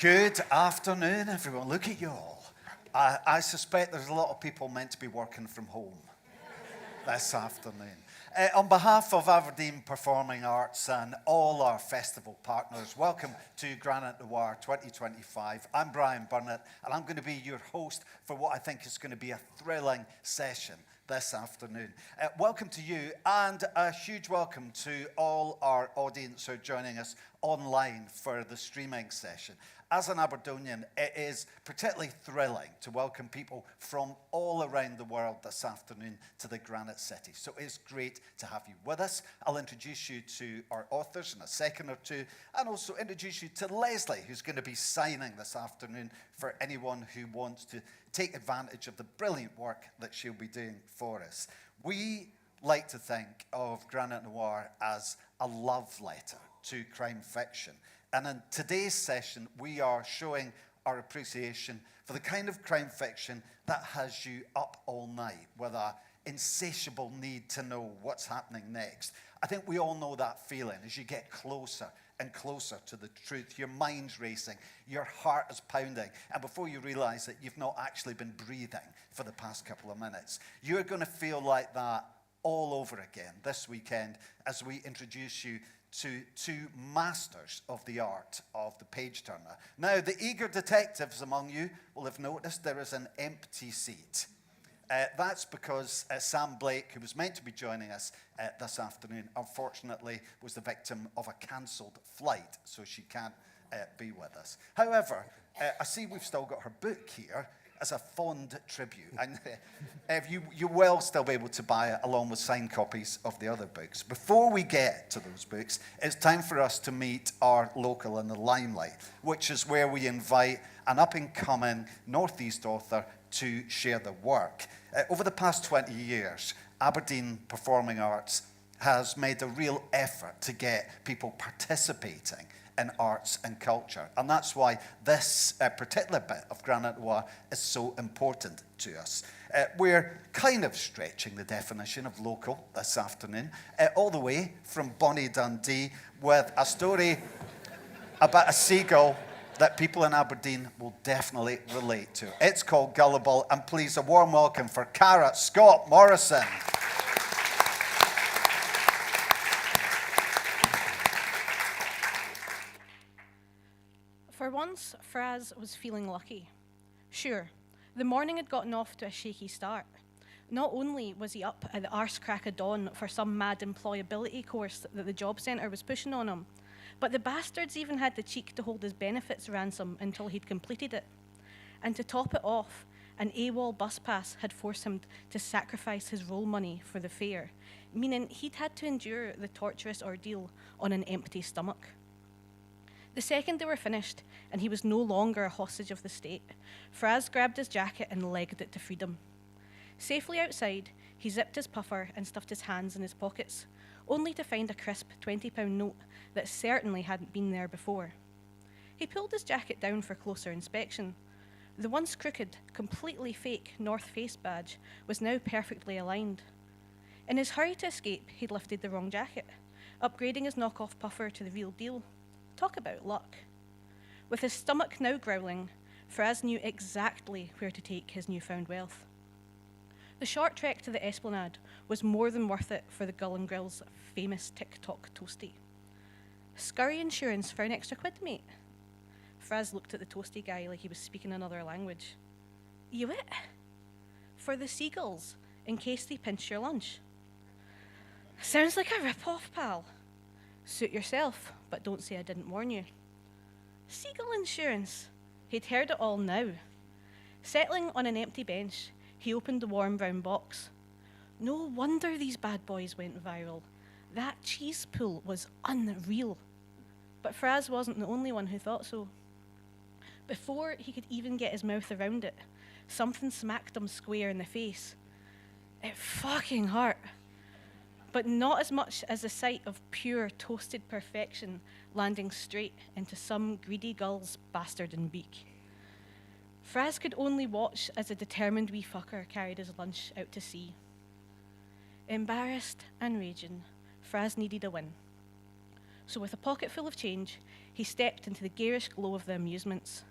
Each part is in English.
Good afternoon, everyone. Look at you all. I suspect there's a lot of people meant to be working from home this afternoon. On behalf of Aberdeen Performing Arts and all our festival partners, welcome to Granite Noir 2025. I'm Brian Burnett, and I'm going to be your host for what I think is going to be a thrilling session this afternoon. Welcome to you, and a huge welcome to all our audience who are joining us online for the streaming session. As an Aberdonian, it is particularly thrilling to welcome people from all around the world this afternoon to the Granite City. So it's great to have you with us. I'll introduce you to our authors in a second or two, and also introduce you to Leslie, who's going to be signing this afternoon for anyone who wants to take advantage of the brilliant work that she'll be doing for us. We like to think of Granite Noir as a love letter to crime fiction. And in today's session, we are showing our appreciation for the kind of crime fiction that has you up all night with an insatiable need to know what's happening next. I think we all know that feeling as you get closer and closer to the truth. Your mind's racing, your heart is pounding, and before you realize that you've not actually been breathing for the past couple of minutes. You're going to feel like that all over again this weekend as we introduce you to two masters of the art of the page turner. Now, the eager detectives among you will have noticed there is an empty seat. That's because Sam Blake, who was meant to be joining us this afternoon, unfortunately was the victim of a cancelled flight, so she can't be with us. However, I see we've still got her book here as a fond tribute. And you will still be able to buy it along with signed copies of the other books. Before we get to those books, it's time for us to meet our local in the limelight, which is where we invite an up-and-coming Northeast author to share their work. Over the past 20 years, Aberdeen Performing Arts has made a real effort to get people participating in arts and culture. And that's why this particular bit of Granite Noir is so important to us. We're kind of stretching the definition of local this afternoon, all the way from Bonnie Dundee, with a story about a seagull that people in Aberdeen will definitely relate to. It's called Gullible, and please a warm welcome for Cara Scott Morrison. For once, Fraz was feeling lucky. Sure, the morning had gotten off to a shaky start. Not only was he up at the arse crack of dawn for some mad employability course that the job centre was pushing on him, but the bastards even had the cheek to hold his benefits ransom until he'd completed it. And to top it off, an AWOL bus pass had forced him to sacrifice his roll money for the fare, meaning he'd had to endure the torturous ordeal on an empty stomach. The second they were finished, and he was no longer a hostage of the state, Fraz grabbed his jacket and legged it to freedom. Safely outside, he zipped his puffer and stuffed his hands in his pockets, only to find a crisp £20 note that certainly hadn't been there before. He pulled his jacket down for closer inspection. The once crooked, completely fake North Face badge was now perfectly aligned. In his hurry to escape, he'd lifted the wrong jacket, upgrading his knockoff puffer to the real deal. Talk about luck. With his stomach now growling, Fraz knew exactly where to take his newfound wealth. The short trek to the Esplanade was more than worth it for the Gull and Grill's famous TikTok toasty. Scurry insurance for an extra quid, mate. Fraz looked at the toasty guy like he was speaking another language. You it? For the seagulls, in case they pinch your lunch. Sounds like a rip-off, pal. Suit yourself, but don't say I didn't warn you. Seagull insurance. He'd heard it all now. Settling on an empty bench, he opened the warm brown box. No wonder these bad boys went viral. That cheese pool was unreal. But Fraz wasn't the only one who thought so. Before he could even get his mouth around it, something smacked him square in the face. It fucking hurt. But not as much as the sight of pure toasted perfection landing straight into some greedy gull's bastardin beak. Fraz could only watch as a determined wee fucker carried his lunch out to sea. Embarrassed and raging, Fraz needed a win. So with a pocket full of change, he stepped into the garish glow of the amusements.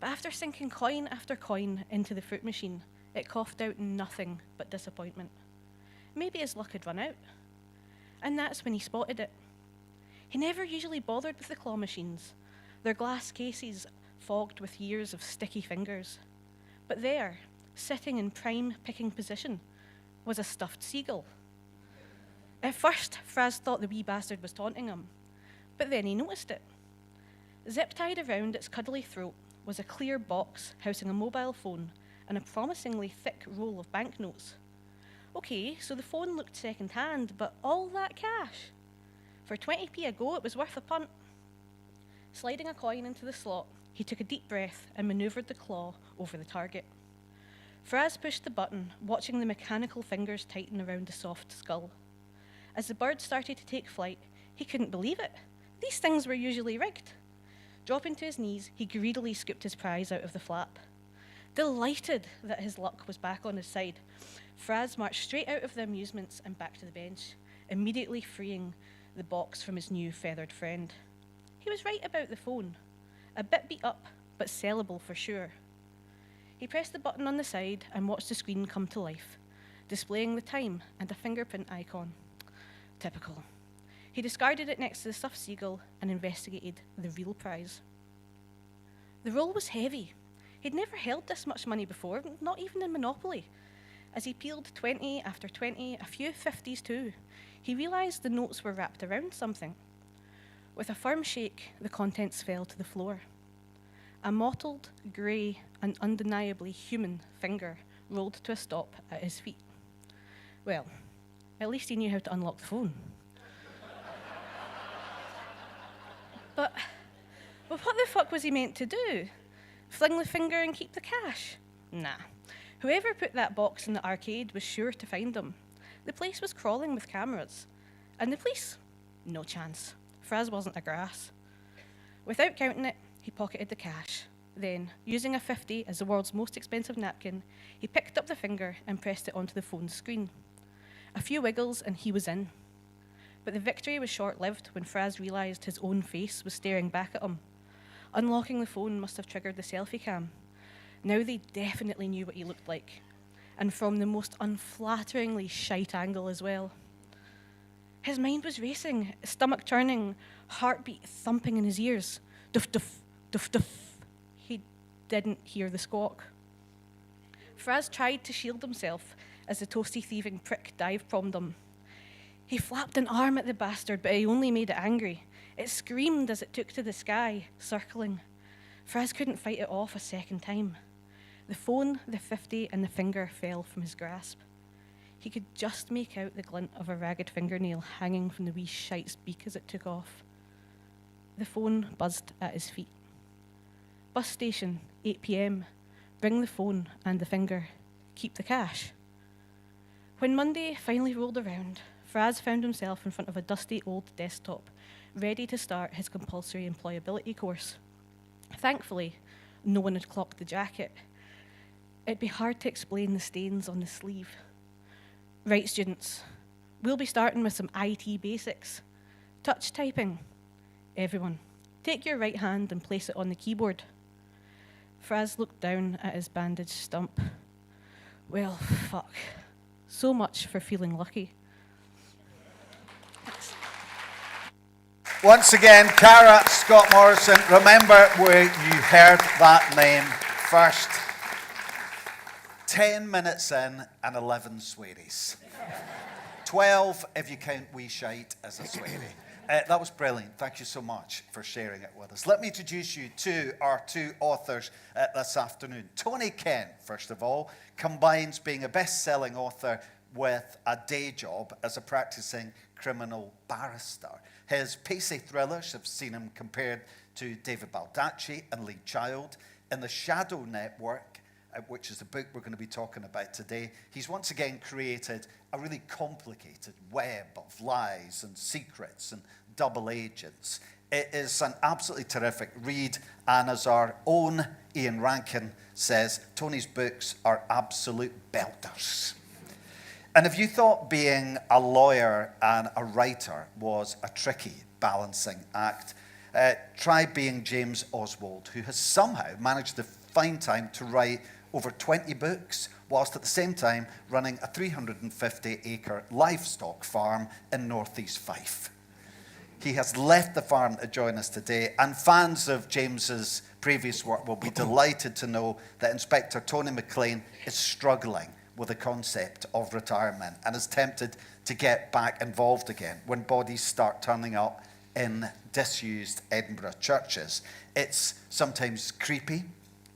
But after sinking coin after coin into the fruit machine, it coughed out nothing but disappointment. Maybe his luck had run out. And that's when he spotted it. He never usually bothered with the claw machines, their glass cases fogged with years of sticky fingers. But there, sitting in prime picking position, was a stuffed seagull. At first, Fraz thought the wee bastard was taunting him, but then he noticed it. Zip-tied around its cuddly throat was a clear box housing a mobile phone and a promisingly thick roll of banknotes. Okay, so the phone looked second-hand, but all that cash? For 20p a go, it was worth a punt. Sliding a coin into the slot, he took a deep breath and manoeuvred the claw over the target. Fraz pushed the button, watching the mechanical fingers tighten around the soft skull. As the bird started to take flight, he couldn't believe it. These things were usually rigged. Dropping to his knees, he greedily scooped his prize out of the flap. Delighted that his luck was back on his side, Fraz marched straight out of the amusements and back to the bench, immediately freeing the box from his new feathered friend. He was right about the phone. A bit beat up, but sellable for sure. He pressed the button on the side and watched the screen come to life, displaying the time and a fingerprint icon. Typical. He discarded it next to the stuffed seagull and investigated the real prize. The roll was heavy. He'd never held this much money before, not even in Monopoly. As he peeled 20 after 20, a few 50s too, he realised the notes were wrapped around something. With a firm shake, the contents fell to the floor. A mottled, grey, and undeniably human finger rolled to a stop at his feet. Well, at least he knew how to unlock the phone. But what the fuck was he meant to do? Fling the finger and keep the cash? Nah. Whoever put that box in the arcade was sure to find them. The place was crawling with cameras. And the police? No chance. Fraz wasn't a grass. Without counting it, he pocketed the cash. Then, using a 50 as the world's most expensive napkin, he picked up the finger and pressed it onto the phone's screen. A few wiggles and he was in. But the victory was short-lived when Fraz realised his own face was staring back at him. Unlocking the phone must have triggered the selfie cam. Now they definitely knew what he looked like, and from the most unflatteringly shite angle as well. His mind was racing, stomach turning, heartbeat thumping in his ears. Duff, duff, duff, duff. He didn't hear the squawk. Fraz tried to shield himself as the toasty thieving prick dive-bombed him. He flapped an arm at the bastard, but he only made it angry. It screamed as it took to the sky, circling. Fraz couldn't fight it off a second time. The phone, the 50, and the finger fell from his grasp. He could just make out the glint of a ragged fingernail hanging from the wee shite's beak as it took off. The phone buzzed at his feet. Bus station, 8 p.m. Bring the phone and the finger. Keep the cash. When Monday finally rolled around, Fraz found himself in front of a dusty old desktop, ready to start his compulsory employability course. Thankfully, no one had clocked the jacket. It'd be hard to explain the stains on the sleeve. Right, students, we'll be starting with some IT basics. Touch typing. Everyone, take your right hand and place it on the keyboard. Fraz looked down at his bandaged stump. Well, fuck. So much for feeling lucky. Thanks. Once again, Cara Scott Morrison. Remember where you heard that name first. 10 minutes in and 11 swearies. 12 if you count wee shite as a swearing. That was brilliant. Thank you so much for sharing it with us. Let me introduce you to our two authors this afternoon. Tony Kent, first of all, combines being a best-selling author with a day job as a practicing criminal barrister. His pacey thrillers have seen him compared to David Baldacci and Lee Child. In The Shadow Network, which is the book we're going to be talking about today, he's once again created a really complicated web of lies and secrets and double agents. It is an absolutely terrific read, and as our own Ian Rankin says, Tony's books are absolute belters. And if you thought being a lawyer and a writer was a tricky balancing act, try being James Oswald, who has somehow managed to find time to write over 20 books, whilst at the same time running a 350-acre livestock farm in northeast Fife. He has left the farm to join us today, and fans of James's previous work will be delighted to know that Inspector Tony McLean is struggling with the concept of retirement and is tempted to get back involved again when bodies start turning up in disused Edinburgh churches. It's sometimes creepy,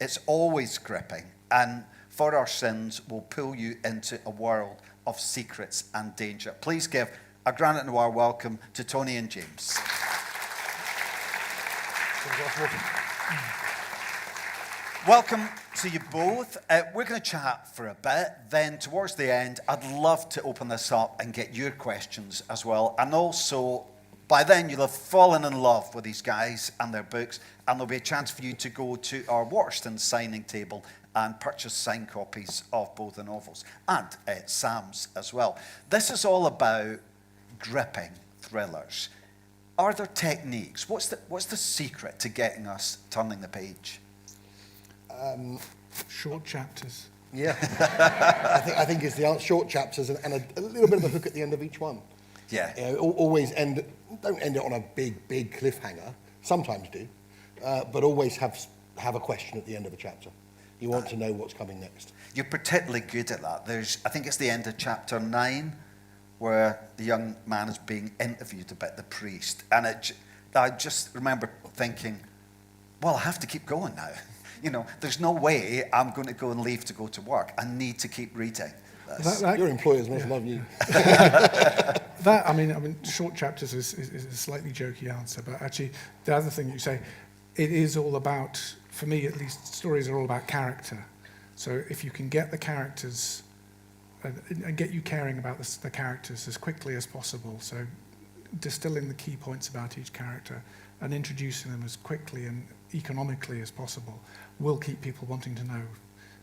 it's always gripping, and for our sins will pull you into a world of secrets and danger. Please give a Granite Noir welcome to Tony and James. Welcome to you both. We're going to chat for a bit. Then towards the end, I'd love to open this up and get your questions as well. And also, by then, you'll have fallen in love with these guys and their books, and there'll be a chance for you to go to our Waterston signing table and purchase signed copies of both the novels, and Sam's as well. This is all about gripping thrillers. Are there techniques? What's the secret to getting us turning the page? Short chapters. Yeah, I think it's the answer. Short chapters and a little bit of a hook at the end of each one. Yeah. You know, always don't end it on a big cliffhanger. Sometimes do, but always have a question at the end of the chapter. You want to know what's coming next. You're particularly good at that. I think it's the end of chapter 9, where the young man is being interviewed about the priest, and I just remember thinking, well, I have to keep going now. You know, there's no way I'm going to go and leave to go to work. I need to keep reading this. Your employers must love you. I mean, short chapters is a slightly jokey answer, but actually, the other thing you say, it is all about, for me at least, stories are all about character. So if you can get the characters and get you caring about the characters as quickly as possible, so distilling the key points about each character and introducing them as quickly and economically as possible will keep people wanting to know.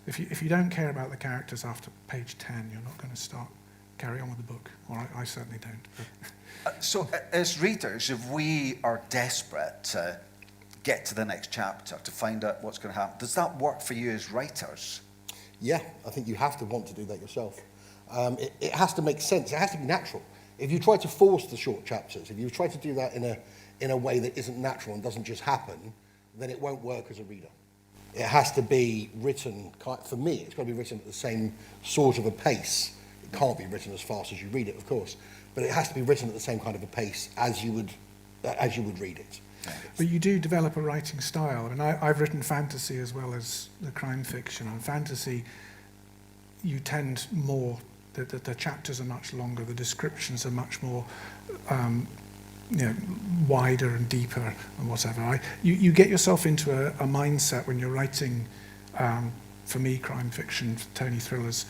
If you don't care about the characters after page 10, you're not going to carry on with the book, or I certainly don't. So as readers, if we are desperate to get to the next chapter, to find out what's going to happen, does that work for you as writers? Yeah, I think you have to want to do that yourself. It has to make sense. It has to be natural. If you try to force the short chapters, if you try to do that in a way that isn't natural and doesn't just happen, then it won't work as a reader. It has to be written, for me, it's got to be written at the same sort of a pace. It can't be written as fast as you read it, of course, but it has to be written at the same kind of a pace as you would read it. But you do develop a writing style. I mean, I've written fantasy as well as the crime fiction. On fantasy, you tend more, the chapters are much longer, the descriptions are much more wider and deeper and whatever. You get yourself into a mindset when you're writing, for me, crime fiction, Tony thrillers.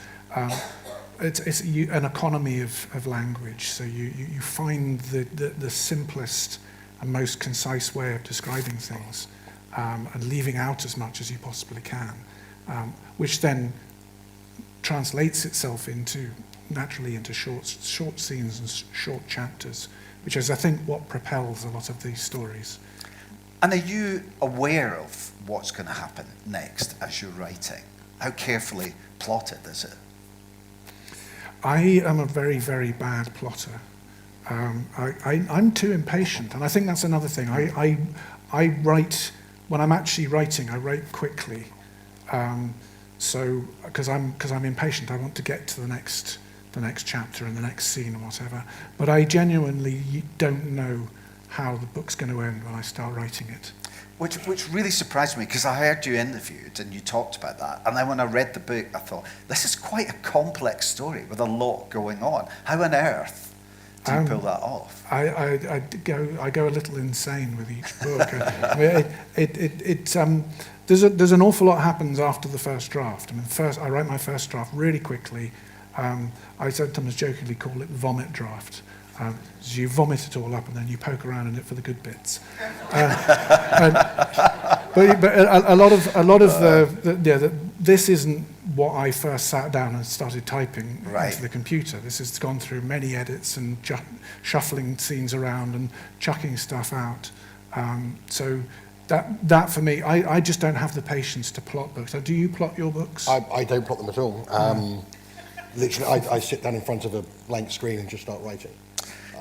It's an economy of language. So you find the simplest and most concise way of describing things, and leaving out as much as you possibly can, which then translates itself naturally into short scenes and short chapters, which is, I think, what propels a lot of these stories. And are you aware of what's going to happen next as you're writing? How carefully plotted is it? I am a very, very bad plotter. I'm too impatient, and I think that's another thing. I write, when I'm actually writing, I write quickly. So, because I'm impatient, I want to get to the next chapter and the next scene or whatever. But I genuinely don't know how the book's going to end when I start writing it. Which really surprised me, because I heard you interviewed and you talked about that. And then when I read the book, I thought, this is quite a complex story with a lot going on. How on earth do you pull that off? I go a little insane with each book. I mean, there's an awful lot happens after the first draft. I mean, I write my first draft really quickly. I sometimes jokingly call it vomit draft. So you vomit it all up and then you poke around in it for the good bits. But a lot of this isn't what I first sat down and started typing Right. into the computer. This has gone through many edits and shuffling scenes around and chucking stuff out. So that for me, I just don't have the patience to plot books. Do you plot your books? I don't plot them at all. Literally, I sit down in front of a blank screen and just start writing.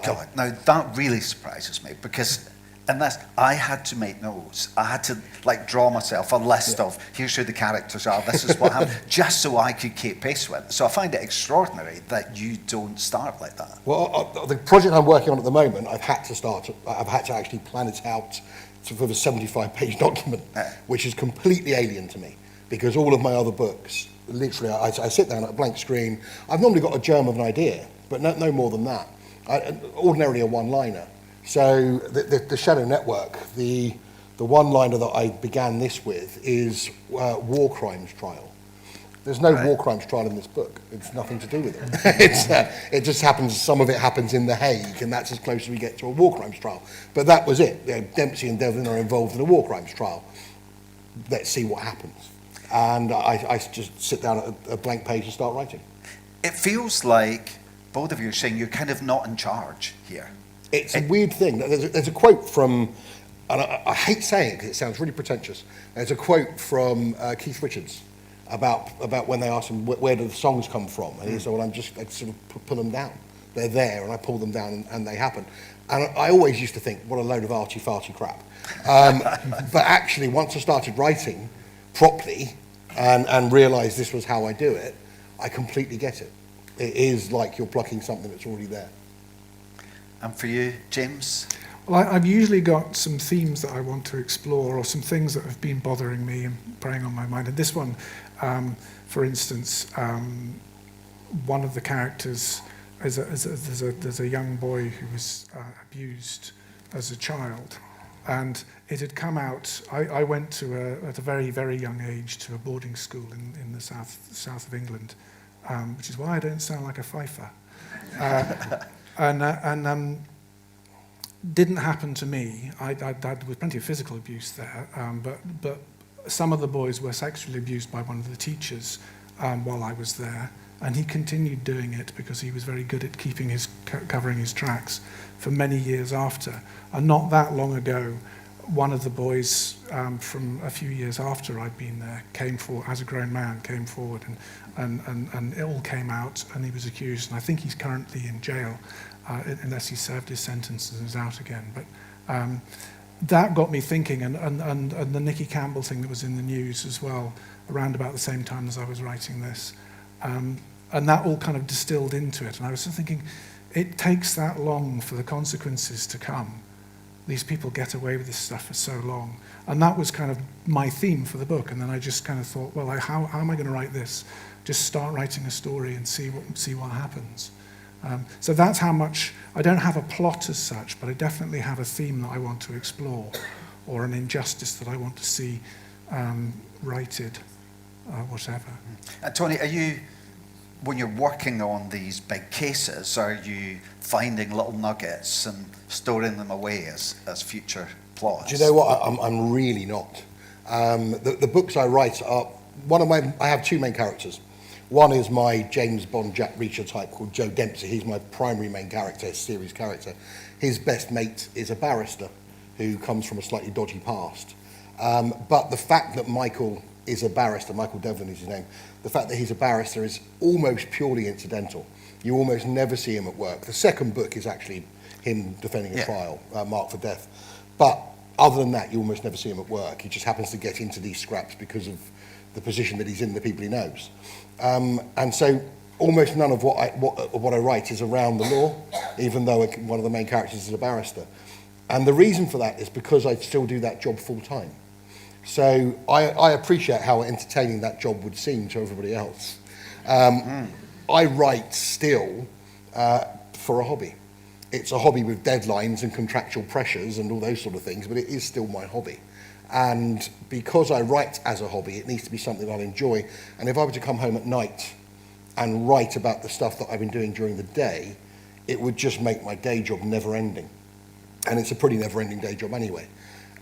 God, now that really surprises me because unless I had to make notes, I had to like draw myself a list of here's who the characters are, this is what happened, just so I could keep pace with it. So I find it extraordinary that you don't start like that. Well, the project I'm working on at the moment, I've had to actually plan it out for the 75-page document, which is completely alien to me because all of my other books, literally, I sit down at a blank screen. I've normally got a germ of an idea, but no more than that. Ordinarily a one-liner. So the Shadow Network, the one-liner that I began this with is war crimes trial. There's no war crimes trial in this book. It's nothing to do with it. It just happens, some of it happens in The Hague, and that's as close as we get to a war crimes trial. But that was it. Dempsey and Devlin are involved in a war crimes trial. Let's see what happens. And I just sit down at a blank page and start writing. It feels like both of you are saying you're kind of not in charge here. It's a weird thing. There's a quote from, and I hate saying it because it sounds really pretentious. There's a quote from Keith Richards about when they asked him where do the songs come from, and he said, "Well, I sort of pull them down. They're there, and I pull them down, and they happen." And I always used to think, what a load of arty-farty crap. But actually, once I started writing properly and realised this was how I do it, I completely get it. It is like you're plucking something that's already there. And for you, James? Well, I've usually got some themes that I want to explore or some things that have been bothering me and preying on my mind. And this one, for instance, one of the characters, there's a young boy who was abused as a child. And it had come out, I went to, at a very, very young age, to a boarding school in the south of England, which is why I don't sound like a fifer. And didn't happen to me. There was plenty of physical abuse there, but some of the boys were sexually abused by one of the teachers while I was there, and he continued doing it because he was very good at covering his tracks for many years after. And not that long ago, one of the boys from a few years after I'd been there as a grown man, came forward and it all came out, and he was accused, and I think he's currently in jail unless he served his sentence and is out again. But that got me thinking, and the Nicky Campbell thing that was in the news as well, around about the same time as I was writing this. And that all kind of distilled into it. And I was thinking, it takes that long for the consequences to come. These people get away with this stuff for so long. And that was kind of my theme for the book. And then I just kind of thought, well, how am I going to write this? Just start writing a story and see what happens. So that's how much, I don't have a plot as such, but I definitely have a theme that I want to explore, or an injustice that I want to see righted, whatever. Tony, are you, when you're working on these big cases, are you finding little nuggets and storing them away as future plots? Do you know what? I'm really not. The books I write are, I have two main characters. One is my James Bond, Jack Reacher type called Joe Dempsey. He's my primary main character, series character. His best mate is a barrister who comes from a slightly dodgy past. But the fact that Michael is a barrister, Michael Devlin is his name, the fact that he's a barrister is almost purely incidental. You almost never see him at work. The second book is actually him defending a trial, Marked for Death. But other than that, you almost never see him at work. He just happens to get into these scraps because of the position that he's in, the people he knows. And so almost none of what I write is around the law, even though one of the main characters is a barrister. And the reason for that is because I still do that job full time. So I appreciate how entertaining that job would seem to everybody else. I write still for a hobby. It's a hobby with deadlines and contractual pressures and all those sort of things, but it is still my hobby. And because I write as a hobby, it needs to be something I'll enjoy. And if I were to come home at night and write about the stuff that I've been doing during the day, it would just make my day job never-ending. And it's a pretty never-ending day job anyway.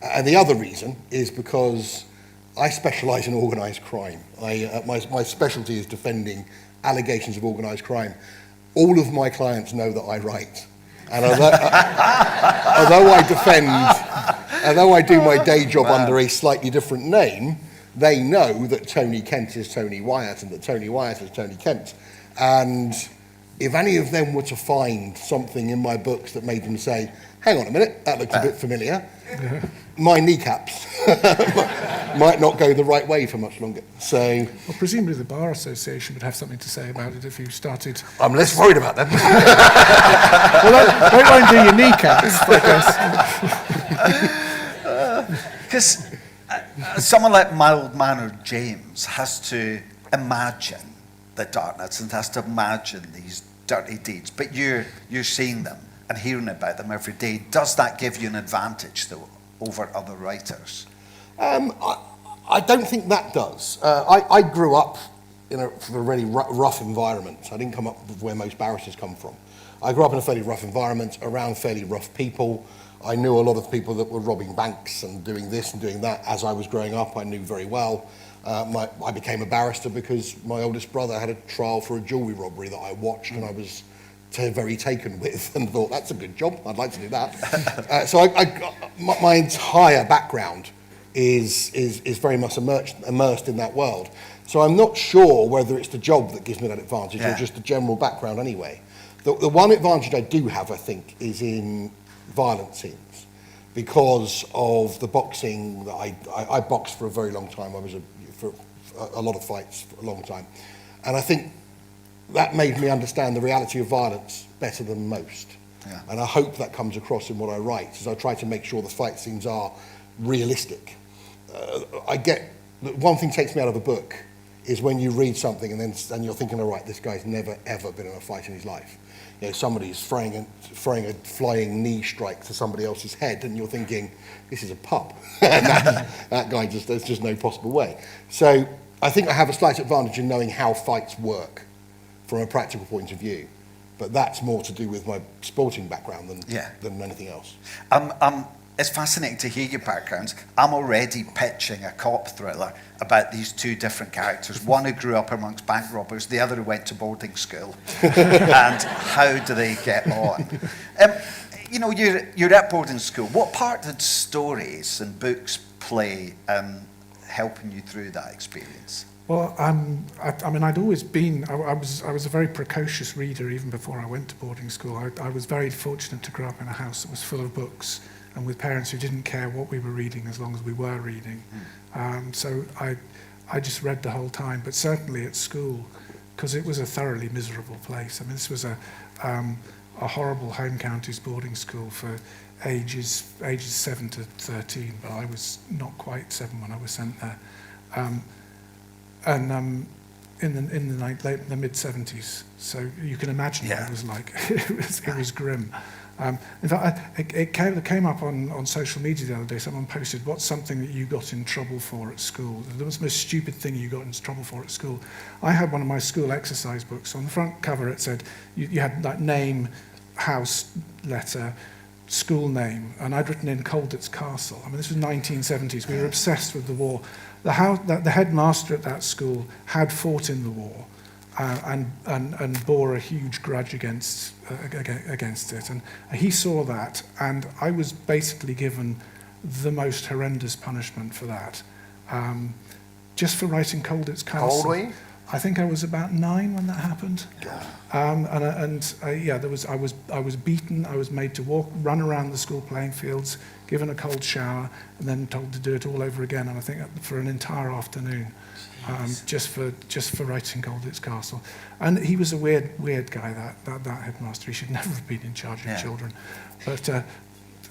And the other reason is because I specialise in organised crime. My specialty is defending allegations of organised crime. All of my clients know that I write. And although I do my day job under a slightly different name, they know that Tony Kent is Tony Wyatt and that Tony Wyatt is Tony Kent. And if any of them were to find something in my books that made them say, hang on a minute, that looks a bit familiar, my kneecaps might not go the right way for much longer. So, well, presumably the Bar Association would have something to say about it if you started... I'm less worried about them. Well, they won't do your kneecaps, I guess. Because someone like mild-mannered James has to imagine the darkness and has to imagine these dirty deeds, but you're seeing them and hearing about them every day. Does that give you an advantage, though, over other writers? I don't think that does. I grew up in a really rough environment. I didn't come up with where most barristers come from. I grew up in a fairly rough environment, around fairly rough people. I knew a lot of people that were robbing banks and doing this and doing that. As I was growing up, I knew very well. I became a barrister because my oldest brother had a trial for a jewellery robbery that I watched and I was very taken with and thought, that's a good job, I'd like to do that. So my entire background is very much immersed in that world. So I'm not sure whether it's the job that gives me that advantage or just the general background anyway. The one advantage I do have, I think, is in violent scenes because of the boxing that I boxed for a very long time. I was for a lot of fights for a long time. And I think that made me understand the reality of violence better than most. Yeah. And I hope that comes across in what I write, as I try to make sure the fight scenes are realistic. One thing takes me out of a book is when you read something and you're thinking, all right, this guy's never, ever been in a fight in his life. You know, somebody's throwing a flying knee strike to somebody else's head, and you're thinking, this is a pup. And that guy there's just no possible way. So I think I have a slight advantage in knowing how fights work from a practical point of view. But that's more to do with my sporting background than anything else. It's fascinating to hear your backgrounds. I'm already pitching a cop thriller about these two different characters. One who grew up amongst bank robbers, the other who went to boarding school. And how do they get on? You know, you're at boarding school. What part did stories and books play helping you through that experience? Well, I mean, I'd always been, I was a very precocious reader even before I went to boarding school. I was very fortunate to grow up in a house that was full of books and with parents who didn't care what we were reading as long as we were reading. So I just read the whole time, but certainly at school, because it was a thoroughly miserable place. I mean, this was a horrible home counties boarding school for ages 7 to 13, but I was not quite 7 when I was sent there. And in the mid-70s, so you can imagine what it was like. It was grim. In fact, it came up on social media the other day. Someone posted, what's something that you got in trouble for at school? The most stupid thing you got in trouble for at school. I had one of my school exercise books. On the front cover it said, you had like name, house, letter, school name, and I'd written in Colditz Castle. I mean, this was 1970s. We were obsessed with the war. The headmaster at that school had fought in the war and bore a huge grudge against it. And he saw that, and I was basically given the most horrendous punishment for that, just for writing Colditz Castle. How old were you? I think I was about 9 when that happened. I was beaten. I was made to run around the school playing fields, given a cold shower, and then told to do it all over again. And I think for an entire afternoon, just for writing Colditz Castle. And he was a weird guy. That headmaster. He should never have been in charge of children. But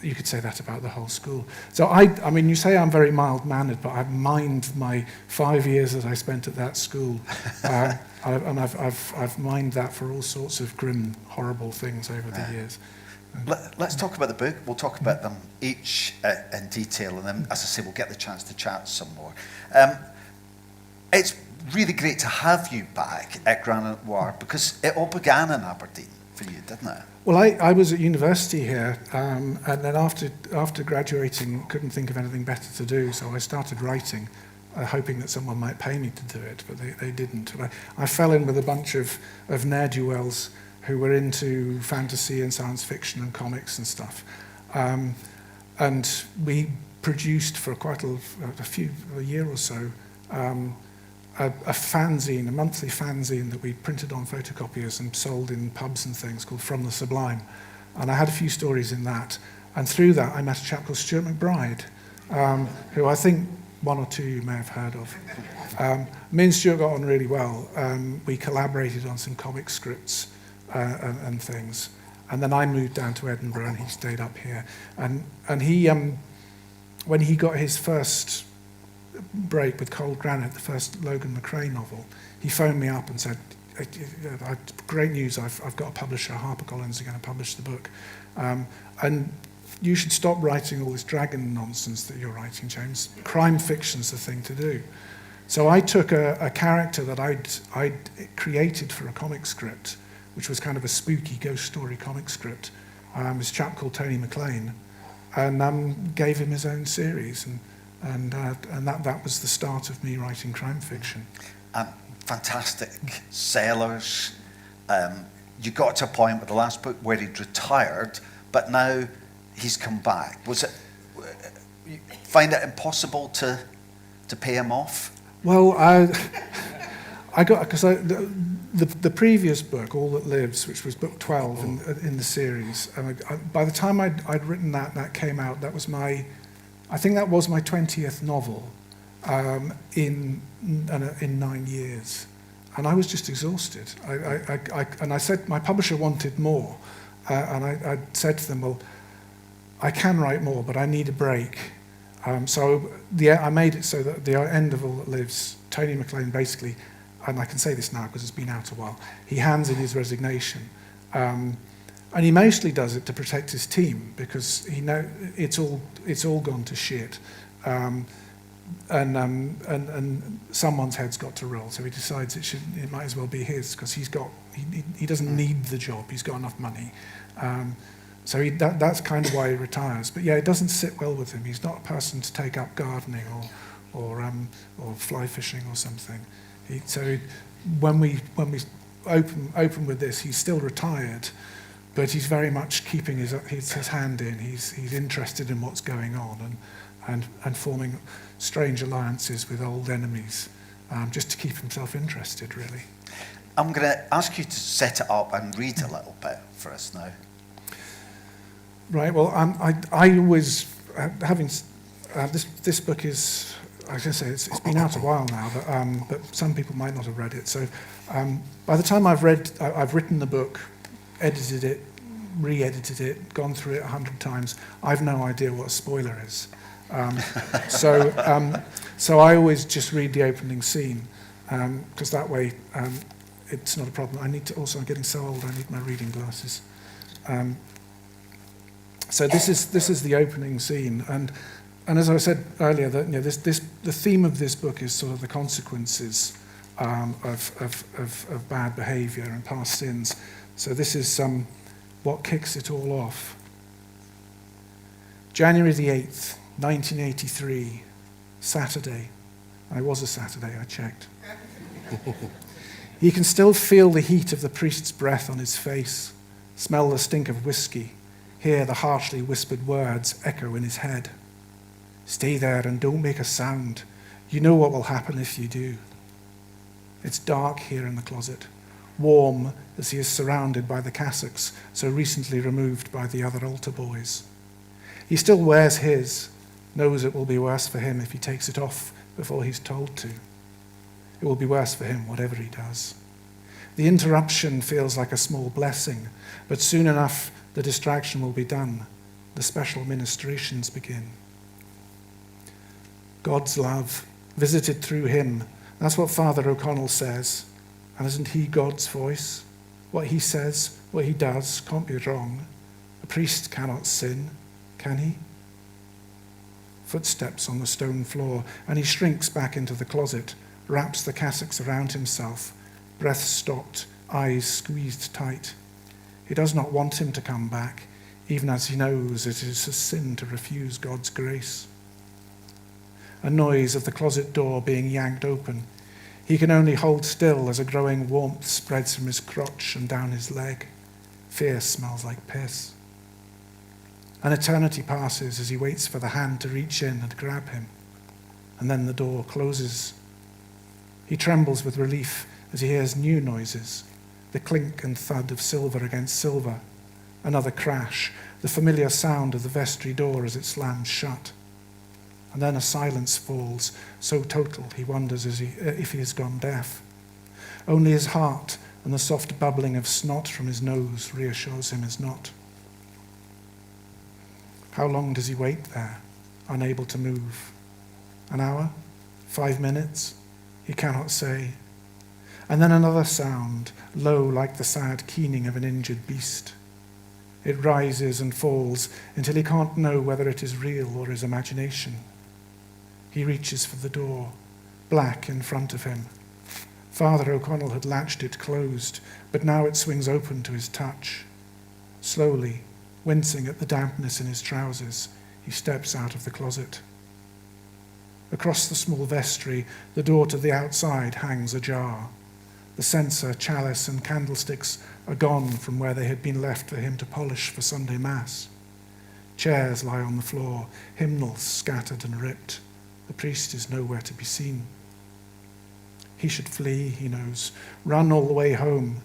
you could say that about the whole school. So I mean, you say I'm very mild-mannered, but I've mined my 5 years that I spent at that school, and I've mined that for all sorts of grim, horrible things over the years. Let's talk about the book. We'll talk about them each in detail, and then, as I say, we'll get the chance to chat some more. It's really great to have you back at Granite Noir because it all began in Aberdeen for you, didn't it? Well, I was at university here, and then after graduating, couldn't think of anything better to do, so I started writing. hoping that someone might pay me to do it, but they didn't. And I fell in with a bunch of ne'er-do-wells who were into fantasy and science fiction and comics and stuff. And we produced for quite a year or so, a fanzine, a monthly fanzine that we printed on photocopiers and sold in pubs and things called From the Sublime. And I had a few stories in that. And through that, I met a chap called Stuart McBride, who I think one or two you may have heard of. Me and Stuart got on really well. We collaborated on some comic scripts and things. And then I moved down to Edinburgh and he stayed up here. And he, when he got his first break with Cold Granite, the first Logan McRae novel, he phoned me up and said, great news, I've got a publisher, HarperCollins, are going to publish the book. And you should stop writing all this dragon nonsense that you're writing, James. Crime fiction's the thing to do. So I took a character that I'd created for a comic script, which was kind of a spooky ghost story comic script, this chap called Tony McLean, and gave him his own series. And that was the start of me writing crime fiction. Fantastic sellers. You got to a point with the last book where he'd retired, but now he's come back. Was it? You find it impossible to pay him off? Well, I got because the previous book, All That Lives, which was book 12 in the series. By the time I'd written that came out, I think that was my 20th novel in 9 years, and I was just exhausted. I said my publisher wanted more, and I said to them, well, I can write more, but I need a break. So I made it so that the end of All That Lives, Tony McLean basically, and I can say this now because it's been out a while, he hands in his resignation. And he mostly does it to protect his team because he knows it's all gone to shit, and someone's head's got to roll. So he decides it might as well be his because he doesn't need the job. He's got enough money, so that's kind of why he retires. But yeah, it doesn't sit well with him. He's not a person to take up gardening or fly fishing or something. When we open with this, he's still retired. But he's very much keeping his hand in. He's interested in what's going on and forming strange alliances with old enemies, just to keep himself interested, really. I'm going to ask you to set it up and read a little bit for us now. Right. Well, I was having this book is, I was going to say it's been out a while now, but some people might not have read it. So by the time I've written the book, edited it, re-edited it, gone through it 100 times. I've no idea what a spoiler is. So I always just read the opening scene, because that way it's not a problem. I'm getting so old, I need my reading glasses. So this is the opening scene, and as I said earlier, that the theme of this book is sort of the consequences of bad behaviour and past sins. So this is what kicks it all off. January the 8th, 1983, Saturday. It was a Saturday, I checked. He can still feel the heat of the priest's breath on his face, smell the stink of whiskey, hear the harshly whispered words echo in his head. Stay there and don't make a sound. You know what will happen if you do. It's dark here in the closet, warm as he is surrounded by the cassocks so recently removed by the other altar boys. He still wears his, knows it will be worse for him if he takes it off before he's told to. It will be worse for him, whatever he does. The interruption feels like a small blessing, but soon enough the distraction will be done. The special ministrations begin. God's love, visited through him. That's what Father O'Connell says. And isn't he God's voice? What he says, what he does, can't be wrong. A priest cannot sin, can he? Footsteps on the stone floor, and he shrinks back into the closet, wraps the cassocks around himself, breath stopped, eyes squeezed tight. He does not want him to come back, even as he knows it is a sin to refuse God's grace. a noise of the closet door being yanked open. He can only hold still as a growing warmth spreads from his crotch and down his leg. Fear smells like piss. An eternity passes as he waits for the hand to reach in and grab him, and then the door closes. He trembles with relief as he hears new noises, the clink and thud of silver against silver, another crash, the familiar sound of the vestry door as it slams shut. And then a silence falls, so total he wonders if he has gone deaf. Only his heart and the soft bubbling of snot from his nose reassures him is not. How long does he wait there, unable to move? An hour? 5 minutes? He cannot say. And then another sound, low like the sad keening of an injured beast. It rises and falls until he can't know whether it is real or his imagination. He reaches for the door, black in front of him. Father O'Connell had latched it closed, but now it swings open to his touch. Slowly, wincing at the dampness in his trousers, he steps out of the closet. Across the small vestry, the door to the outside hangs ajar. The censer, chalice, and candlesticks are gone from where they had been left for him to polish for Sunday Mass. Chairs lie on the floor, hymnals scattered and ripped. The priest is nowhere to be seen. He should flee, he knows, run all the way home.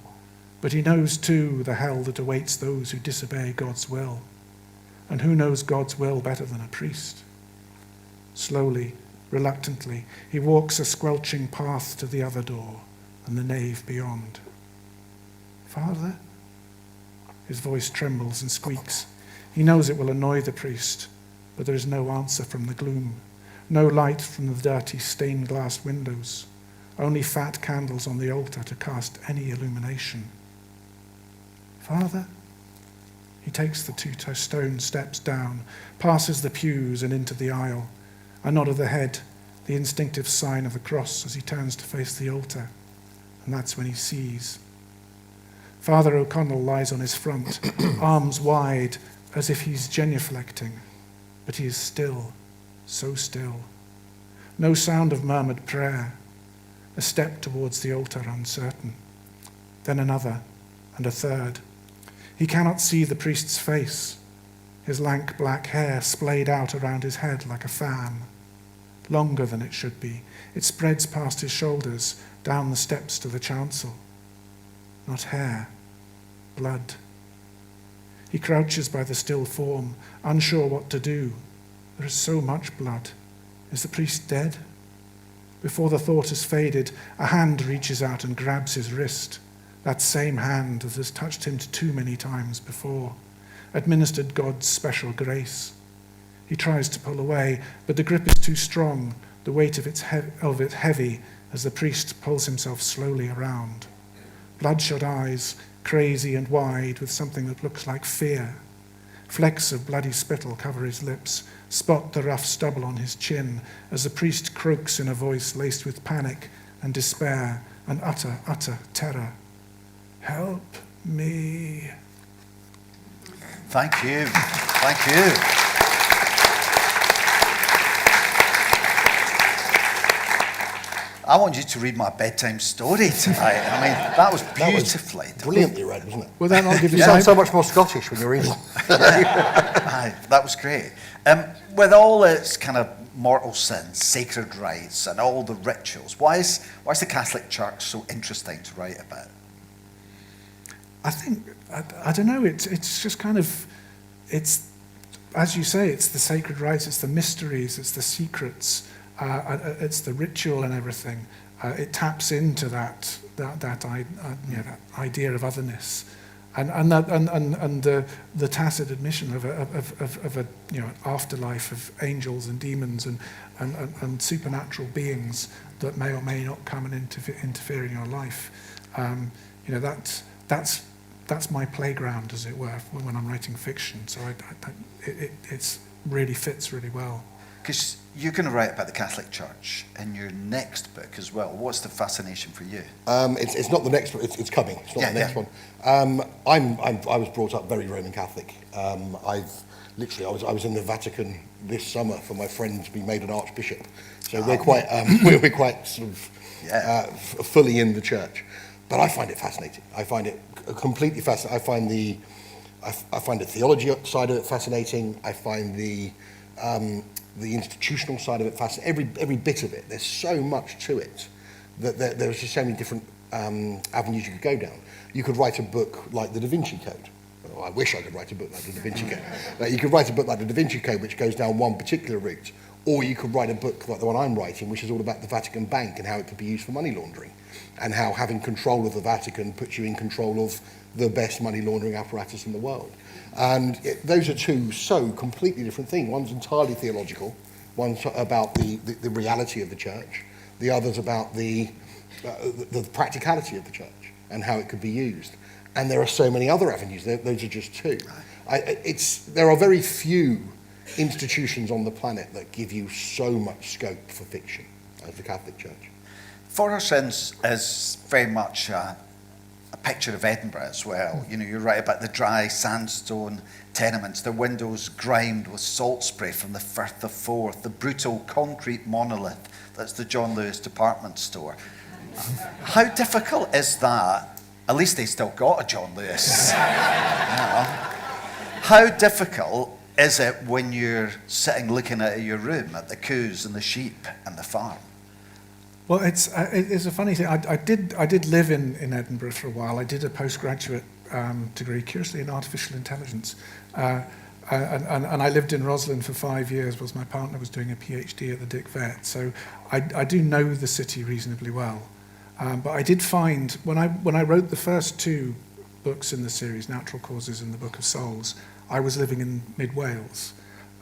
But he knows, too, the hell that awaits those who disobey God's will. And who knows God's will better than a priest? Slowly, reluctantly, he walks a squelching path to the other door and the nave beyond. Father? His voice trembles and squeaks. He knows it will annoy the priest, but there is no answer from the gloom, no light from the dirty stained glass windows, only fat candles on the altar to cast any illumination. Father? He takes the 2 stone steps down, passes the pews and into the aisle. A nod of the head, the instinctive sign of the cross as he turns to face the altar. And that's when he sees. Father O'Connell lies on his front, arms wide as if he's genuflecting. But he is still, so still. No sound of murmured prayer. A step towards the altar uncertain. Then another, and a third. He cannot see the priest's face, his lank black hair splayed out around his head like a fan. Longer than it should be, it spreads past his shoulders, down the steps to the chancel. Not hair, blood. He crouches by the still form, unsure what to do. There is so much blood. Is the priest dead? Before the thought has faded, a hand reaches out and grabs his wrist. That same hand that has touched him too many times before, administered God's special grace. He tries to pull away, but the grip is too strong, the weight of it heavy as the priest pulls himself slowly around. Bloodshot eyes, crazy and wide with something that looks like fear. Flecks of bloody spittle cover his lips, spot the rough stubble on his chin as the priest croaks in a voice laced with panic and despair and utter terror. Help me. Thank you. Thank you. I want you to read my bedtime story tonight. I mean, that was beautifully done. Brilliantly read, wasn't it? Well, then I'll give you You sound so much more Scottish when you're reading. Aye, that was great. With all its kind of mortal sins, sacred rites, and all the rituals, why is the Catholic Church so interesting to write about? I think, I don't know, it's just kind of, it's, as you say, it's the sacred rites, it's the mysteries, it's the secrets, it's the ritual and everything. It taps into that idea of otherness, and the tacit admission of a afterlife of angels and demons and supernatural beings that may or may not come and interfere in your life. That's my playground, as it were, when I'm writing fiction. So it really fits really well. Because you're going to write about the Catholic Church in your next book as well. What's the fascination for you? It's not the next one. It's coming. It's not the next one. I was brought up very Roman Catholic. I was in the Vatican this summer for my friend to be made an archbishop. So we're quite sort of fully in the church. But I find it fascinating. I find it completely fascinating. I find the theology side of it fascinating. I find the institutional side of it fascinating. Every bit of it. There's so much to it that there's just so many different avenues you could go down. You could write a book like the Da Vinci Code. Well, I wish I could write a book like the Da Vinci Code. Like, you could write a book like the Da Vinci Code, which goes down one particular route, or you could write a book like the one I'm writing, which is all about the Vatican Bank and how it could be used for money laundering, and how having control of the Vatican puts you in control of the best money laundering apparatus in the world. And those are two so completely different things. One's entirely theological, one's about the reality of the church, the other's about the practicality of the church and how it could be used. And there are so many other avenues. Those are just two. There are very few institutions on the planet that give you so much scope for fiction as the Catholic Church. Forest is very much a picture of Edinburgh as well. You know, you write about the dry sandstone tenements, the windows grimed with salt spray from the Firth of Forth, the brutal concrete monolith that's the John Lewis department store. How difficult is that? At least they still got a John Lewis. How difficult is it when you're sitting looking at your room at the coos and the sheep and the farm? Well, it's a funny thing. I did live in Edinburgh for a while. I did a postgraduate degree, curiously, in artificial intelligence. And I lived in Roslyn for 5 years, whilst my partner was doing a PhD at the Dick Vet. So I do know the city reasonably well. But I did find, when I wrote the first two books in the series, Natural Causes and the Book of Souls, I was living in mid-Wales.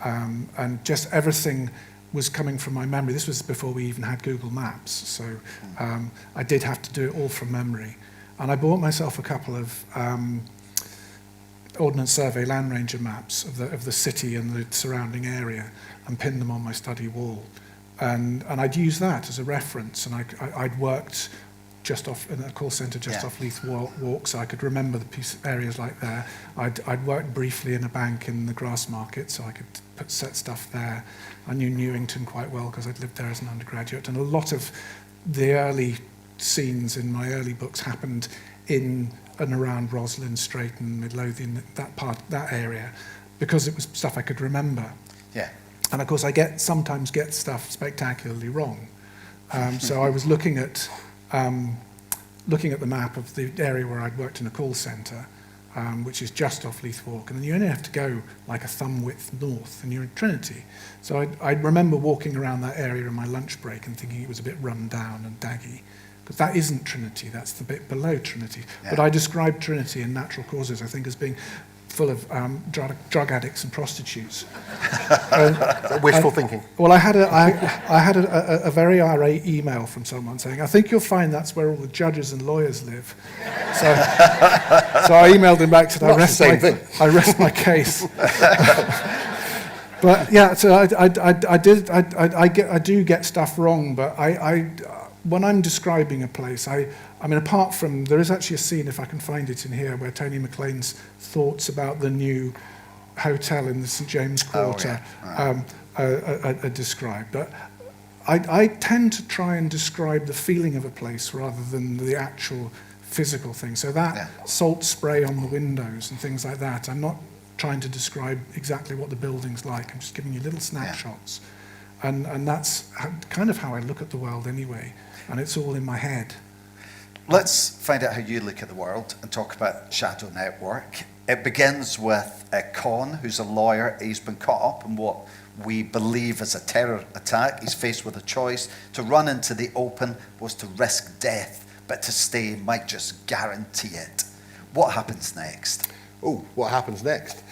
And just everything was coming from my memory. This was before we even had Google Maps, so I did have to do it all from memory. And I bought myself a couple of Ordnance Survey Land Ranger maps of the city and the surrounding area and pinned them on my study wall. And I'd use that as a reference, and I'd worked just off in a call centre just off Leith Walk, so I could remember the areas like there. I'd worked briefly in a bank in the Grassmarket, so I could set stuff there. I knew Newington quite well because I'd lived there as an undergraduate, and a lot of the early scenes in my early books happened in and around Roslyn, Straighton, Midlothian, that area, because it was stuff I could remember. Yeah. And of course, I sometimes get stuff spectacularly wrong. So I was looking at the map of the area where I'd worked in a call centre, which is just off Leith Walk, and then you only have to go like a thumb width north, and you're in Trinity. So I remember walking around that area in my lunch break and thinking it was a bit run down and daggy, because that isn't Trinity, that's the bit below Trinity. Yeah. But I described Trinity in Natural Causes, I think, as being full of drug addicts and prostitutes. Wishful thinking. Well, I had a very irate email from someone saying, "I think you'll find that's where all the judges and lawyers live." So I emailed him back, said, "I rest my case." But yeah, so I do get stuff wrong, but when I'm describing a place, I mean, apart from, there is actually a scene, if I can find it in here, where Tony McLean's thoughts about the new hotel in the St James Quarter are described. But I tend to try and describe the feeling of a place rather than the actual physical thing. So that salt spray on the windows and things like that, I'm not trying to describe exactly what the building's like. I'm just giving you little snapshots. And that's kind of how I look at the world anyway. And it's all in my head. Let's find out how you look at the world and talk about Shadow Network. It begins with Con, who's a lawyer. He's been caught up in what we believe is a terror attack. He's faced with a choice. To run into the open was to risk death, but to stay might just guarantee it. What happens next? Oh, what happens next?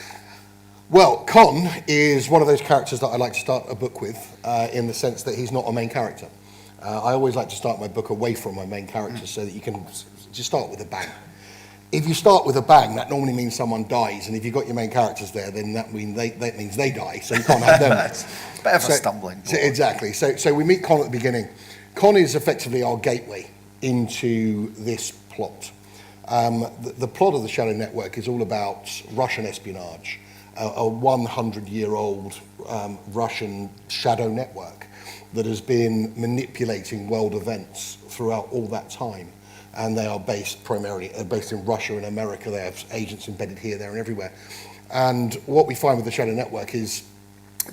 Well, Con is one of those characters that I like to start a book with, in the sense that he's not a main character. I always like to start my book away from my main character so that you can just start with a bang. If you start with a bang, that normally means someone dies, and if you've got your main characters there, then that means they die, so you can't have them. It's a bit of a stumbling block. Exactly. So we meet Con at the beginning. Con is effectively our gateway into this plot. The plot of the Shadow Network is all about Russian espionage, a 100-year-old Russian shadow network that has been manipulating world events throughout all that time. And they are based in Russia and America. They have agents embedded here, there, and everywhere. And what we find with the Shadow Network is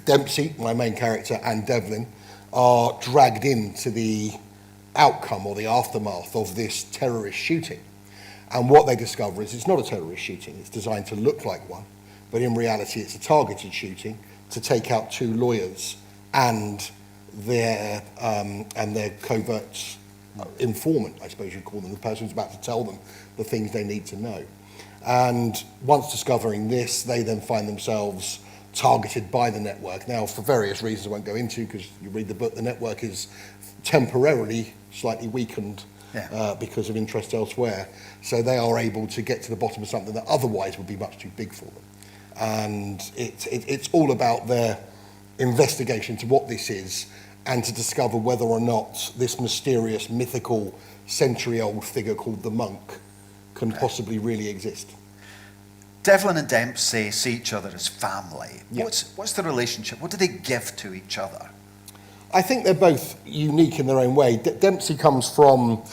Dempsey, my main character, and Devlin are dragged into the outcome or the aftermath of this terrorist shooting. And what they discover is it's not a terrorist shooting. It's designed to look like one, but in reality it's a targeted shooting to take out 2 lawyers and their covert informant, I suppose you'd call them, the person who's about to tell them the things they need to know. And once discovering this, they then find themselves targeted by the network. Now, for various reasons I won't go into, because you read the book, the network is temporarily slightly weakened because of interest elsewhere. So they are able to get to the bottom of something that otherwise would be much too big for them. And it's all about their investigation into what this is and to discover whether or not this mysterious, mythical, century-old figure called the monk can possibly really exist. Devlin and Dempsey see each other as family. Yeah. What's the relationship? What do they give to each other? I think they're both unique in their own way. Dempsey comes from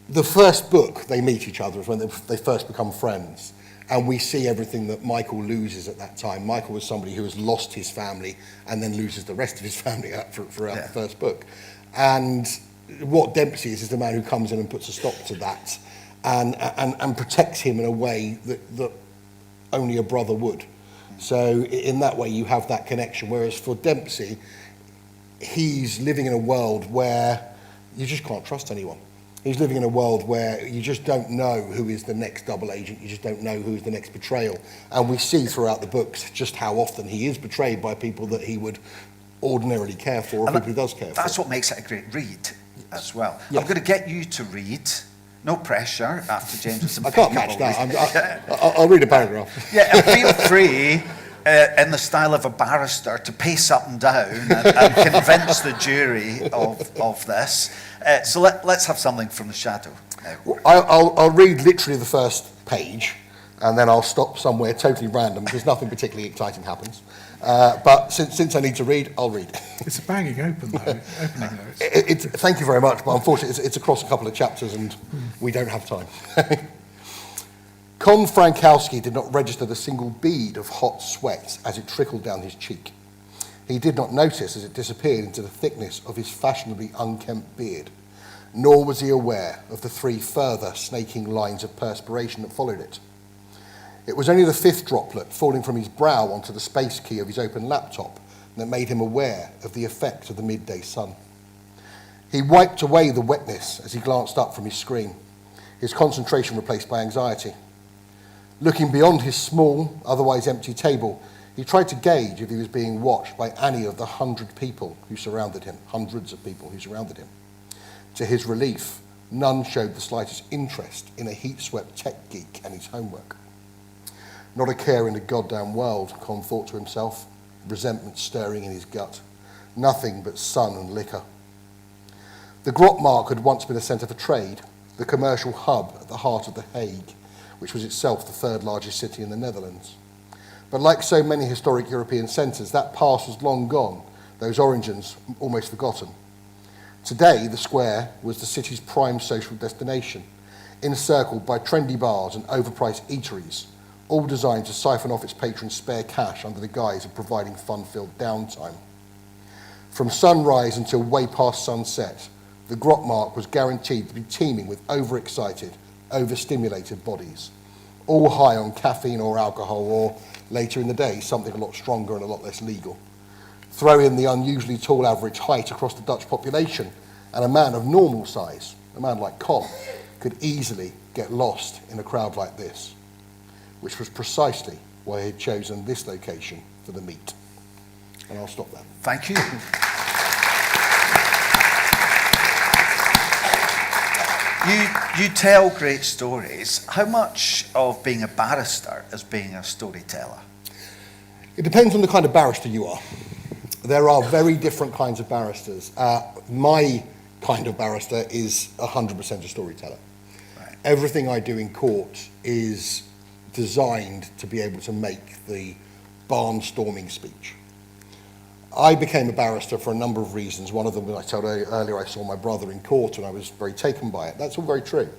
the first book they meet each other is when they first become friends. And we see everything that Michael loses at that time. Michael was somebody who has lost his family and then loses the rest of his family throughout the first book. And what Dempsey is the man who comes in and puts a stop to that and protects him in a way that only a brother would. So in that way you have that connection. Whereas for Dempsey, he's living in a world where you just can't trust anyone. He's living in a world where you just don't know who is the next double agent. You just don't know who is the next betrayal. And we see throughout the books just how often he is betrayed by people that he would ordinarily care for, or people he does care for. That's what makes it a great read as well. Yes. I'm going to get you to read. No pressure after James's I can't match that. I'll read a paragraph. Yeah, and feel free, in the style of a barrister, to pace up and down and convince the jury of this. So let's have something from the Shadow. I'll read literally the first page, and then I'll stop somewhere totally random because nothing particularly exciting happens. But since I need to read, I'll read. It's a banging opening though. Thank you very much, but unfortunately it's across a couple of chapters and we don't have time. Con Frankowski did not register the single bead of hot sweat as it trickled down his cheek. He did not notice as it disappeared into the thickness of his fashionably unkempt beard, nor was he aware of the 3 further snaking lines of perspiration that followed it. It was only the 5th droplet falling from his brow onto the space key of his open laptop that made him aware of the effect of the midday sun. He wiped away the wetness as he glanced up from his screen, his concentration replaced by anxiety. Looking beyond his small, otherwise empty table, he tried to gauge if he was being watched by any of the hundreds of people who surrounded him. To his relief, none showed the slightest interest in a heat-swept tech geek and his homework. Not a care in the goddamn world, Con thought to himself, resentment stirring in his gut. Nothing but sun and liquor. The Grotmark had once been a centre for trade, the commercial hub at the heart of The Hague, which was itself the 3rd largest city in the Netherlands. But like so many historic European centres, that past was long gone, those origins almost forgotten. Today, the square was the city's prime social destination, encircled by trendy bars and overpriced eateries, all designed to siphon off its patrons' spare cash under the guise of providing fun-filled downtime. From sunrise until way past sunset, the Grotmark was guaranteed to be teeming with overexcited, overstimulated bodies, all high on caffeine or alcohol, or later in the day, something a lot stronger and a lot less legal. Throw in the unusually tall average height across the Dutch population, and a man of normal size, a man like Con, could easily get lost in a crowd like this, which was precisely why he had chosen this location for the meet. And I'll stop there. Thank you. You tell great stories. How much of being a barrister is being a storyteller? It depends on the kind of barrister you are. There are very different kinds of barristers. My kind of barrister is 100% a storyteller. Right. Everything I do in court is designed to be able to make the barnstorming speech. I became a barrister for a number of reasons. One of them, I told earlier, I saw my brother in court and I was very taken by it. That's all very true.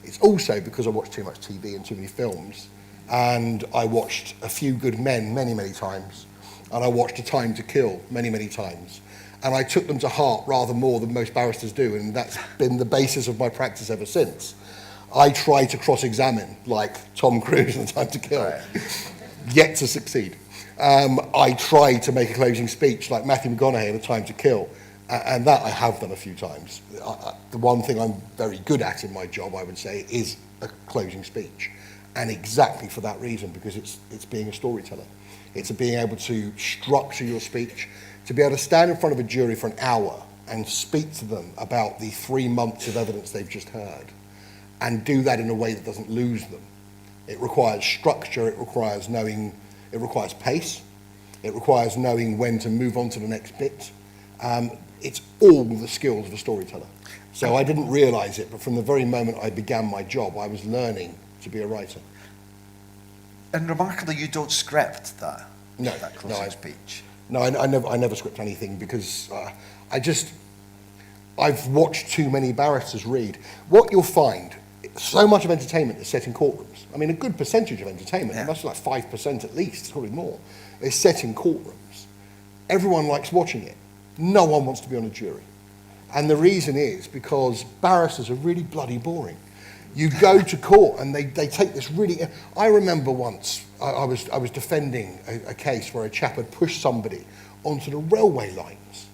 It's also because I watched too much TV and too many films, and I watched A Few Good Men many, many times, and I watched A Time to Kill many, many times, and I took them to heart rather more than most barristers do, and that's been the basis of my practice ever since. I try to cross-examine like Tom Cruise in A Time to Kill, Right. Yet to succeed. I try to make a closing speech like Matthew McConaughey in A Time to Kill, and that I have done a few times. The one thing I'm very good at in my job, I would say, is a closing speech. And exactly for that reason, because it's being a storyteller. It's being able to structure your speech, to be able to stand in front of a jury for an hour and speak to them about the 3 months of evidence they've just heard, and do that in a way that doesn't lose them. It requires structure, it requires pace, it requires knowing when to move on to the next bit. It's all the skills of a storyteller. So I didn't realise it, but from the very moment I began my job, I was learning to be a writer. And remarkably, you don't script that. No, that closing speech. No, I never script anything because I've watched too many barristers read. What you'll find, so much of entertainment is set in courtrooms. I mean, a good percentage of entertainment, it must be like 5% at least, it's probably more, is set in courtrooms. Everyone likes watching it. No one wants to be on a jury. And the reason is because barristers are really bloody boring. You go to court and they take this really... I remember once I was defending a case where a chap had pushed somebody onto the railway lines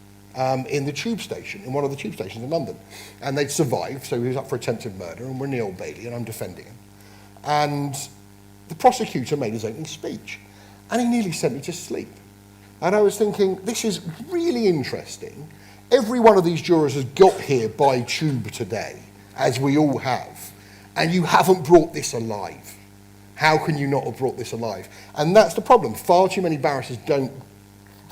in the tube station, in one of the tube stations in London. And they'd survived, so he was up for attempted murder, and we're in the Old Bailey, and I'm defending him. And the prosecutor made his opening speech, and he nearly sent me to sleep. And I was thinking, this is really interesting. Every one of these jurors has got here by tube today, as we all have, and you haven't brought this alive. How can you not have brought this alive? And that's the problem. Far too many barristers don't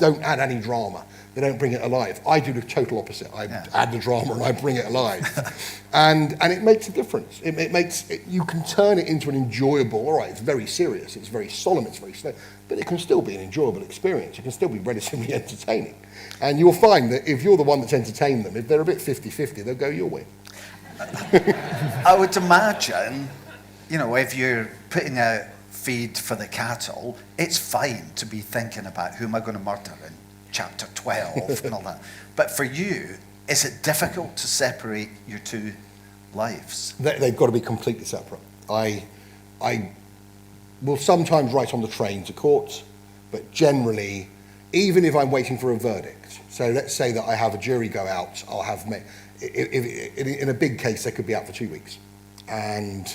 add any drama. They don't bring it alive. I do the total opposite. I add the drama and I bring it alive. and it makes a difference. You can turn it into an enjoyable, all right, it's very serious, it's very solemn, it's very slow, but it can still be an enjoyable experience. It can still be relatively entertaining. And you'll find that if you're the one that's entertained them, if they're a bit 50-50, they'll go your way. I would imagine, if you're putting out feed for the cattle, it's fine to be thinking about who am I going to murder in chapter 12 and all that. But for you, is it difficult to separate your two lives? They've got to be completely separate. I will sometimes write on the train to court, but generally, even if I'm waiting for a verdict, so let's say that I have a jury go out, I'll have... in a big case, they could be out for 2 weeks. And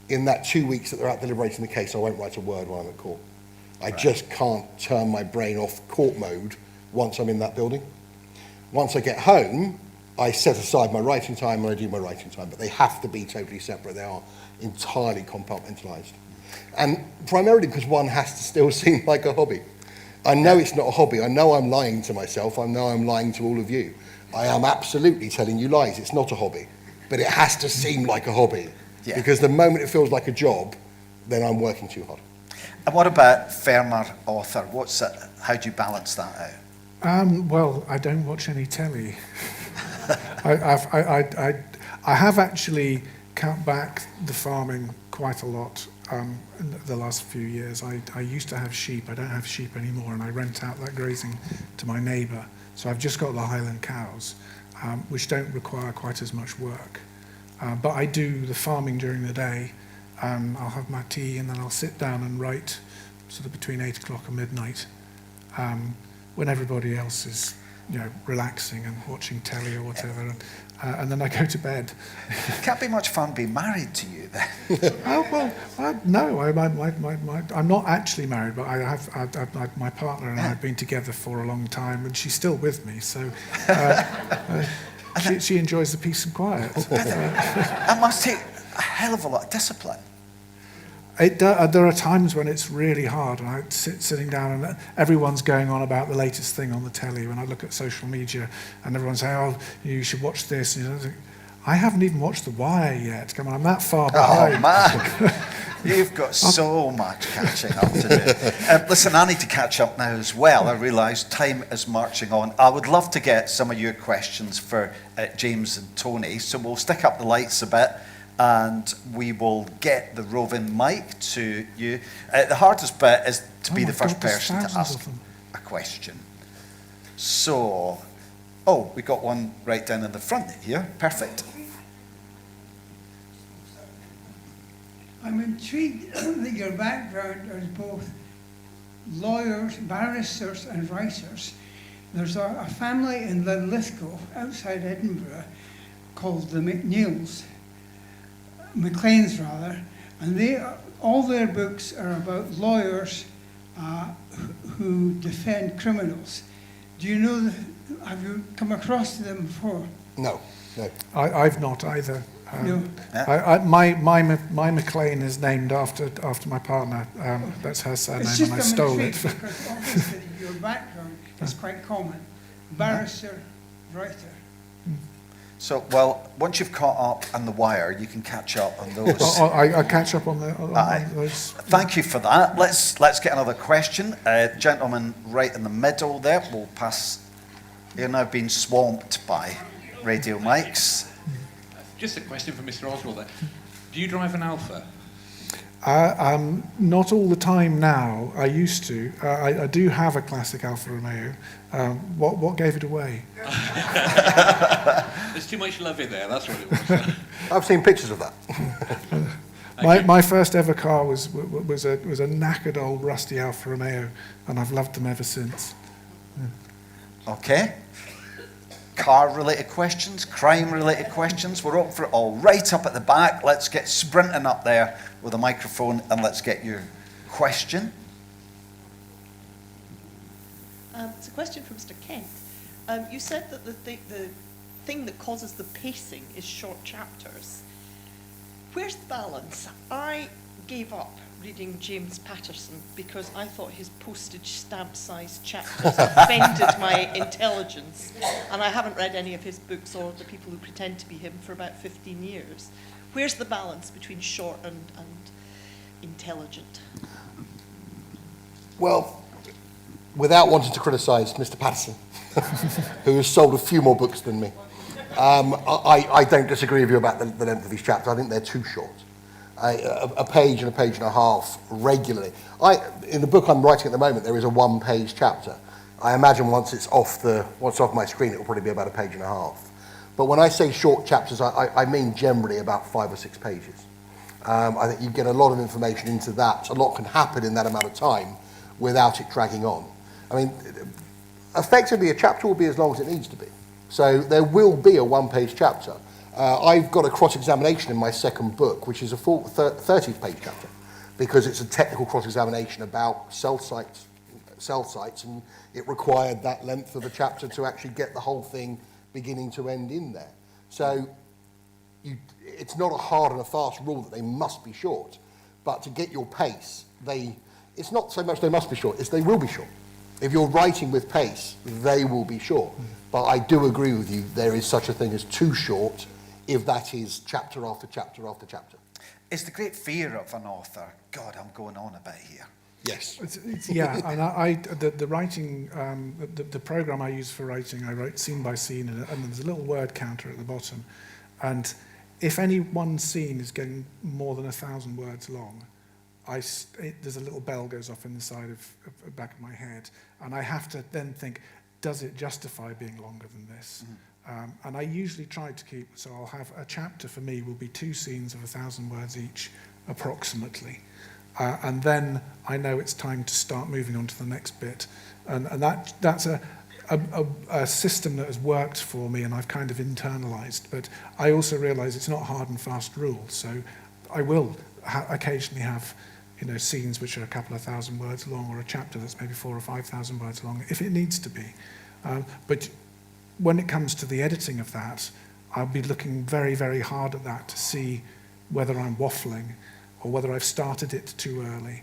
in that 2 weeks that they're out deliberating the case, I won't write a word while I'm at court. I just can't turn my brain off court mode once I'm in that building. Once I get home, I set aside my writing time and I do my writing time, but they have to be totally separate. They are entirely compartmentalised. And primarily because one has to still seem like a hobby. I know it's not a hobby. I know I'm lying to myself. I know I'm lying to all of you. I am absolutely telling you lies. It's not a hobby. But it has to seem like a hobby. Yeah. Because the moment it feels like a job, then I'm working too hard. And what about farmer, author? How do you balance that out? Well, I don't watch any telly. I have actually cut back the farming quite a lot in the last few years. I used to have sheep. I don't have sheep anymore, and I rent out that grazing to my neighbour. So I've just got the Highland cows, which don't require quite as much work. But I do the farming during the day. I'll have my tea, and then I'll sit down and write sort of between 8 o'clock and midnight, when everybody else is, relaxing and watching telly or whatever, and then I go to bed. It can't be much fun being married to you then. No, I'm not actually married, but my partner and I have been together for a long time, and she's still with me. So She enjoys the peace and quiet. It must take a hell of a lot of discipline. There are times when it's really hard, and I'm sitting down and everyone's going on about the latest thing on the telly. When I look at social media and everyone's saying, oh, you should watch this. And I haven't even watched The Wire yet. Come on, I'm that far behind. Oh, man. You've got so much catching up to do. Listen, I need to catch up now as well. I realise time is marching on. I would love to get some of your questions for James and Tony, so we'll stick up the lights a bit and we will get the roving mic to you. The hardest bit is to be the first person to ask a question. So, we got one right down in the front here. Perfect. I'm intrigued that your background is both lawyers, barristers and writers. There's a family in Linlithgow outside Edinburgh called the McLeans rather, and all their books are about lawyers who defend criminals. Do you know, have you come across them before? No. I've not either. No. My McLean is named after my partner. That's her surname, It's just and I stole it. because obviously your background is quite common. Barrister, writer. So, well, once you've caught up on The Wire, you can catch up on those. I catch up on those. Thank you for that. Let's get another question. Gentleman right in the middle there. We'll pass. You're now being swamped by radio mics. Just a question for Mr. Oswald there. Do you drive an Alpha? Not all the time now. I used to. I do have a classic Alfa Romeo. What gave it away? There's too much love in there, that's what it was. I've seen pictures of that. My first ever car was a knackered old rusty Alfa Romeo, and I've loved them ever since. Okay. Car-related questions, crime-related questions. We're open for it all. Right up at the back. Let's get sprinting up there with a microphone and let's get your question. It's a question from Mr. Kent. You said that the thing that causes the pacing is short chapters. Where's the balance? I gave up reading James Patterson because I thought his postage stamp-sized chapters offended my intelligence, and I haven't read any of his books or the people who pretend to be him for about 15 years. Where's the balance between short and intelligent? Well, without wanting to criticise Mr. Patterson, who has sold a few more books than me, I don't disagree with you about the length of these chapters. I think they're too short. A page and a half regularly. In the book I'm writing at the moment, there is a one-page chapter. I imagine once it's off my screen, it will probably be about a page and a half. But when I say short chapters, I mean generally about 5 or 6 pages. I think you get a lot of information into that. A lot can happen in that amount of time without it dragging on. I mean, effectively, a chapter will be as long as it needs to be. So there will be a one-page chapter. I've got a cross-examination in my second book, which is a full 30-page chapter, because it's a technical cross-examination about cell sites, and it required that length of a chapter to actually get the whole thing beginning to end in there. So it's not a hard and a fast rule that they must be short, but to get your pace, it's not so much they must be short, it's they will be short. If you're writing with pace, they will be short. But I do agree with you, there is such a thing as too short, if that is chapter after chapter after chapter. It's the great fear of an author. God, I'm going on a bit here. Yes. Yeah, and the writing, the program I use for writing, I write scene by scene, and there's a little word counter at the bottom. And if any one scene is getting more than 1,000 words long, there's a little bell goes off in the side of the back of my head, and I have to then think, does it justify being longer than this? And I usually try to keep, so I'll have a chapter for me will be 2 scenes of 1,000 words each, approximately. And then I know it's time to start moving on to the next bit. And that's a system that has worked for me and I've kind of internalized. But I also realize it's not hard and fast rules. So I will occasionally have scenes which are a couple of 1,000 words long, or a chapter that's maybe 4,000 or 5,000 words long, if it needs to be. But when it comes to the editing of that, I'll be looking very, very hard at that to see whether I'm waffling or whether I've started it too early,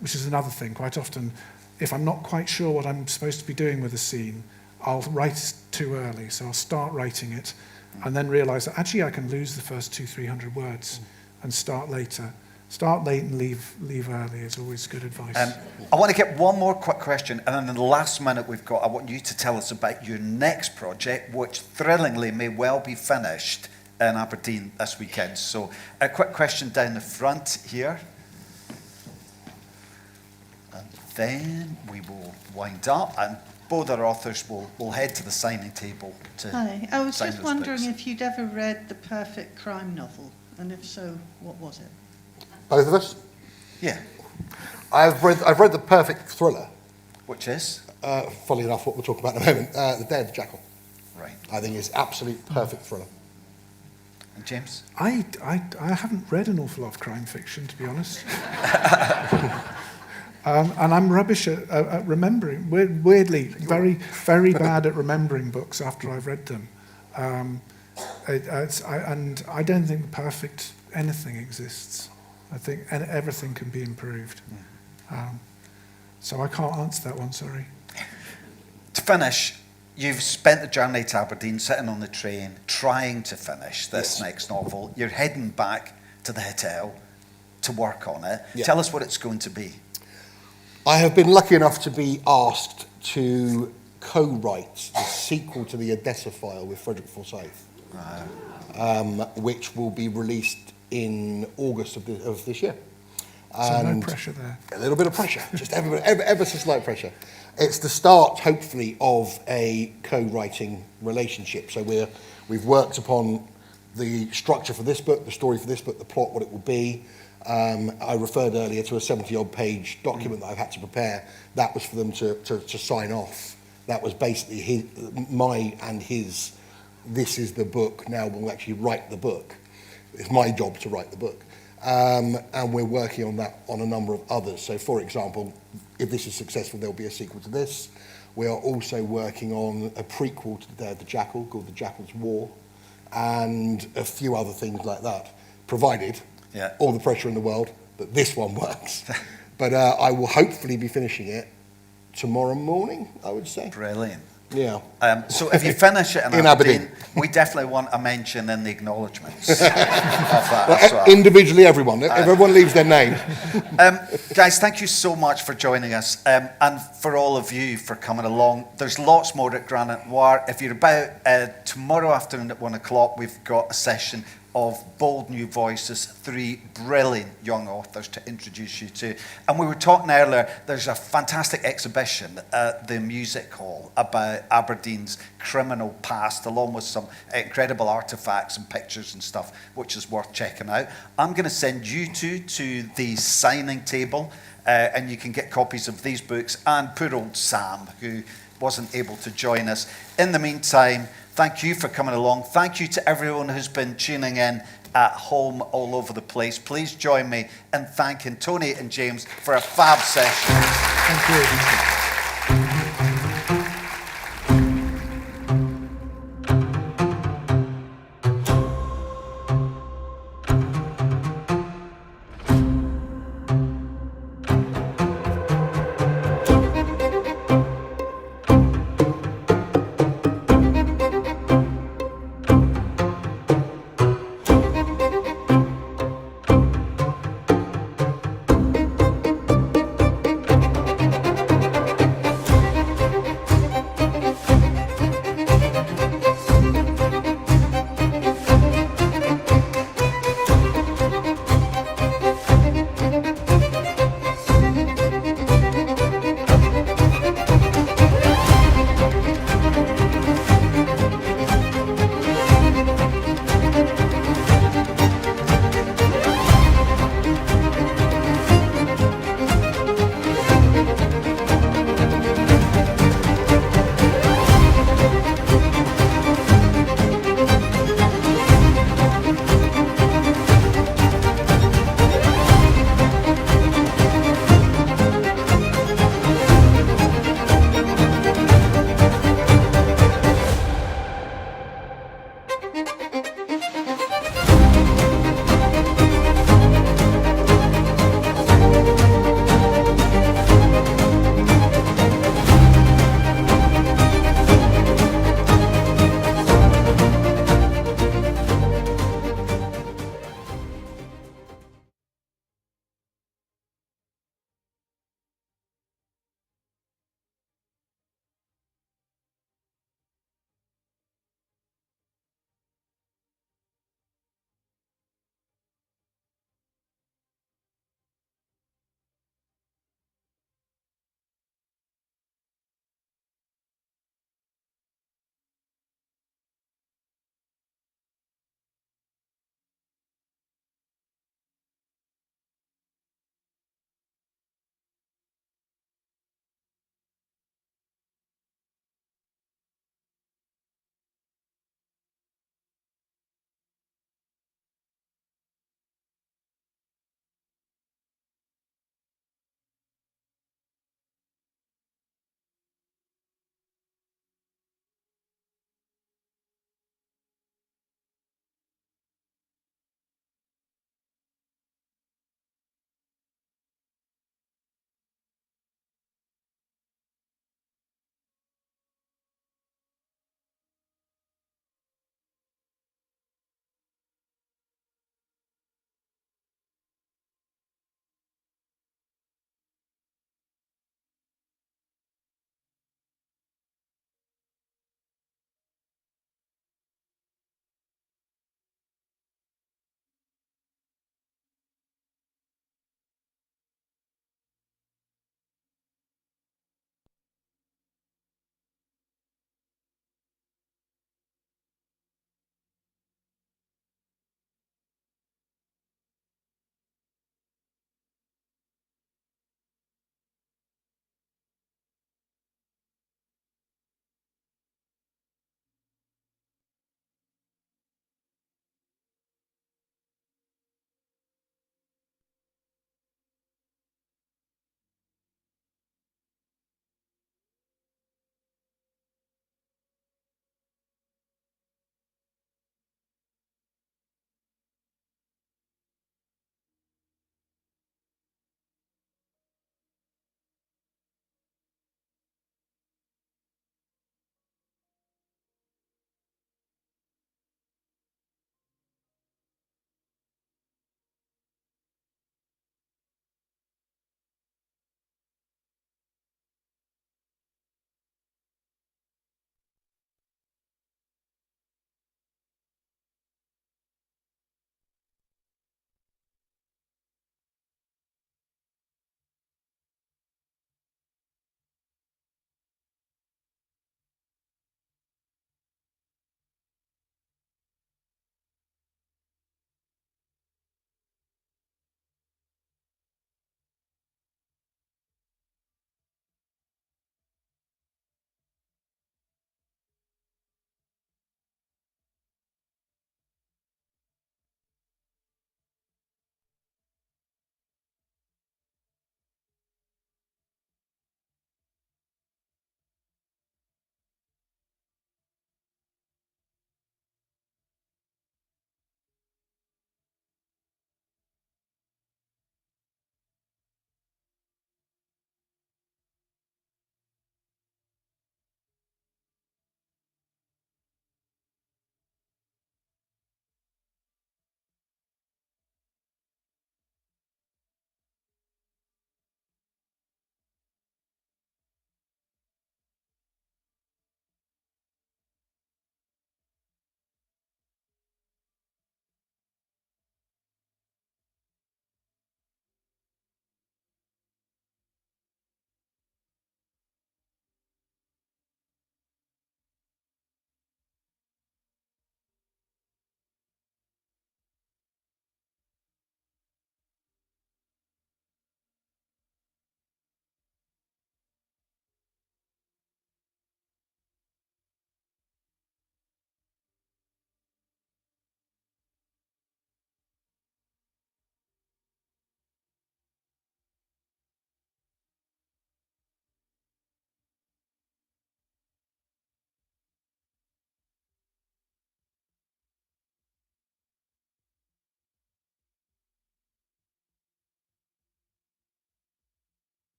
which is another thing. Quite often, if I'm not quite sure what I'm supposed to be doing with a scene, I'll write too early. So I'll start writing it and then realize that actually I can lose the first 200-300 words and start later. Start late and leave early is always good advice. I want to get one more quick question, and then in the last minute we've got, I want you to tell us about your next project, which thrillingly may well be finished in Aberdeen this weekend. So a quick question down the front here. And then we will wind up, and both our authors will head to the signing table to Hi, I was sign just those wondering books. if you'd ever read The Perfect Crime Novel, and if so, what was it? Both of us? Yeah, I've read The Perfect Thriller. which is? Funnily enough, what we'll talk about in a moment. The Day of the Jackal. Right. I think it's absolute perfect thriller. And James? I haven't read an awful lot of crime fiction, to be honest. And I'm rubbish at remembering. Weirdly, very, very bad at remembering books after I've read them. And I don't think the perfect anything exists. I think everything can be improved. So I can't answer that one, sorry. To finish, you've spent the journey to Aberdeen, sitting on the train, trying to finish this next novel. You're heading back to the hotel to work on it. Yeah. Tell us what it's going to be. I have been lucky enough to be asked to co-write the sequel to the Odessa File with Frederick Forsyth, which will be released in August of this year. So no pressure there. A little bit of pressure, just ever so slight pressure. It's the start, hopefully, of a co-writing relationship. So we've worked upon the structure for this book, the story for this book, the plot, what it will be. I referred earlier to a 70-odd page document that I've had to prepare. That was for them to sign off. That was basically my and his, this is the book, now we'll actually write the book. It's my job to write the book. And we're working on that on a number of others. So, for example, if this is successful, there'll be a sequel to this. We are also working on a prequel to The Day of the Jackal called The Jackal's War, and a few other things like that, provided all the pressure in the world that this one works. But I will hopefully be finishing it tomorrow morning, I would say. Brilliant. Yeah. So if you finish it in Aberdeen, we definitely want a mention in the acknowledgements of that as well. Individually, everyone. Everyone leaves their name. Guys, thank you so much for joining us, and for all of you for coming along. There's lots more at Granite Noir. If you're about tomorrow afternoon at 1 o'clock, we've got a session of bold new voices, 3 brilliant young authors to introduce you to. And we were talking earlier, there's a fantastic exhibition at the Music Hall about Aberdeen's criminal past, along with some incredible artifacts and pictures and stuff, which is worth checking out. I'm going to send you two to the signing table, and you can get copies of these books, and poor old Sam, who wasn't able to join us. In the meantime, thank you for coming along. Thank you to everyone who's been tuning in at home all over the place. Please join me in thanking Tony and James for a fab session. Thank you.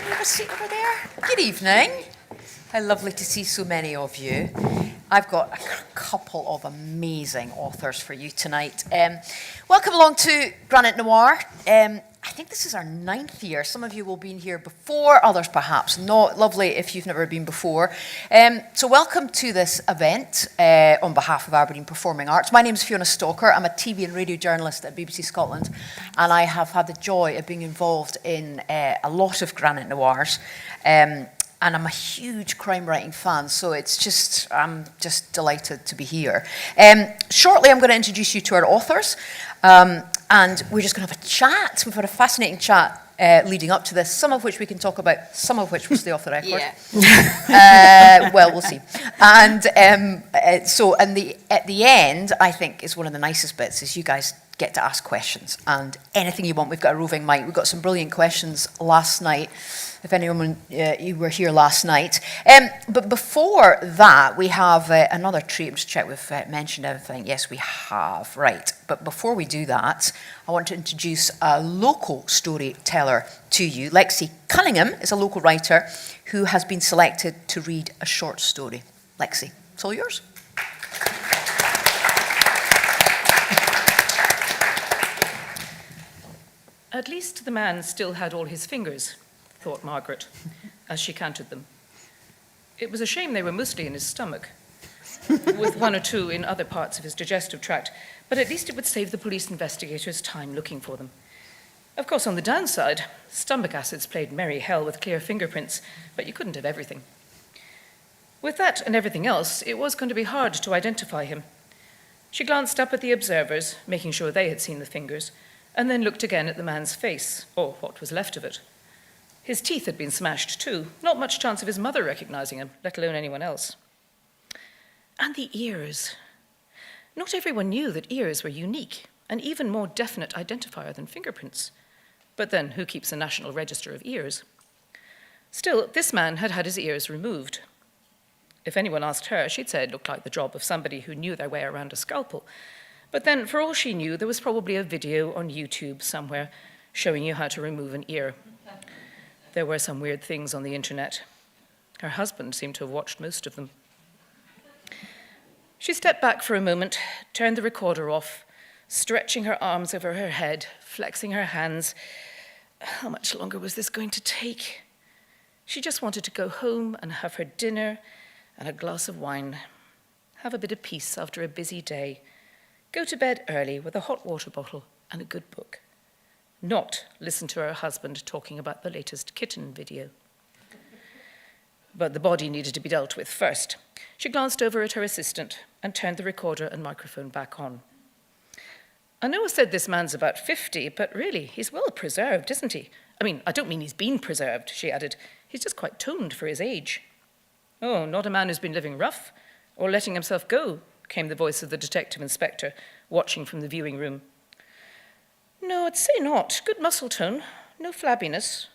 Have a seat over there. Good evening. How lovely to see so many of you. I've got a couple of amazing authors for you tonight. Welcome along to Granite Noir. I think this is our 9th year. Some of you will have been here before, others perhaps not. Lovely if you've never been before. So welcome to this event on behalf of Aberdeen Performing Arts. My name is Fiona Stalker. I'm a TV and radio journalist at BBC Scotland, and I have had the joy of being involved in a lot of Granite Noirs. And I'm a huge crime writing fan, so I'm just delighted to be here. Shortly, I'm going to introduce you to our authors, and we're just going to have a chat. We've had a fascinating chat leading up to this, some of which we can talk about, some of which will stay off the record. Yeah. Well, we'll see. And at the end, I think is one of the nicest bits is you guys get to ask questions and anything you want. We've got a roving mic. We've got some brilliant questions last night, if anyone you were here last night. But before that, we have another treat. I'm just check we've mentioned everything. Yes, we have. Right. But before we do that, I want to introduce a local storyteller to you. Lexi Cunningham is a local writer who has been selected to read a short story. Lexi, it's all yours. At least the man still had all his fingers, thought Margaret, as she counted them. It was a shame they were mostly in his stomach, with one or two in other parts of his digestive tract, but at least it would save the police investigators time looking for them. Of course, on the downside, stomach acids played merry hell with clear fingerprints, but you couldn't have everything. With that and everything else, it was going to be hard to identify him. She glanced up at the observers, making sure they had seen the fingers, and then looked again at the man's face, or what was left of it. His teeth had been smashed too, not much chance of his mother recognizing him, let alone anyone else. And the ears. Not everyone knew that ears were unique, an even more definite identifier than fingerprints. But then, who keeps a national register of ears? Still, this man had had his ears removed. If anyone asked her, she'd say it looked like the job of somebody who knew their way around a scalpel. But then, for all she knew, there was probably a video on YouTube somewhere showing you how to remove an ear. There were some weird things on the internet. Her husband seemed to have watched most of them. She stepped back for a moment, turned the recorder off, stretching her arms over her head, flexing her hands. How much longer was this going to take? She just wanted to go home and have her dinner and a glass of wine, have a bit of peace after a busy day, go to bed early with a hot water bottle and a good book. Not listen to her husband talking about the latest kitten video. But the body needed to be dealt with first. She glanced over at her assistant and turned the recorder and microphone back on. I know I said this man's about 50, but really, he's well preserved, isn't he? I mean, I don't mean he's been preserved, she added. He's just quite toned for his age. Oh, not a man who's been living rough or letting himself go, came the voice of the detective inspector, watching from the viewing room. No, I'd say not. Good muscle tone, no flabbiness.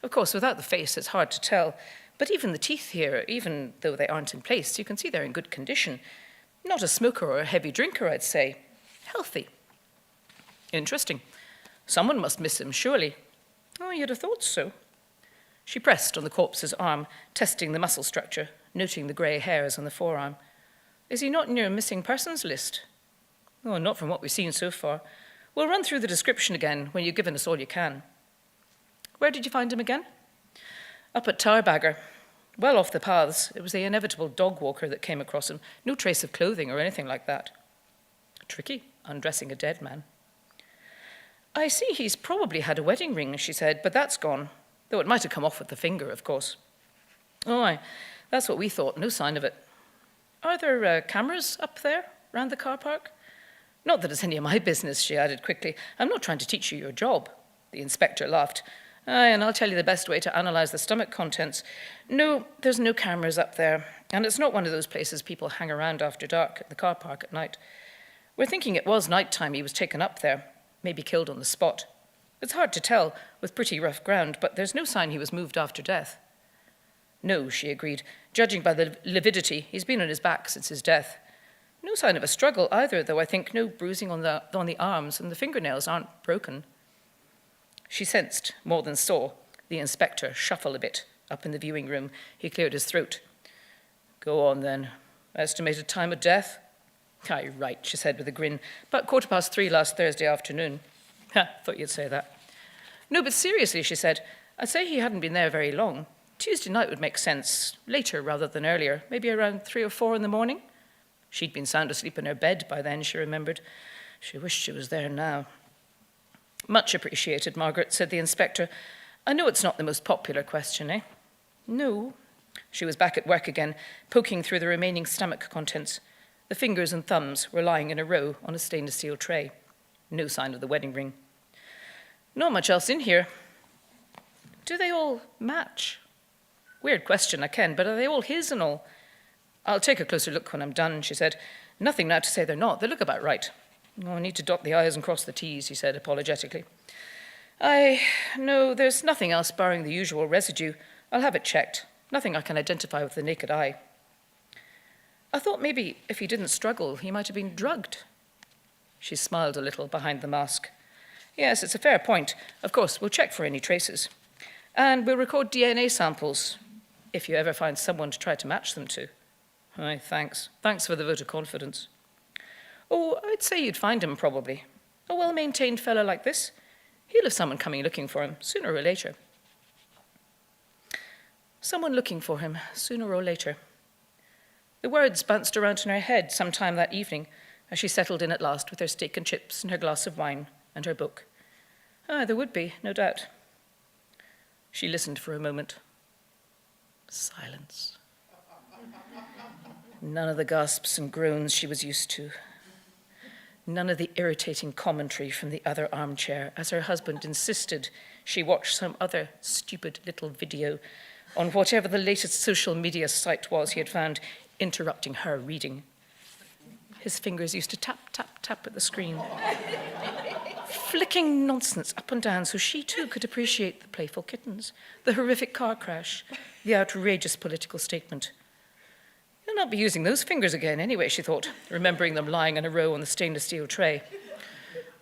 Of course, without the face, it's hard to tell. But even the teeth here, even though they aren't in place, you can see they're in good condition. Not a smoker or a heavy drinker, I'd say. Healthy. Interesting. Someone must miss him, surely. Oh, you'd have thought so. She pressed on the corpse's arm, testing the muscle structure, noting the grey hairs on the forearm. Is he not in your missing persons list? Oh, not from what we've seen so far. We'll run through the description again when you've given us all you can. Where did you find him again? Up at Tarbagger. Well off the paths. It was the inevitable dog walker that came across him. No trace of clothing or anything like that. Tricky, undressing a dead man. I see he's probably had a wedding ring, she said, but that's gone. Though it might have come off with the finger, of course. Oh, aye, that's what we thought. No sign of it. Are there cameras up there, round the car park? Not that it's any of my business, she added quickly. I'm not trying to teach you your job. The inspector laughed. Aye, and I'll tell you the best way to analyse the stomach contents. No, there's no cameras up there, and it's not one of those places people hang around after dark at the car park at night. We're thinking it was night time he was taken up there, maybe killed on the spot. It's hard to tell, with pretty rough ground, but there's no sign he was moved after death. No, she agreed. Judging by the lividity, he's been on his back since his death. No sign of a struggle either, though I think no bruising on the arms, and the fingernails aren't broken. She sensed, more than saw, the inspector shuffle a bit up in the viewing room. He cleared his throat. Go on, then. Estimated time of death? Aye, right, she said with a grin. About 3:15 last Thursday afternoon. Ha, thought you'd say that. No, but seriously, she said, I'd say he hadn't been there very long. Tuesday night would make sense, later rather than earlier, maybe around 3 or 4 in the morning. She'd been sound asleep in her bed by then, she remembered. She wished she was there now. Much appreciated, Margaret, said the inspector. I know it's not the most popular question, eh? No. She was back at work again, poking through the remaining stomach contents. The fingers and thumbs were lying in a row on a stainless steel tray. No sign of the wedding ring. Not much else in here. Do they all match? Weird question, I ken, but are they all his and all? I'll take a closer look when I'm done, she said. Nothing now to say they're not. They look about right. Oh, I need to dot the I's and cross the T's, he said apologetically. No, there's nothing else barring the usual residue. I'll have it checked. Nothing I can identify with the naked eye. I thought maybe if he didn't struggle, he might have been drugged. She smiled a little behind the mask. Yes, it's a fair point. Of course, we'll check for any traces. And we'll record DNA samples, if you ever find someone to try to match them to. Aye, thanks. Thanks for the vote of confidence. Oh, I'd say you'd find him, probably. A well-maintained fellow like this, he'll have someone coming looking for him, sooner or later. Someone looking for him, sooner or later. The words bounced around in her head sometime that evening, as she settled in at last with her steak and chips and her glass of wine and her book. There would be, no doubt. She listened for a moment. Silence. None of the gasps and groans she was used to. None of the irritating commentary from the other armchair as her husband insisted she watch some other stupid little video on whatever the latest social media site was he had found interrupting her reading. His fingers used to tap, tap, tap at the screen, flicking nonsense up and down so she too could appreciate the playful kittens, the horrific car crash, the outrageous political statement. He'll not be using those fingers again anyway, she thought, remembering them lying in a row on the stainless steel tray.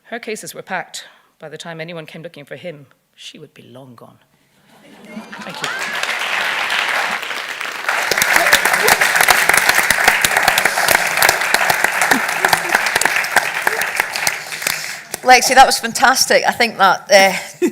Her cases were packed. By the time anyone came looking for him, she would be long gone. Thank you. Lexi, that was fantastic. I think that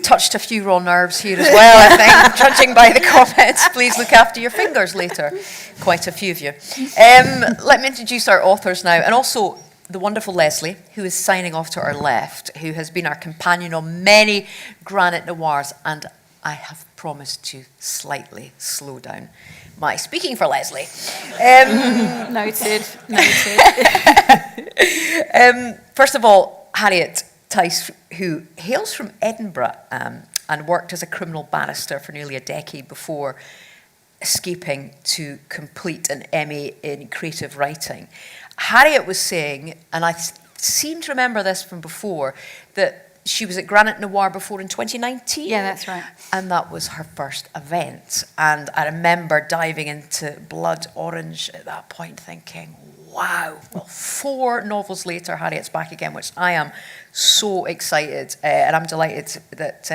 touched a few raw nerves here as well, I think, judging by the comments. Please look after your fingers later. Quite a few of you. Let me introduce our authors now, and also the wonderful Leslie, who is signing off to our left, who has been our companion on many Granite Noirs, and I have promised to slightly slow down my speaking for Leslie. Noted. First of all, Harriet Tice, who hails from Edinburgh and worked as a criminal barrister for nearly a decade before escaping to complete an MA in creative writing. Harriet was saying, and I seem to remember this from before, that she was at Granite Noir before in 2019. Yeah, that's right. And that was her first event. And I remember diving into Blood Orange at that point thinking, wow. Well, 4 novels later, Harriet's back again, which I am so excited. And I'm delighted that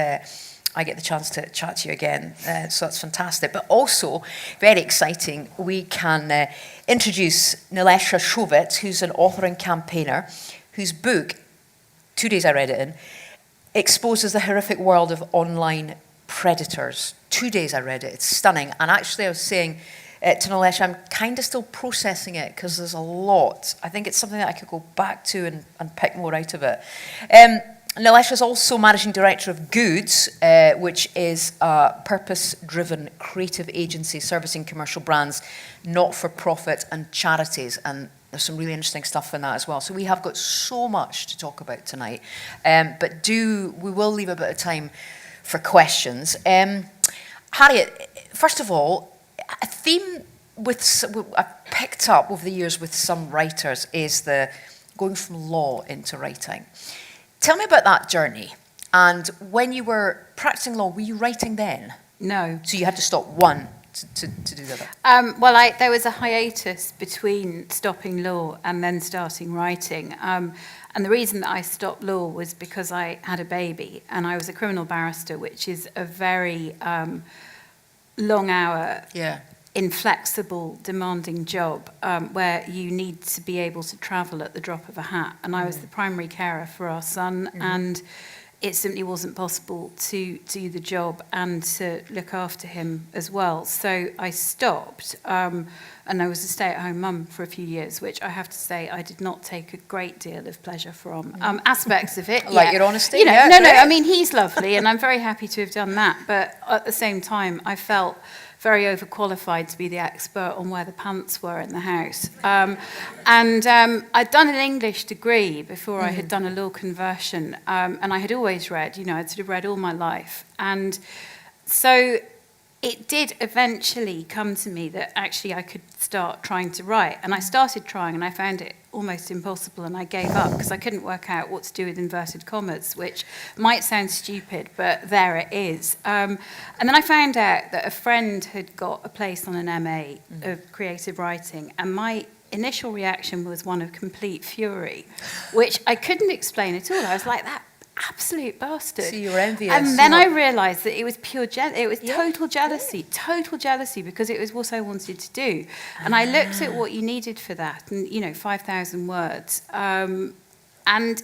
I get the chance to chat to you again. So that's fantastic. But also, very exciting, we can introduce Nilesha Shovitz, who's an author and campaigner, whose book, 2 days I read it in, exposes the horrific world of online predators. 2 days I read it. It's stunning. And actually, I was saying to Nilesha, I'm kind of still processing it because there's a lot. I think it's something that I could go back to and pick more out of it. Nilesha is also managing director of Goods, which is a purpose-driven creative agency servicing commercial brands, not-for-profit and charities. And there's some really interesting stuff in that as well. So we have got so much to talk about tonight. But we will leave a bit of time for questions. Harriet, first of all, a theme I've picked up over the years with some writers is the going from law into writing. Tell me about that journey. And when you were practicing law, were you writing then? No. So you had to stop 1, to do that? Well, there was a hiatus between stopping law and then starting writing. And the reason that I stopped law was because I had a baby, and I was a criminal barrister, which is a very long hour, inflexible, demanding job where you need to be able to travel at the drop of a hat. And I was the primary carer for our son, and it simply wasn't possible to do the job and to look after him as well. So I stopped, and I was a stay-at-home mum for a few years, which I have to say I did not take a great deal of pleasure from. Aspects of it, like your honesty. You know, no. I mean, he's lovely, and I'm very happy to have done that. But at the same time, I felt very overqualified to be the expert on where the pants were in the house. I'd done an English degree before I had done a law conversion, and I had always read, I'd sort of read all my life. And so it did eventually come to me that actually I could start trying to write. And I started trying, and I found it almost impossible, and I gave up because I couldn't work out what to do with inverted commas, which might sound stupid, but there it is. And then I found out that a friend had got a place on an MA of creative writing, and my initial reaction was one of complete fury, which I couldn't explain at all. I was like, that absolute bastard. So you were envious. And then I realised that it was pure total jealousy, because it was what I wanted to do. And I looked at what you needed for that, and 5,000 words. And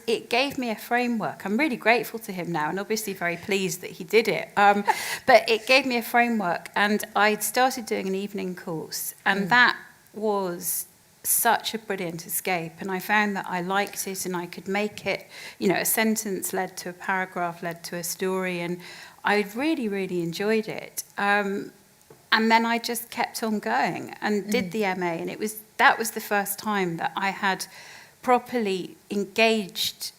it gave me a framework. I'm really grateful to him now, and obviously very pleased that he did it. But it gave me a framework, and I started doing an evening course, and that was such a brilliant escape, and I found that I liked it, and I could make it, a sentence led to a paragraph, led to a story, and I really, really enjoyed it. And then I just kept on going and did the MA, and that was the first time that I had properly engaged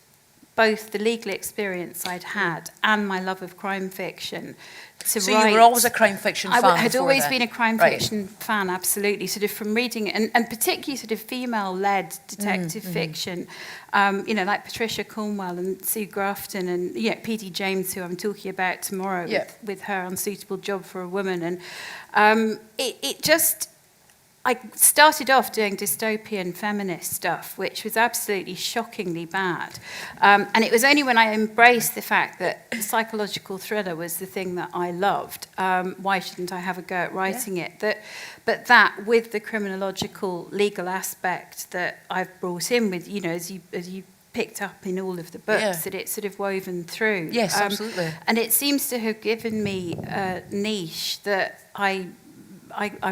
both the legal experience I'd had and my love of crime fiction to so write. You were always a crime fiction fan? I had always then. been a crime fiction fan, absolutely, sort of from reading it, and particularly sort of female-led detective fiction, like Patricia Cornwell and Sue Grafton and P.D. James, who I'm talking about tomorrow with her Unsuitable Job for a Woman. And I started off doing dystopian feminist stuff, which was absolutely shockingly bad. And it was only when I embraced the fact that psychological thriller was the thing that I loved, why shouldn't I have a go at writing it? But that, with the criminological legal aspect that I've brought in with, as you picked up in all of the books, that it's sort of woven through. Yes, absolutely. And it seems to have given me a niche that I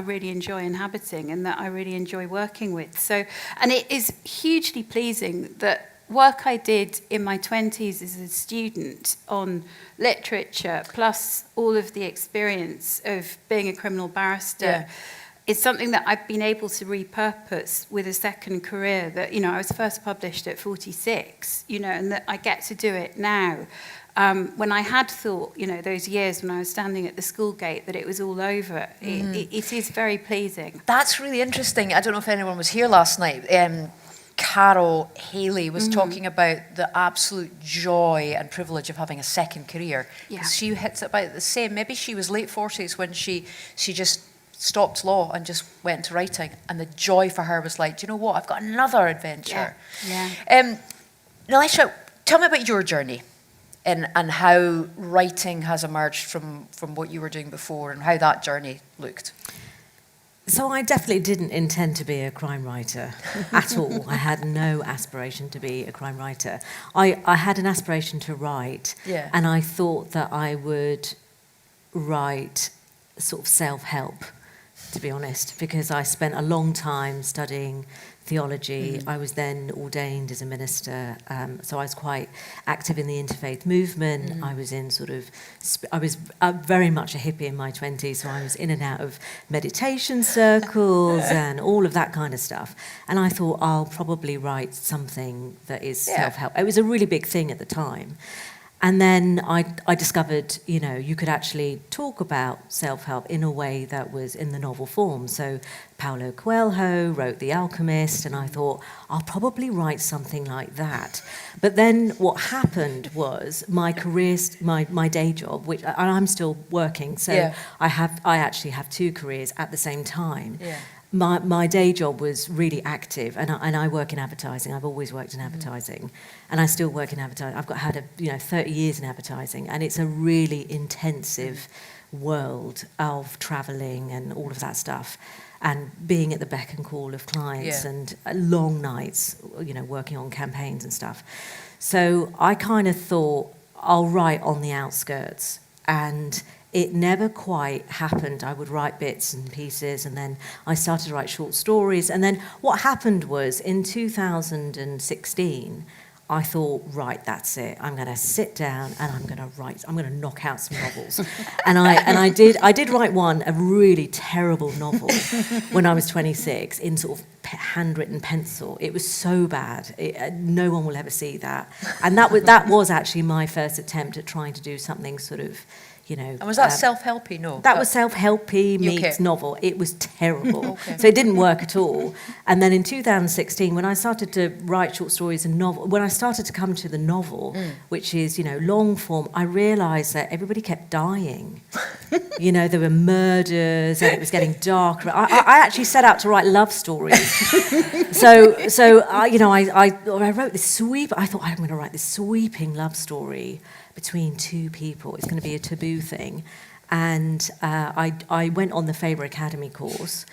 really enjoy inhabiting, and that I really enjoy working with. So, and it is hugely pleasing that work I did in my 20s as a student on literature, plus all of the experience of being a criminal barrister, is something that I've been able to repurpose with a second career that, I was first published at 46, and that I get to do it now. When I had thought, those years when I was standing at the school gate, that it was all over, it is very pleasing. That's really interesting. I don't know if anyone was here last night. Carol Haley was talking about the absolute joy and privilege of having a second career. Because she hits about the same. Maybe she was late 40s when she just stopped law and just went into writing. And the joy for her was like, do you know what? I've got another adventure. Yeah. Now, Aisha, tell me about your journey. And how writing has emerged from what you were doing before, and how that journey looked. So I definitely didn't intend to be a crime writer at all. I had no aspiration to be a crime writer. I had an aspiration to write, and I thought that I would write sort of self-help, to be honest, because I spent a long time studying theology. I was then ordained as a minister, so I was quite active in the interfaith movement. I was in I was very much a hippie in my 20s, so I was in and out of meditation circles and all of that kind of stuff. And I thought, I'll probably write something that is self-help. It was a really big thing at the time. And then I discovered, you know, you could actually talk about self-help in a way that was in the novel form. So Paulo Coelho wrote The Alchemist, and I thought, I'll probably write something like that. But then what happened was my career, my day job, which I'm still working, so I actually have 2 careers at the same time. Yeah. My day job was really active, and I work in advertising. I've always worked in advertising, and I still work in advertising. I've had 30 years in advertising, and it's a really intensive world of travelling and all of that stuff, and being at the beck and call of clients and long nights, you know, working on campaigns and stuff. So I kind of thought, I'll write on the outskirts, and it never quite happened. I would write bits and pieces, and then I started to write short stories. And then what happened was, in 2016, I thought, right, that's it. I'm going to sit down and I'm going to write. I'm going to knock out some novels. and I did write one, a really terrible novel, when I was 26, in sort of handwritten pencil. It was so bad. No one will ever see that. And that was actually my first attempt at trying to do something sort of, you know. And was that self-helpy? No. That was self-helpy meets novel. It was terrible. So it didn't work at all. And then in 2016, when I started to write short stories and novel, when I started to come to the novel, which is, you know, long form, I realised that everybody kept dying. You know, there were murders, and it was getting darker. I actually set out to write love stories. so I wrote this I thought, I'm going to write this sweeping love story between 2 people. It's going to be a taboo thing. And I went on the Faber Academy course,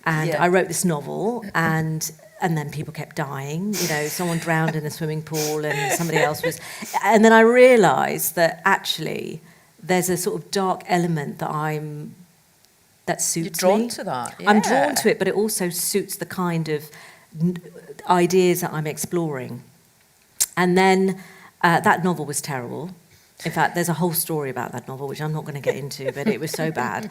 and I wrote this novel, and then people kept dying. You know, someone drowned in a swimming pool, and somebody else was. And then I realised that actually there's a sort of dark element that suits me. You're drawn to that. Yeah. I'm drawn to it, but it also suits the kind of ideas that I'm exploring. And then that novel was terrible. In fact, there's a whole story about that novel, which I'm not going to get into, but it was so bad.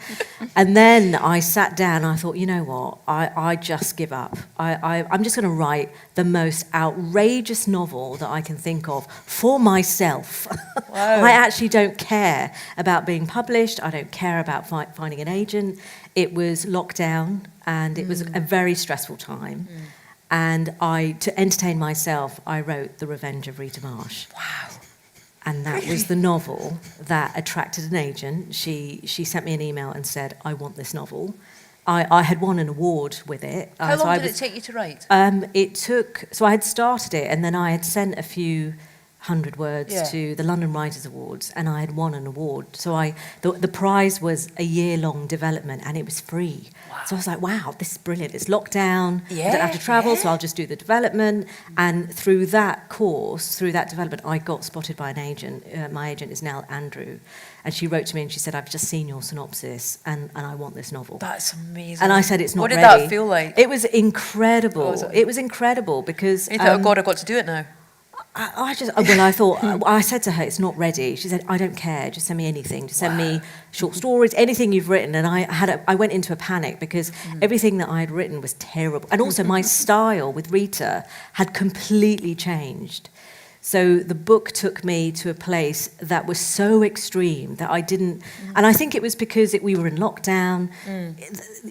And then I sat down and I thought, you know what, I just give up. I'm just going to write the most outrageous novel that I can think of for myself. Wow. I actually don't care about being published. I don't care about finding an agent. It was lockdown, and it was a very stressful time. And to entertain myself, I wrote The Revenge of Rita Marsh. Wow. And that was the novel that attracted an agent. She sent me an email and said, I want this novel. I had won an award with it. How long did it take you to write? So I had started it, and then I had sent a few hundred words to the London Writers' Awards, and I had won an award. So the prize was a year-long development, and it was free. Wow. So I was like, wow, this is brilliant. It's lockdown. I don't have to travel, so I'll just do the development. And through that course, through that development, I got spotted by an agent. My agent is now Andrew. And she wrote to me and she said, I've just seen your synopsis and I want this novel. That's amazing. And I said, it's not ready. What did that feel like? It was incredible. It was incredible because... You thought, oh God, I've got to do it now. I said to her, it's not ready. She said, I don't care, just send me anything. Just send me short stories, anything you've written. And I went into a panic because everything that I had written was terrible. And also my style with Rita had completely changed. So the book took me to a place that was so extreme that I didn't... And I think it was because we were in lockdown.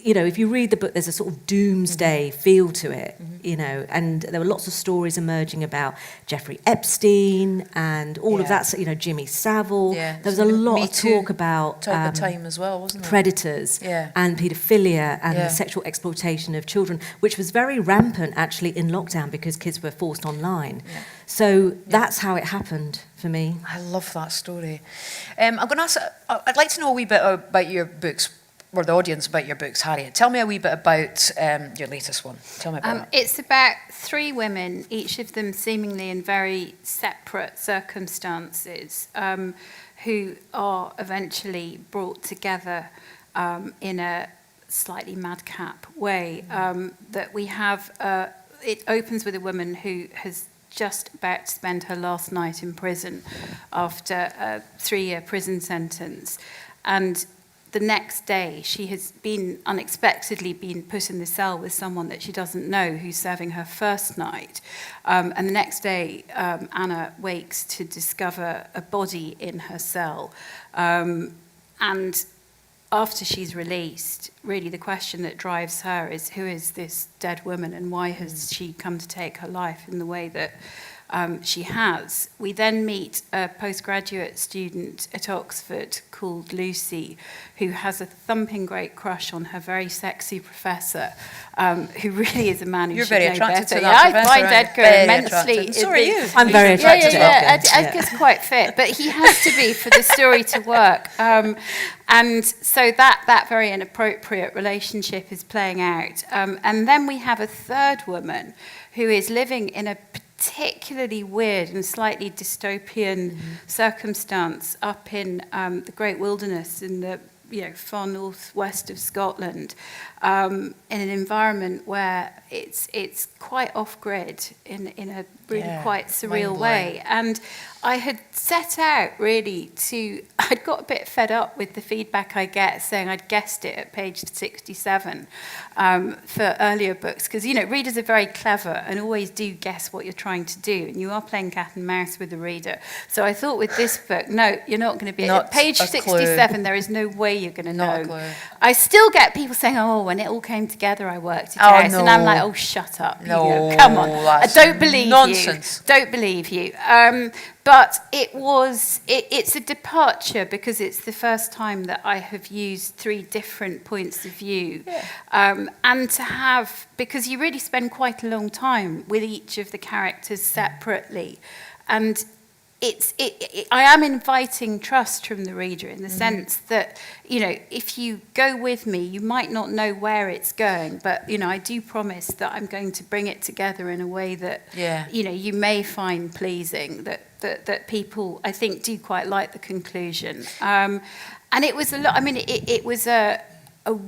You know, if you read the book, there's a sort of doomsday feel to it, you know, and there were lots of stories emerging about Jeffrey Epstein and all of that, you know, Jimmy Savile. Yeah. There was a lot of talk about... type of time as well, wasn't it? Predators and paedophilia and the sexual exploitation of children, which was very rampant, actually, in lockdown because kids were forced online. Yeah. So that's how it happened for me. I love that story. I'm going to ask, I'd like to know a wee bit about your books, or the audience about your books, Harriet. Tell me a wee bit about your latest one. Tell me about it. It's about 3 women, each of them seemingly in very separate circumstances, who are eventually brought together in a slightly madcap way. That we have, it opens with a woman who has just about to spend her last night in prison after a 3-year prison sentence. And the next day, she has been unexpectedly been put in the cell with someone that she doesn't know who's serving her first night. And the next day, Anna wakes to discover a body in her cell. And after she's released, really the question that drives her is, who is this dead woman and why has she come to take her life in the way that she has? We then meet a postgraduate student at Oxford called Lucy, who has a thumping great crush on her very sexy professor, who really is a man who You're should very know attracted better. to that I professor, find aren't you? Edgar Very immensely... attractive. So are you. I'm very attracted to Edgar. Edgar's quite fit, but he has to be for the story to work. And so that very inappropriate relationship is playing out. And then we have a third woman who is living in a particularly weird and slightly dystopian circumstance up in the Great Wilderness in the far northwest of Scotland, in an environment where it's quite off-grid in a really quite surreal way. And I had set out really I'd got a bit fed up with the feedback I get saying I'd guessed it at page 67 for earlier books, because, readers are very clever and always do guess what you're trying to do, and you are playing cat and mouse with the reader. So I thought with this book, no, you're not going to be at page 67, there is no way you're going to know. I still get people saying, oh, when it all came together, I worked it out. No. And I'm like, oh, shut up. No, come on. I don't believe nonsense. you. Don't believe you. But it's a departure because it's the first time that I have used 3 different points of view. And to have, because you really spend quite a long time with each of the characters separately. And I am inviting trust from the reader in the sense that, if you go with me, you might not know where it's going, but, I do promise that I'm going to bring it together in a way that, you may find pleasing, that people, I think, do quite like the conclusion. And it was a lot, it was a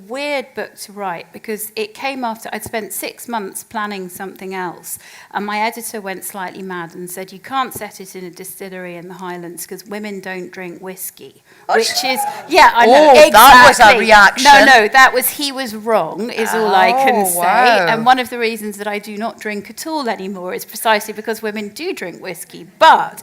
weird book to write because it came after I'd spent 6 months planning something else, and my editor went slightly mad and said, you can't set it in a distillery in the Highlands because women don't drink whiskey. Which is, I know, exactly. That was a reaction. No, that was, he was wrong, is all I can say. Wow. And one of the reasons that I do not drink at all anymore is precisely because women do drink whiskey. But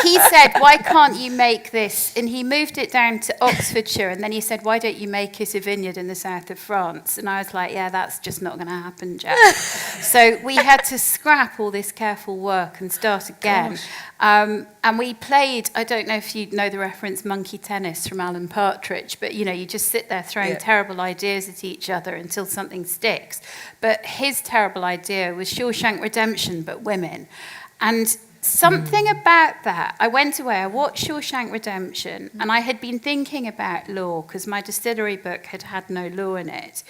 he said, why can't you make this? And he moved it down to Oxfordshire, and then he said, why don't you make it a vineyard in the south of France? And I was like, that's just not going to happen, Jack. So we had to scrap all this careful work and start again. And we played, I don't know if you know the reference Monkey Tennis from Alan Partridge, but you just sit there throwing terrible ideas at each other until something sticks. But his terrible idea was Shawshank Redemption, but women. And something about that, I went away, I watched Shawshank Redemption, and I had been thinking about law, because my distillery book had no law in it.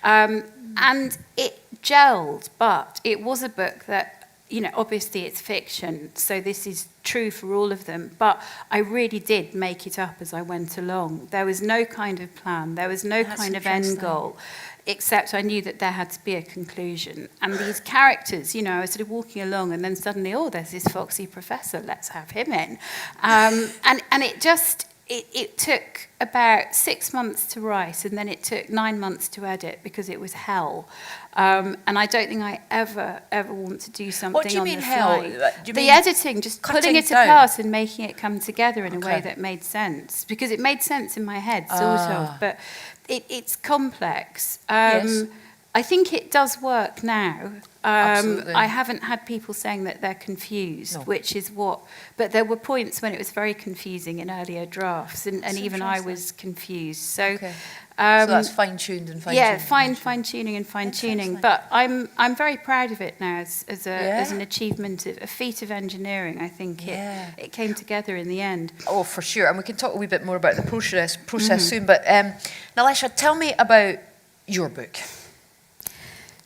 And it gelled, but it was a book that, obviously it's fiction, so this is true for all of them, but I really did make it up as I went along. There was no kind of plan, there was no kind of end goal, except I knew that there had to be a conclusion. And these characters, I was sort of walking along, and then suddenly, there's this foxy professor, let's have him in. And it just, it took about 6 months to write, and then it took 9 months to edit because it was hell. And I don't think I ever want to do something on the fly. What do you mean hell? The editing, just pulling it apart and making it come together in a way that made sense. Because it made sense in my head, sort of, but it's complex. I think it does work now. Absolutely. I haven't had people saying that they're confused, which is but there were points when it was very confusing in earlier drafts, and even I was confused. So that's fine-tuned and fine-tuning. Yeah, fine-tuning and fine-tuning. But I'm very proud of it now as an achievement, a feat of engineering. I think it came together in the end. Oh, for sure. And we can talk a wee bit more about the process soon. But Nalisha, tell me about your book.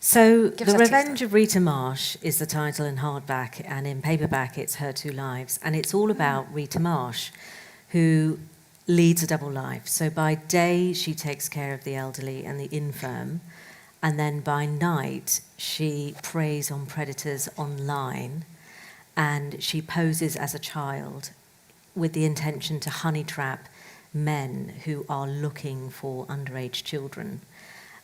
So, The Revenge of Rita Marsh is the title in hardback, and in paperback it's Her Two Lives. And it's all about Rita Marsh, who leads a double life. So by day, she takes care of the elderly and the infirm, and then by night, she preys on predators online, and she poses as a child with the intention to honey trap men who are looking for underage children.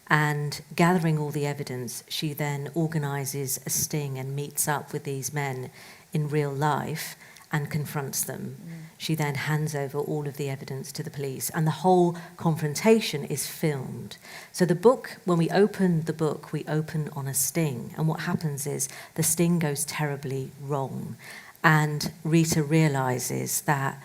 And gathering all the evidence, she then organises a sting and meets up with these men in real life and confronts them. She then hands over all of the evidence to the police, and the whole confrontation is filmed. So the book, when we open the book, we open on a sting, and what happens is the sting goes terribly wrong, and Rita realises that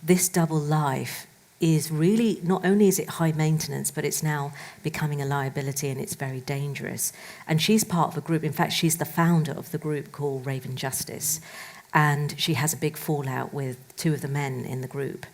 this double life is really, not only is it high maintenance, but it's now becoming a liability, and it's very dangerous. And she's part of a group, in fact, she's the founder of the group called Raven Justice. And she has a big fallout with two of the men in the group.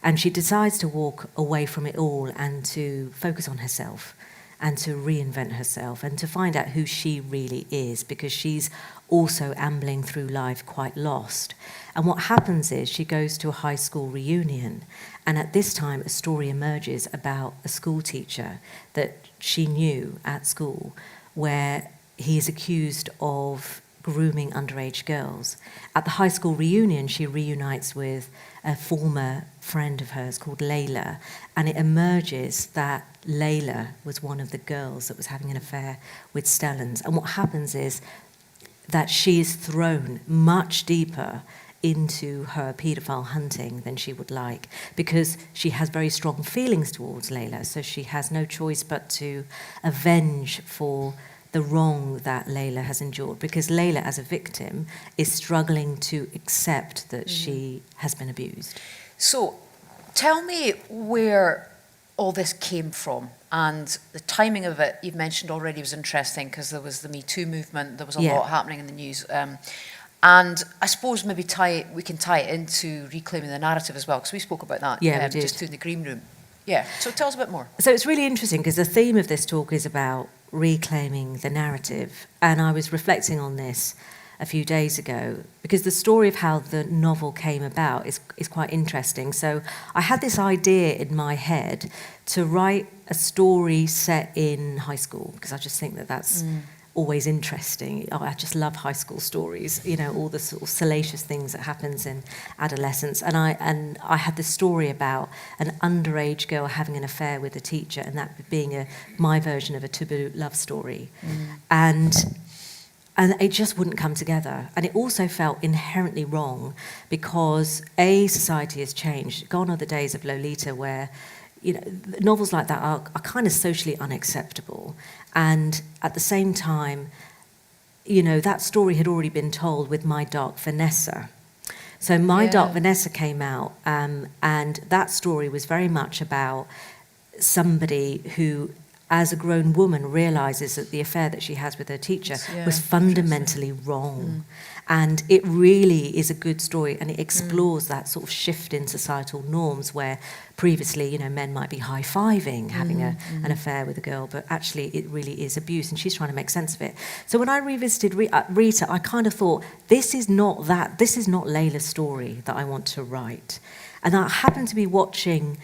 And she decides to walk away from it all and to focus on herself and to reinvent herself and to find out who she really is, because she's also ambling through life quite lost. And what happens is she goes to a high school reunion, and at this time a story emerges about a school teacher that she knew at school, where he is accused of grooming underage girls. At the high school reunion, she reunites with a former friend of hers called Layla, and it emerges that Layla was one of the girls that was having an affair with Stellans. And what happens is that she is thrown much deeper into her paedophile hunting than she would like, because she has very strong feelings towards Layla, so she has no choice but to avenge for the wrong that Layla has endured, because Layla, as a victim, is struggling to accept that she has been abused. So, tell me where all this came from, and the timing of it, you've mentioned already, was interesting, because there was the Me Too movement, there was a lot happening in the news, and I suppose maybe we can tie it into reclaiming the narrative as well, because we spoke about that just in the green room. Yeah, so tell us a bit more. So it's really interesting, because the theme of this talk is about reclaiming the narrative. And I was reflecting on this a few days ago, because the story of how the novel came about is quite interesting. So I had this idea in my head to write a story set in high school, because I just think that that's always interesting. I just love high school stories, you know, all the sort of salacious things that happens in adolescence. And I had this story about an underage girl having an affair with a teacher, and that being my version of a taboo love story. And it just wouldn't come together. And it also felt inherently wrong, because society has changed. Gone are the days of Lolita, where novels like that are kind of socially unacceptable. And at the same time, that story had already been told with My Dark Vanessa. So My Dark Vanessa came out, and that story was very much about somebody who, as a grown woman, realises that the affair that she has with her teacher was fundamentally wrong. And it really is a good story, and it explores that sort of shift in societal norms, where previously, men might be high-fiving, having an affair with a girl, but actually it really is abuse, and she's trying to make sense of it. So when I revisited Rita, I kind of thought, this is not Layla's story that I want to write. And I happened to be watching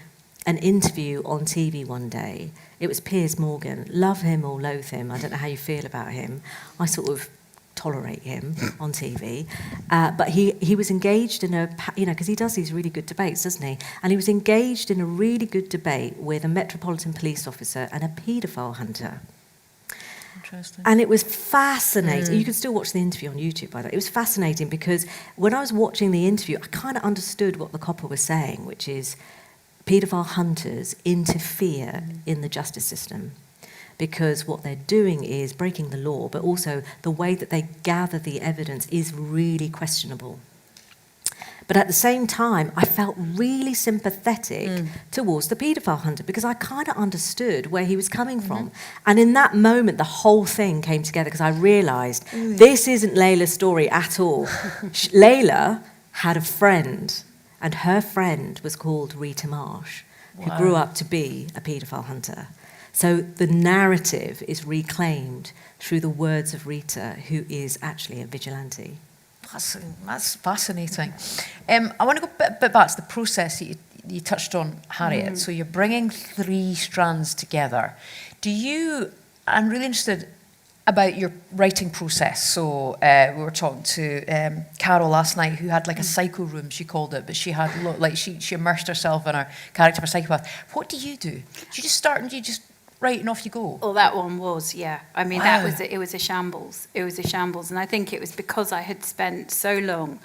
an interview on TV one day. It was Piers Morgan. Love him or loathe him, I don't know how you feel about him. I sort of tolerate him on TV, but he was engaged in because he does these really good debates, doesn't he? And he was engaged in a really good debate with a Metropolitan Police officer and a paedophile hunter. Interesting. And it was fascinating. You can still watch the interview on YouTube, by the way. It was fascinating, because when I was watching the interview, I kind of understood what the copper was saying, which is paedophile hunters interfere in the justice system, because what they're doing is breaking the law, but also the way that they gather the evidence is really questionable. But at the same time, I felt really sympathetic towards the paedophile hunter, because I kind of understood where he was coming from. And in that moment, the whole thing came together, because I realised this isn't Layla's story at all. Layla had a friend, and her friend was called Rita Marsh, who grew up to be a paedophile hunter. So the narrative is reclaimed through the words of Rita, who is actually a vigilante. That's fascinating. I want to go a bit back to the process that you touched on, Harriet. So you're bringing 3 strands together. I'm really interested, about your writing process. So we were talking to Carol last night, who had like a psycho room, she called it, but she had she immersed herself in her character of a psychopath. What do? Do you just start and you just write and off you go? Well, that one was, yeah. I mean, Wow. it was a shambles. It was a shambles, and I think it was because I had spent so long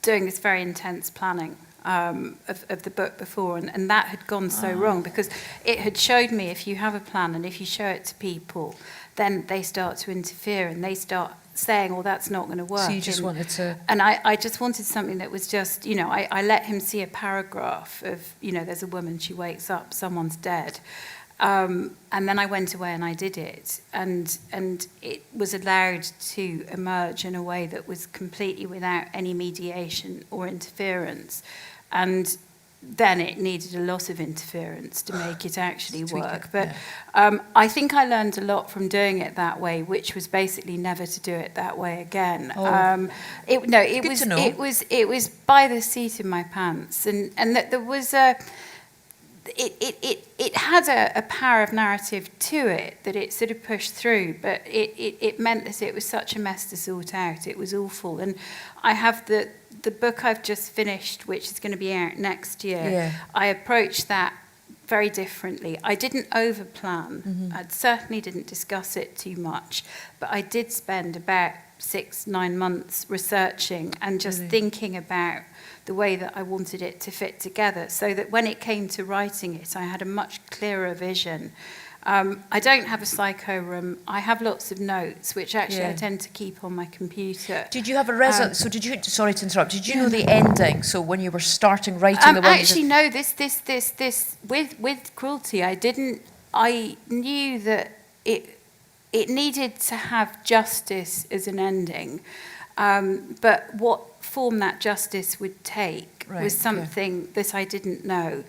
doing this very intense planning of the book before, and that had gone so wrong, because it had showed me if you have a plan and if you show it to people, then they start to interfere and they start saying, "Oh, that's not going to work." So you just wanted to... And I just wanted something that was just, I let him see a paragraph of, there's a woman, she wakes up, someone's dead. And then I went away and I did it. And it was allowed to emerge in a way that was completely without any mediation or interference. And then it needed a lot of interference to make it actually work. But I think I learned a lot from doing it that way, which was basically never to do it that way again. It was by the seat of my pants, and that there was a. It had a power of narrative to it that it sort of pushed through, but it meant that it was such a mess to sort out. It was awful, and I have the book I've just finished, which is going to be out next year. Yeah. I approached that very differently. I didn't overplan. Mm-hmm. I certainly didn't discuss it too much, but I did spend about 6-9 months researching and just thinking about the way that I wanted it to fit together, so that when it came to writing it, I had a much clearer vision. I don't have a psycho room. I have lots of notes, which actually I tend to keep on my computer. Did you have a so did you, sorry to interrupt, did you know the ending? So when you were starting writing the one... Actually, no, this, with Cruelty, I knew that it needed to have justice as an ending. But what form that justice would take was something that I didn't know.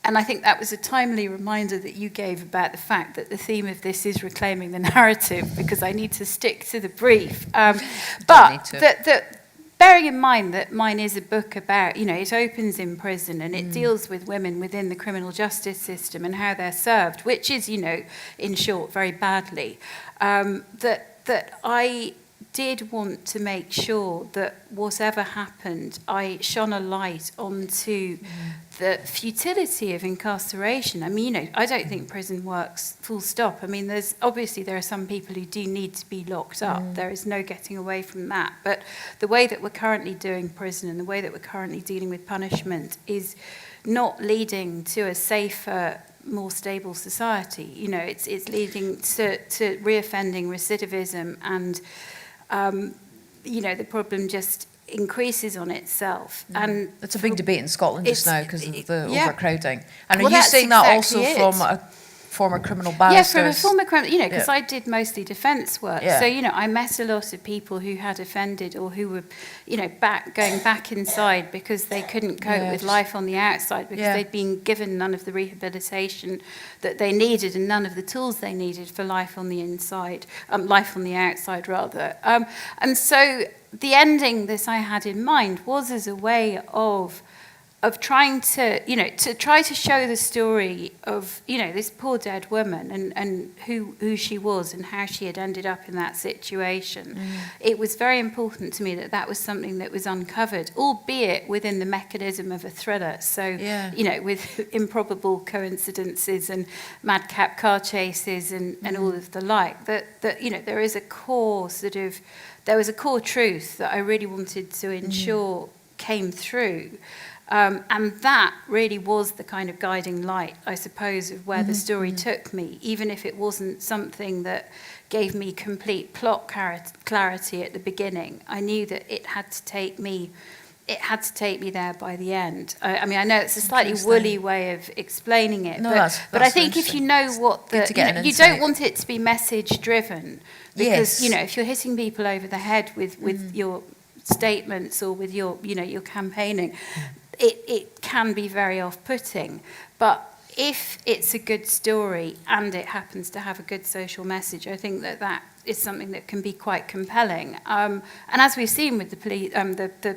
And I think that was a timely reminder that you gave about the fact that the theme of this is reclaiming the narrative, because I need to stick to the brief. But bearing in mind that mine is a book about, it opens in prison and it deals with women within the criminal justice system and how they're served, which is, in short, very badly, that I did want to make sure that whatever happened, I shone a light onto the futility of incarceration. I mean, I don't think prison works full stop. I mean, there are some people who do need to be locked up. There is no getting away from that. But the way that we're currently doing prison and the way that we're currently dealing with punishment is not leading to a safer, more stable society. It's leading to reoffending, recidivism, and the problem just increases on itself. And it's a big debate in Scotland just now because of the overcrowding. And well, are you saying that also exactly from a former criminal barrister? Yeah, from a former criminal, because I did mostly defence work. So, I met a lot of people who had offended or who were, going back inside because they couldn't cope with life on the outside, because they'd been given none of the rehabilitation that they needed and none of the tools they needed for life on the inside, life on the outside rather. And so the ending that I had in mind was as a way of trying to, to try to show the story of, this poor dead woman and who she was and how she had ended up in that situation. It was very important to me that was something that was uncovered, albeit within the mechanism of a thriller. So, with improbable coincidences and madcap car chases and all of the like, that there is a core there was a core truth that I really wanted to ensure came through. And that really was the kind of guiding light, I suppose, of where the story took me, even if it wasn't something that gave me complete plot clarity at the beginning. I knew that it had to take me there by the end. I mean, I know it's a slightly woolly way of explaining it, but I think if you know what you don't want it to be message driven, because if you're hitting people over the head with your statements or with your your campaigning, it can be very off-putting. But if it's a good story and it happens to have a good social message, I think that is something that can be quite compelling. And as we've seen with the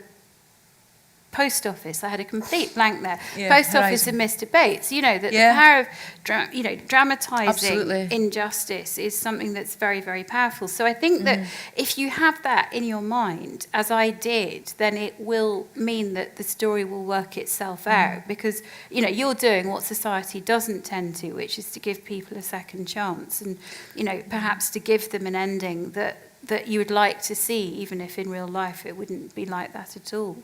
Post Office. I had a complete blank there. Yeah, Post Office and Mr. Bates. You know, that the power of dramatising Absolutely. injustice is something that's very, very powerful. So I think that if you have that in your mind, as I did, then it will mean that the story will work itself out, because, you know, you're doing what society doesn't tend to, which is to give people a second chance, and, you know, perhaps to give them an ending that you would like to see, even if in real life it wouldn't be like that at all.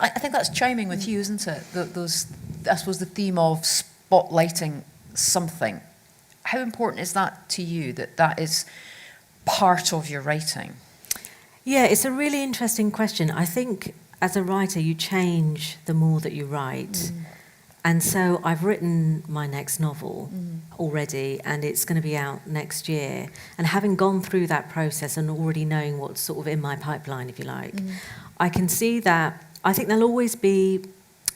I think that's chiming with you, isn't it? I suppose the theme of spotlighting something. How important is that to you, that is part of your writing? Yeah, it's a really interesting question. I think as a writer, you change the more that you write. And so I've written my next novel already, and it's going to be out next year. And having gone through that process and already knowing what's sort of in my pipeline, if you like, I can see that I think there'll always be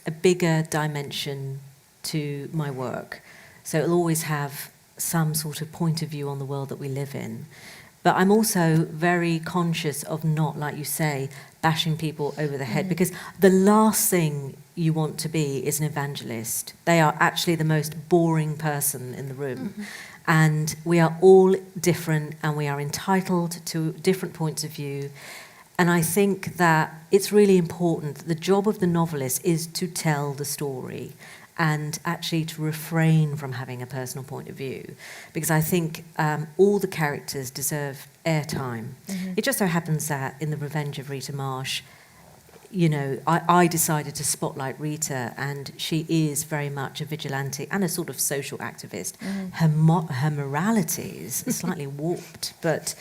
a bigger dimension to my work. So it'll always have some sort of point of view on the world that we live in. But I'm also very conscious of not, like you say, bashing people over the head, because the last thing you want to be is an evangelist. They are actually the most boring person in the room. And we are all different, and we are entitled to different points of view. And I think that it's really important. The job of the novelist is to tell the story and actually to refrain from having a personal point of view, because I think all the characters deserve airtime. It just so happens that in The Revenge of Rita Marsh, you know, I decided to spotlight Rita, and she is very much a vigilante and a sort of social activist. Her morality is slightly warped, but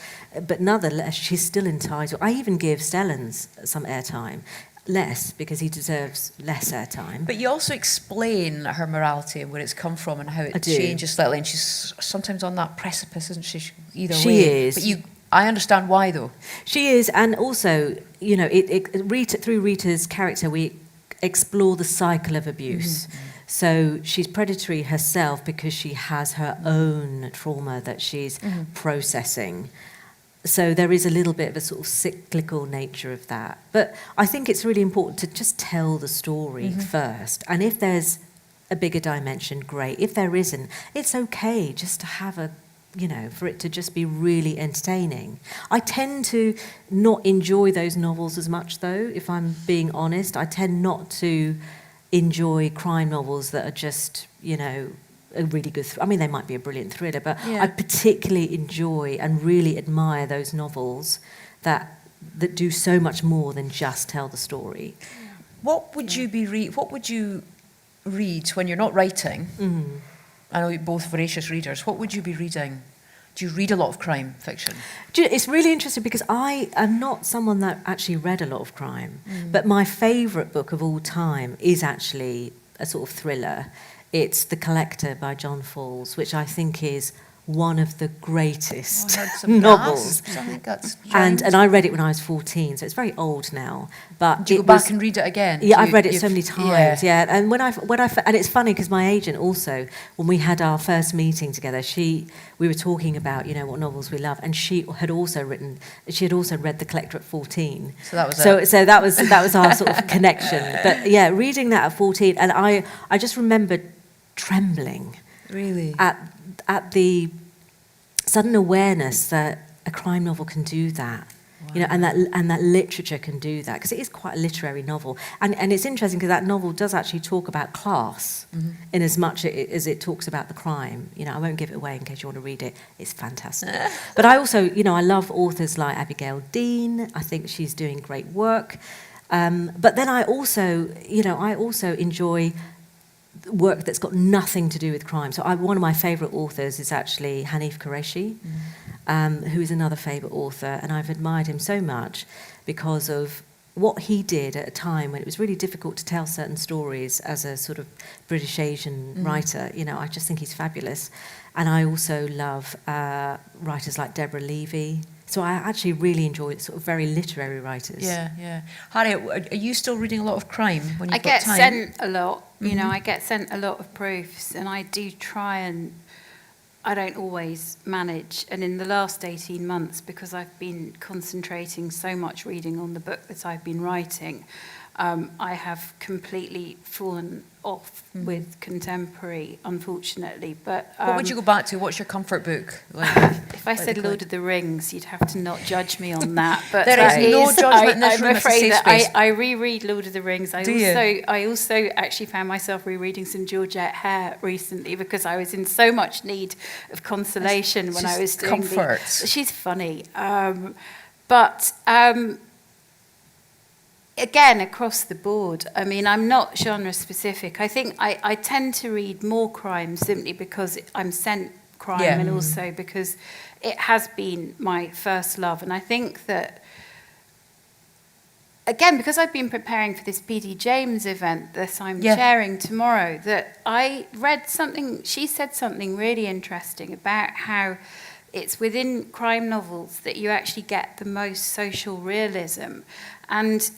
nonetheless, she's still entitled. I even give Stellans some airtime. Less, because he deserves less airtime. But you also explain her morality and where it's come from and how it changes slightly. And she's sometimes on that precipice, isn't she? Either way. She is. But I understand why, though. She is, and also, you know, Rita, through Rita's character, we explore the cycle of abuse. So she's predatory herself because she has her own trauma that she's processing. So there is a little bit of a sort of cyclical nature of that. But I think it's really important to just tell the story first. And if there's a bigger dimension, great. If there isn't, it's okay just to have a, you know, for it to just be really entertaining. I tend to not enjoy those novels as much, though, if I'm being honest. I tend not to enjoy crime novels that are just, you know, a really good, I mean, they might be a brilliant thriller, but I particularly enjoy and really admire those novels that do so much more than just tell the story. What would you read when you're not writing? I know you're both voracious readers. What would you be reading? Do you read a lot of crime fiction? It's really interesting because I am not someone that actually read a lot of crime, but my favourite book of all time is actually a sort of thriller. It's The Collector by John Fowles, which I think is one of the greatest novels. I think that's and I read it when I was 14, so it's very old now. But do you go back and read it again? Yeah, I've read it so many times. Yeah, and and it's funny because my agent also, when we had our first meeting together, we were talking about, you know, what novels we love, and she had also read The Collector at 14. So that was so that was our sort of connection. But yeah, reading that at 14, and I just remembered trembling. Really? At the sudden awareness that a crime novel can do that, you know, and that literature can do that, because it is quite a literary novel, and it's interesting because that novel does actually talk about class in as much as it talks about the crime. You know, I won't give it away in case you want to read it. It's fantastic. But I also, you know, I love authors like Abigail Dean. I think she's doing great work. But then I also enjoy work that's got nothing to do with crime. So one of my favourite authors is actually Hanif Qureshi, who is another favourite author, and I've admired him so much because of what he did at a time when it was really difficult to tell certain stories as a sort of British Asian writer. You know, I just think he's fabulous. And I also love writers like Deborah Levy. So I actually really enjoy sort of very literary writers. Yeah. Harriet, are you still reading a lot of crime when you've got time? I get sent a lot. You know, I get sent a lot of proofs, and I do try, and I don't always manage. And in the last 18 months, because I've been concentrating so much reading on the book that I've been writing, I have completely fallen off with contemporary, unfortunately. But what would you go back to? What's your comfort book? If I said Lord of the Rings, you'd have to not judge me on that. But there is no judgment in this room. I'm afraid that I reread Lord of the Rings. I also actually found myself rereading some Georgette Hare recently because I was in so much need of consolation when I was doing comfort. She's funny, again, across the board, I mean, I'm not genre specific. I think I tend to read more crime simply because I'm sent crime and also because it has been my first love. And I think that, again, because I've been preparing for this P.D. James event that I'm chairing tomorrow, that I read something, she said something really interesting about how it's within crime novels that you actually get the most social realism. And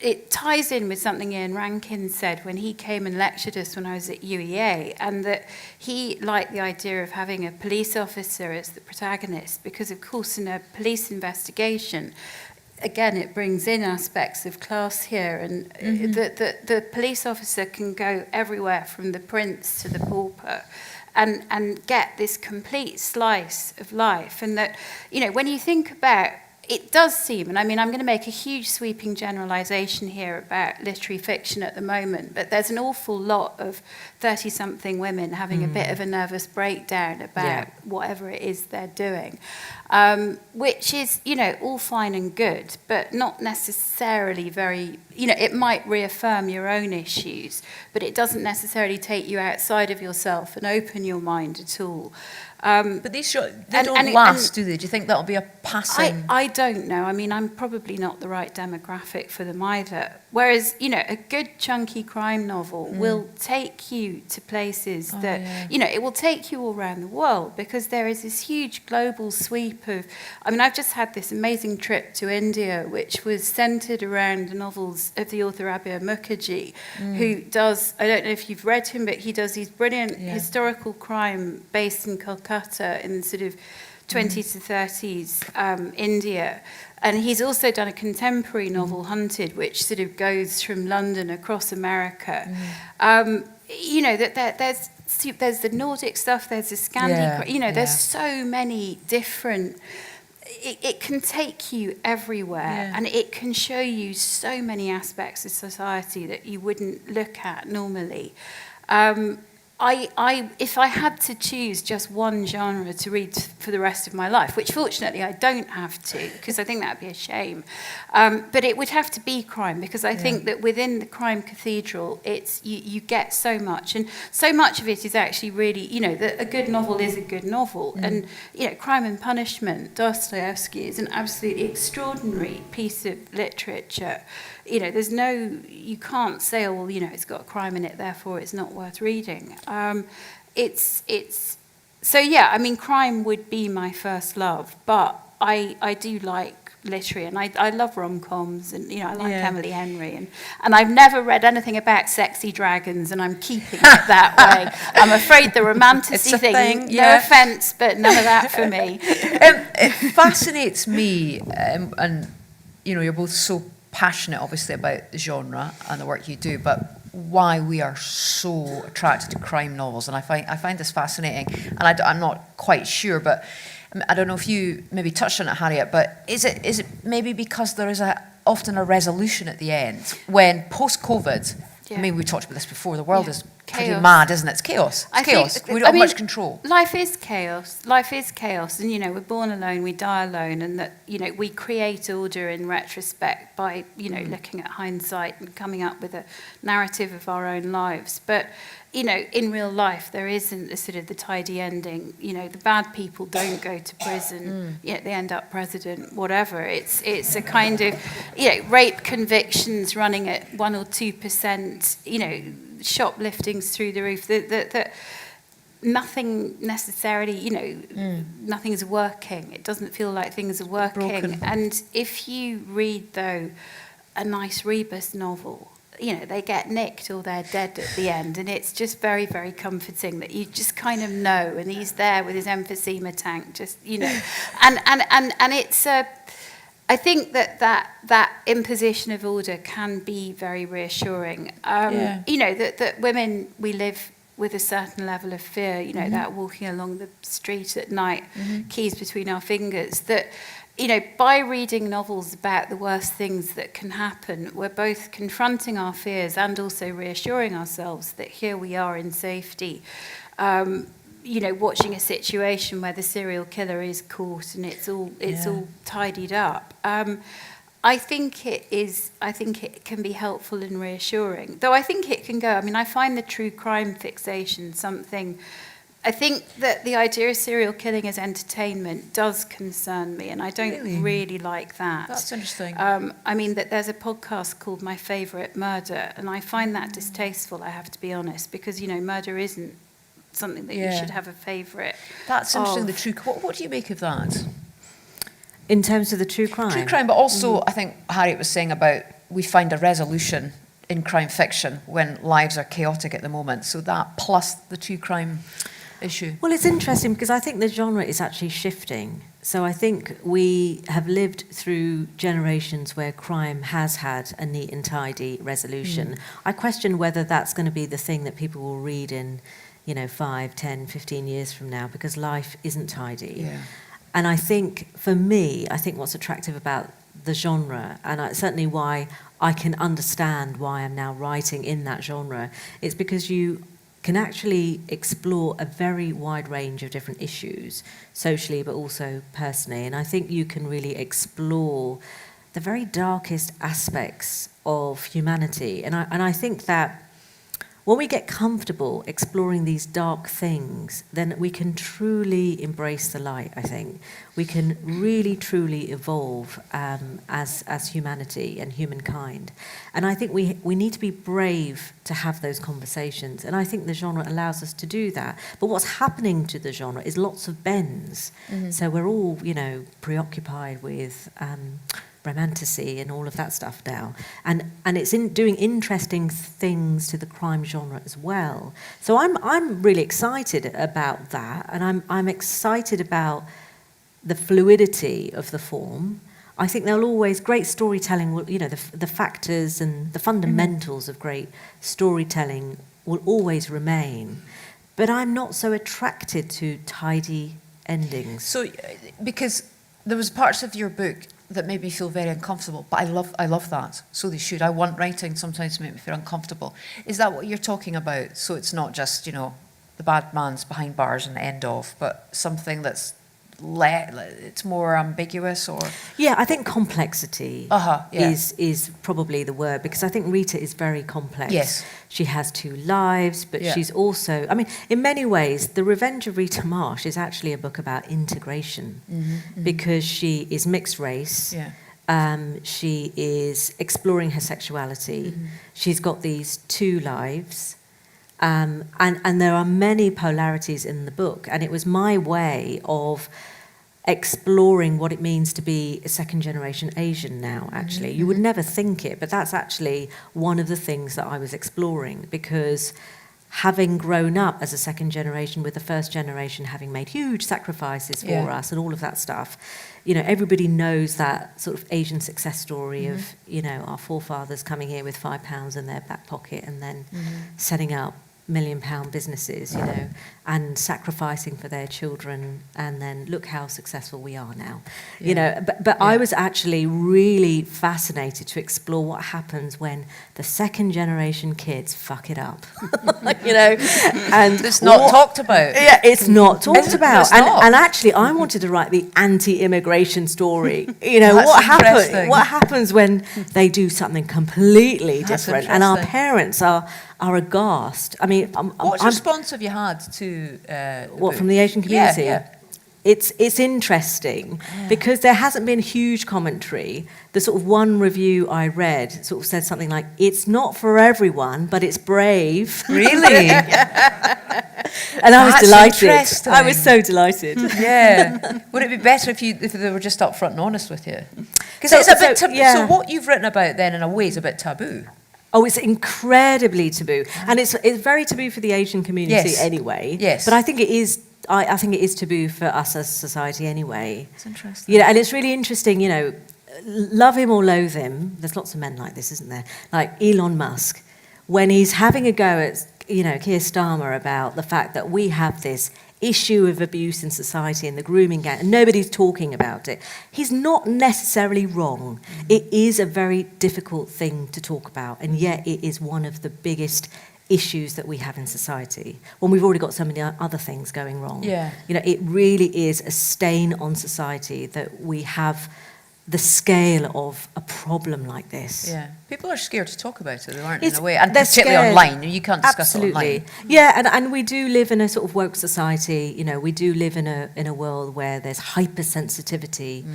it ties in with something Ian Rankin said when he came and lectured us when I was at UEA, and that he liked the idea of having a police officer as the protagonist because, of course, in a police investigation, again, it brings in aspects of class here, and the police officer can go everywhere from the prince to the pauper and get this complete slice of life. And that, you know, when you think about it does seem, and I mean, I'm going to make a huge sweeping generalization here about literary fiction at the moment, but there's an awful lot of 30-something women having a bit of a nervous breakdown about whatever it is they're doing, which is, you know, all fine and good, but not necessarily very, you know, it might reaffirm your own issues, but it doesn't necessarily take you outside of yourself and open your mind at all. But these they don't last, do they? Do you think that'll be a passing? I don't know. I mean, I'm probably not the right demographic for them either. Whereas, you know, a good chunky crime novel will take you to places that, you know, it will take you all around the world because there is this huge global sweep of, I mean, I've just had this amazing trip to India, which was centered around the novels of the author Abir Mukherjee, who does, I don't know if you've read him, but he does these brilliant historical crime based in Calcutta in sort of 20s to 30s India. And he's also done a contemporary novel, Hunted, which sort of goes from London across America. You know, that there's the Nordic stuff, there's the Scandi, you know, there's so many different, it can take you everywhere and it can show you so many aspects of society that you wouldn't look at normally. If I had to choose just one genre to read for the rest of my life, which fortunately I don't have to, because I think that would be a shame, but it would have to be crime, because I think that within the crime cathedral, it's you get so much, and so much of it is actually really, you know, a good novel is a good novel, and you know, Crime and Punishment, Dostoevsky is an absolutely extraordinary piece of literature. You know, you can't say, oh, well, you know, it's got a crime in it, therefore it's not worth reading. So yeah, I mean, crime would be my first love, but I do like literary, and I love rom-coms, and, you know, I like Emily Henry, and I've never read anything about sexy dragons, and I'm keeping it that way. I'm afraid the romanticy thing, no offence, but none of that for me. It fascinates me, and, you know, you're both so passionate, obviously, about the genre and the work you do, but why we are so attracted to crime novels, and I find this fascinating, and I'm not quite sure, but I don't know if you maybe touched on it, Harriet, but is it maybe because there is often a resolution at the end when post-COVID? I mean, we talked about this before. The world is pretty mad, isn't it? It's chaos. It's chaos. We don't have much control. Life is chaos. Life is chaos. And, you know, we're born alone, we die alone. And that, you know, we create order in retrospect by, you know, looking at hindsight and coming up with a narrative of our own lives. But, you know, in real life, there isn't the sort of the tidy ending. You know, the bad people don't go to prison, yet they end up president, whatever. It's a kind of, you know, rape convictions running at 1 or 2%, you know, shopliftings through the roof. That nothing necessarily, you know, nothing's working. It doesn't feel like things are working. Broken. And if you read, though, a nice rebus novel, you know, they get nicked or they're dead at the end, and it's just very, very comforting that you just kind of know, and he's there with his emphysema tank, just, you know, and it's I think that imposition of order can be very reassuring. You know, that women, we live with a certain level of fear, you know, that walking along the street at night, keys between our fingers, that, you know, by reading novels about the worst things that can happen, we're both confronting our fears and also reassuring ourselves that here we are in safety. You know, watching a situation where the serial killer is caught and it's all tidied up. I think it can be helpful and reassuring. Though I think it can go, I mean, I find the true crime fixation something, I think that the idea of serial killing as entertainment does concern me, and I don't really like that. That's interesting. I mean, that there's a podcast called My Favourite Murder, and I find that distasteful, I have to be honest, because, you know, murder isn't something that you should have a favourite. That's interesting, the true... What do you make of that? In terms of the true crime? True crime, but also, I think Harriet was saying about we find a resolution in crime fiction when lives are chaotic at the moment. So that plus the true crime issue. Well, it's interesting because I think the genre is actually shifting. So I think we have lived through generations where crime has had a neat and tidy resolution. I question whether that's going to be the thing that people will read in, you know, 5, 10, 15 years from now, because life isn't tidy. Yeah. And I think, for me, I think what's attractive about the genre, and certainly why I can understand why I'm now writing in that genre, is because you can actually explore a very wide range of different issues, socially but also personally. And I think you can really explore the very darkest aspects of humanity. And I think that when we get comfortable exploring these dark things, then we can truly embrace the light, I think. We can really, truly evolve as humanity and humankind. And I think we need to be brave to have those conversations. And I think the genre allows us to do that. But what's happening to the genre is lots of bends. So we're all, you know, preoccupied with... romanticy and all of that stuff now, and it's doing interesting things to the crime genre as well. So I'm really excited about that, and I'm excited about the fluidity of the form. I think there'll always great storytelling will, you know, the factors and the fundamentals of great storytelling will always remain, but I'm not so attracted to tidy endings. So because there was parts of your book that made me feel very uncomfortable, but I love that. So they should. I want writing sometimes to make me feel uncomfortable. Is that what you're talking about? So it's not just, you know, the bad man's behind bars and the end of, but something that's it's more ambiguous, or? Yeah, I think complexity is probably the word, because I think Rita is very complex. Yes. She has 2 lives, but she's also, I mean, in many ways, The Revenge of Rita Marsh is actually a book about integration, because she is mixed race. She is exploring her sexuality. She's got these 2 lives. And there are many polarities in the book, and it was my way of exploring what it means to be a second-generation Asian now, actually. You would never think it, but that's actually one of the things that I was exploring, because having grown up as a second generation with the first generation having made huge sacrifices for us and all of that stuff, you know, everybody knows that sort of Asian success story of, you know, our forefathers coming here with £5 in their back pocket and then setting up £1 million businesses, you know, and sacrificing for their children, and then look how successful we are now, you know. But I was actually really fascinated to explore what happens when the second generation kids fuck it up, you know, and it's not talked about. Yeah, it's not talked about. And actually, I wanted to write the anti-immigration story. You know, what happens when they do something completely different, and our parents are aghast. I mean, what response have you had to what, from the Asian community? It's interesting because there hasn't been huge commentary. The sort of one review I read sort of said something like, "It's not for everyone, but it's brave." Really? And I was delighted. I was so delighted. Yeah. Would it be better if they were just upfront and honest with you? Because it's a bit taboo. So what you've written about then, in a way, is a bit taboo. Oh, it's incredibly taboo, and it's very taboo for the Asian community anyway. Yes. But I think it is. I think it is taboo for us as society anyway. It's interesting. You know, and it's really interesting. You know, love him or loathe him, there's lots of men like this, isn't there? Like Elon Musk, when he's having a go at, Keir Starmer about the fact that we have this issue of abuse in society and the grooming gang, and nobody's talking about it. He's not necessarily wrong. It is a very difficult thing to talk about, and yet it is one of the biggest issues that we have in society when we've already got so many other things going wrong. Yeah. It really is a stain on society that we have the scale of a problem like this. Yeah, people are scared to talk about it, aren't It's- in a way, and they're particularly scared. online. You can't discuss it online. Absolutely. Yeah, and we do live in a sort of woke society. We do live in a world where there's hypersensitivity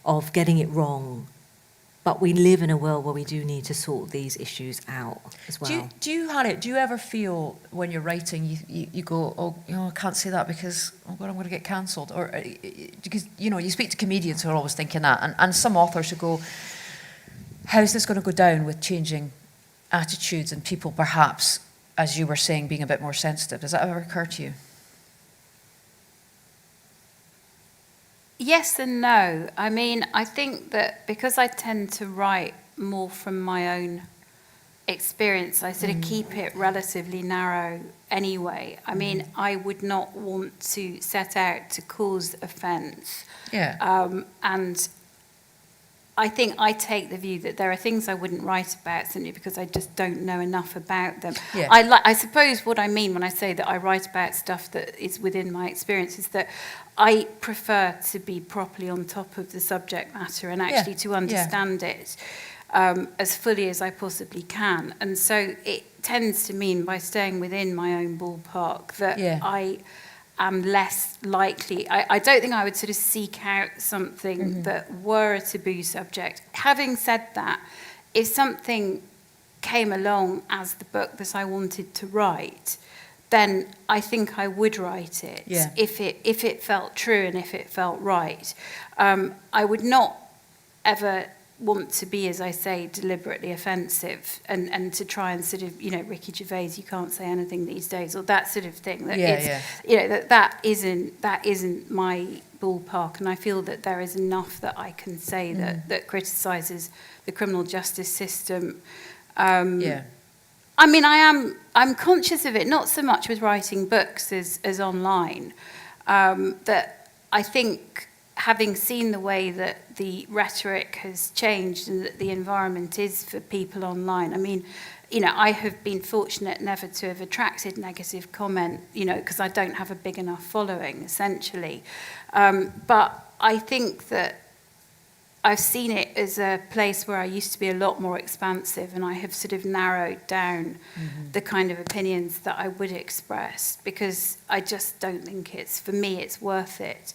of getting it wrong. But we live in a world where we do need to sort these issues out as well. Do you ever feel when you're writing, you go, oh, I can't say that because, oh God, I'm going to get cancelled? Or because, you speak to comedians who are always thinking that, and some authors who go, how's this going to go down with changing attitudes and people perhaps, as you were saying, being a bit more sensitive? Does that ever occur to you? Yes and no. I mean, I think that because I tend to write more from my own experience, I sort of keep it relatively narrow anyway. I mean, I would not want to set out to cause offence. Yeah. And I think I take the view that there are things I wouldn't write about simply because I just don't know enough about them. Yeah. I suppose what I mean when I say that I write about stuff that is within my experience is that I prefer to be properly on top of the subject matter and actually to understand it as fully as I possibly can. And so it tends to mean by staying within my own ballpark that I am less likely. I don't think I would sort of seek out something that were a taboo subject. Having said that, if something came along as the book that I wanted to write, then I think I would write it if it felt true and if it felt right. I would not ever want to be, as I say, deliberately offensive and to try and sort of, Ricky Gervais, you can't say anything these days, or that sort of thing. That that isn't my ballpark, and I feel that there is enough that I can say that criticises the criminal justice system. I mean, I'm conscious of it, not so much with writing books as online, that I think having seen the way that the rhetoric has changed and that the environment is for people online, I mean, I have been fortunate never to have attracted negative comment, because I don't have a big enough following, essentially. But I think that I've seen it as a place where I used to be a lot more expansive, and I have sort of narrowed down the kind of opinions that I would express, because I just don't think for me, it's worth it.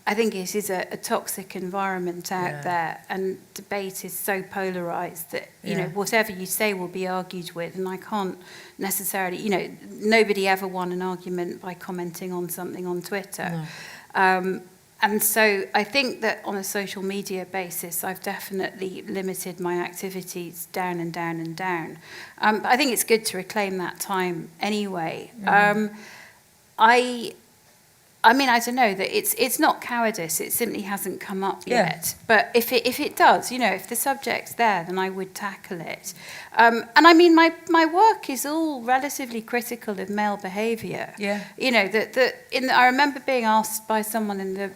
I think it is a toxic environment out there, and debate is so polarised that, whatever you say will be argued with, and I can't necessarily, nobody ever won an argument by commenting on something on Twitter. No. And so I think that on a social media basis, I've definitely limited my activities down and down and down. But I think it's good to reclaim that time anyway. I mean, I don't know, that it's not cowardice, it simply hasn't come up yet. But if it does, if the subject's there, then I would tackle it. And I mean, my work is all relatively critical of male behaviour. Yeah. I remember being asked by someone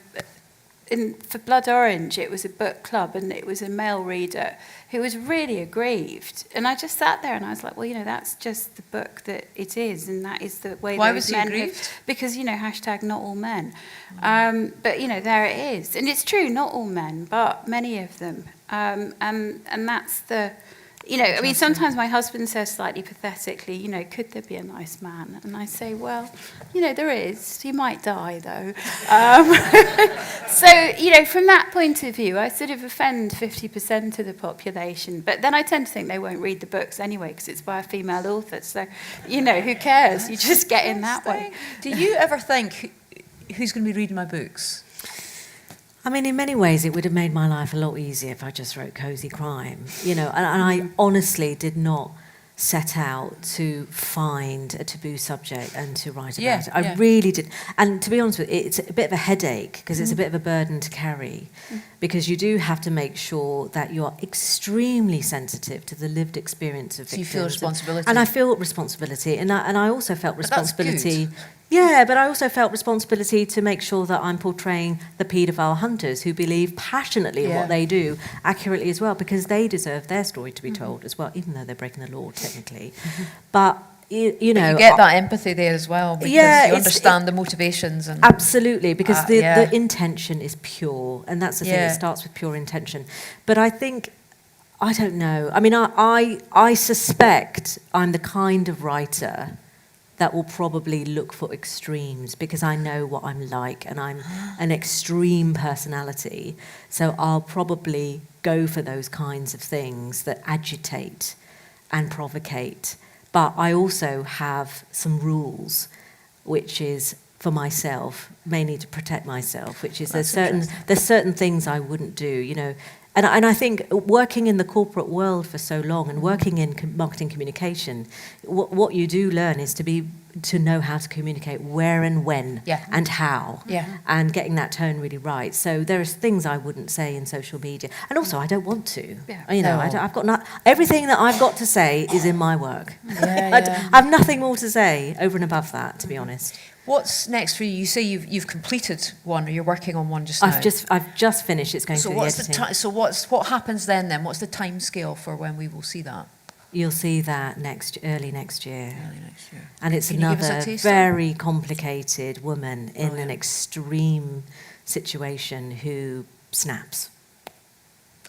for Blood Orange, it was a book club, and it was a male reader who was really aggrieved. And I just sat there and I was like, well, that's just the book that it is, and that is the way. Why was he aggrieved? Because, hashtag not all men. But, there it is. And it's true, not all men, but many of them. And that's the... I mean, sometimes my husband says slightly pathetically, could there be a nice man? And I say, well, there is. He might die, though. So, from that point of view, I sort of offend 50% of the population. But then I tend to think they won't read the books anyway, because it's by a female author. So, who cares? You just get in that way. Do you ever think, who's going to be reading my books? I mean, in many ways, it would have made my life a lot easier if I just wrote cosy crime, and I honestly did not set out to find a taboo subject and to write Yeah, about it. I yeah. really did. And to be honest with you, it's a bit of a headache because it's a bit of a burden to carry because you do have to make sure that you're extremely sensitive to the lived experience of So victims. you feel responsibility. And I feel responsibility. And I also felt But that's responsibility. good. Yeah, but I also felt responsibility to make sure that I'm portraying the paedophile hunters who believe passionately in what they do accurately as well, because they deserve their story to be told as well, even though they're breaking the law technically. But you know, you get that empathy there as well, because you understand the motivations and absolutely, because the intention is pure, and that's the thing. It starts with pure intention. But I think, I don't know. I mean, I suspect I'm the kind of writer that will probably look for extremes because I know what I'm like and I'm an extreme personality. So I'll probably go for those kinds of things that agitate and provocate. But I also have some rules, which is for myself, mainly to protect myself, which is there's certain things I wouldn't do, you know. And I think working in the corporate world for so long and working in marketing communication, what you do learn is to know how to communicate where and when and how, and getting that tone really right. So there are things I wouldn't say in social media, and also I don't want to. You know, I've got everything that I've got to say is in my work. I have nothing more to say over and above that, to be honest. What's next for you? You say you've completed one, or you're working on one just now. I've just finished. It's going through the editing. So what happens then? What's the time scale for when we will see that? You'll see that early next year. Early next year. And it's another very complicated woman in an extreme situation who snaps.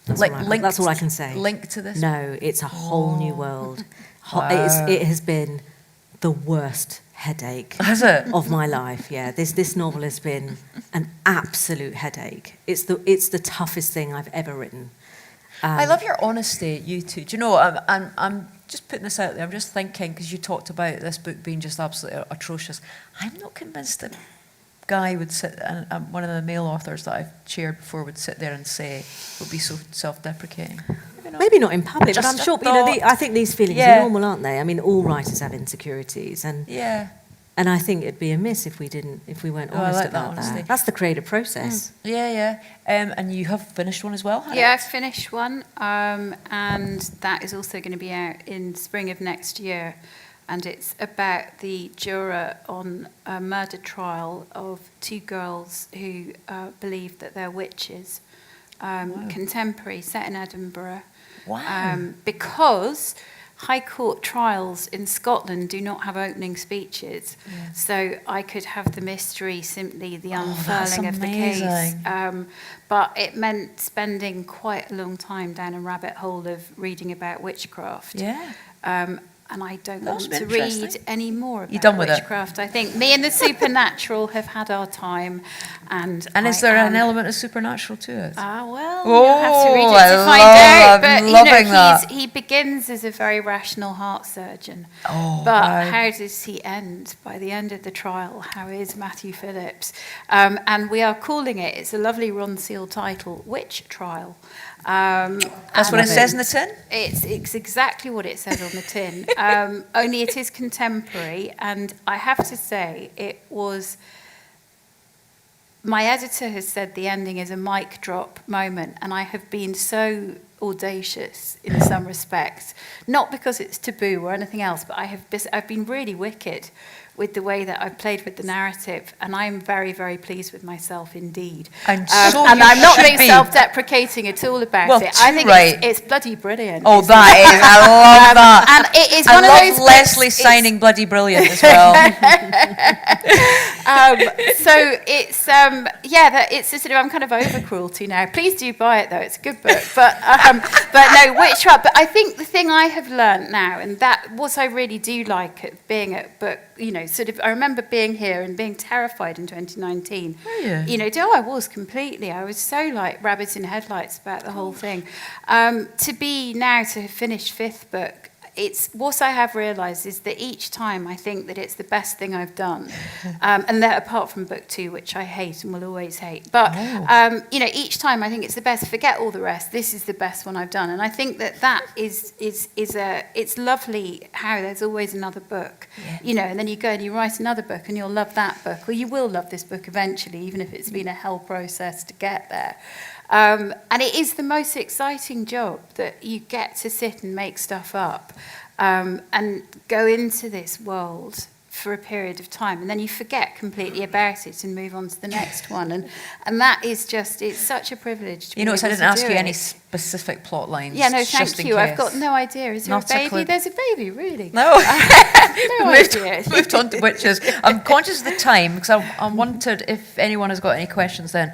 That's all I can say. Linked to this? No, it's a whole new world. Wow. It has been the worst headache of my life. Yeah, this novel has been an absolute headache. It's the toughest thing I've ever written. I love your honesty, you two. Do you know, I'm just putting this out there. I'm just thinking, because you talked about this book being just absolutely atrocious. I'm not convinced that Guy would sit, and one of the male authors that I've chaired before would sit there and say, would be so self-deprecating. Maybe not in public, but I'm sure, I think these feelings are normal, aren't they? I mean, all writers have insecurities, and I think it'd be amiss if we weren't honest about that. That's the creative process. And you have finished one as well? Yeah, I've finished one, and that is also going to be out in spring of next year. And it's about the juror on a murder trial of two girls who believe that they're witches. Contemporary, set in Edinburgh. Wow. Because High Court trials in Scotland do not have opening speeches. So I could have the mystery, simply the unfurling of the case. But it meant spending quite a long time down a rabbit hole of reading about witchcraft. And I don't want to read any more about witchcraft. I think me and the supernatural have had our time. And is there an element of supernatural to it? Well, you'll have to read it to find out. But he begins as a very rational heart surgeon. But how does he end? By the end of the trial, how is Matthew Phillips? And we are calling it's a lovely Ron Seal title, Witch Trial. That's what it says in the tin? It's exactly what it says on the tin. Only it is contemporary, and I have to say, it was... My editor has said the ending is a mic drop moment, and I have been so audacious in some respects. Not because it's taboo or anything else, but I've been really wicked with the way that I've played with the narrative, and I'm very, very pleased with myself indeed. And I'm not being self-deprecating at all about it. I think it's bloody brilliant. Oh, that is! I love that. And it is one of those. I love Leslie signing bloody brilliant as well. So it's it's a sort of, I'm kind of over cruelty now. Please do buy it though; it's a good book. But no, Witch Trial. But I think the thing I have learnt now, and that what I really do like at being at book, I remember being here and being terrified in 2019. I was completely. I was so like rabbits in headlights about the whole thing. To have finished fifth book, it's what I have realised is that each time I think that it's the best thing I've done, and that apart from book 2, which I hate and will always hate, but you know, each time I think it's the best. Forget all the rest. This is the best one I've done, and I think that is it's lovely how there's always another book, you know, and then you go and you write another book, and you'll love that book, or you will love this book eventually, even if it's been a hell process to get there. And it is the most exciting job that you get to sit and make stuff up and go into this world for a period of time, and then you forget completely about it and move on to the next one, and that is just, it's such a privilege to be notice I able didn't to ask do you it. any specific plot lines. Yeah, no, just thank in you. case. I've got no idea. Is there Not a a baby? clue. There's a baby, really? No. No idea. moved on to witches. I'm conscious of the time because I wondered if anyone has got any questions. Then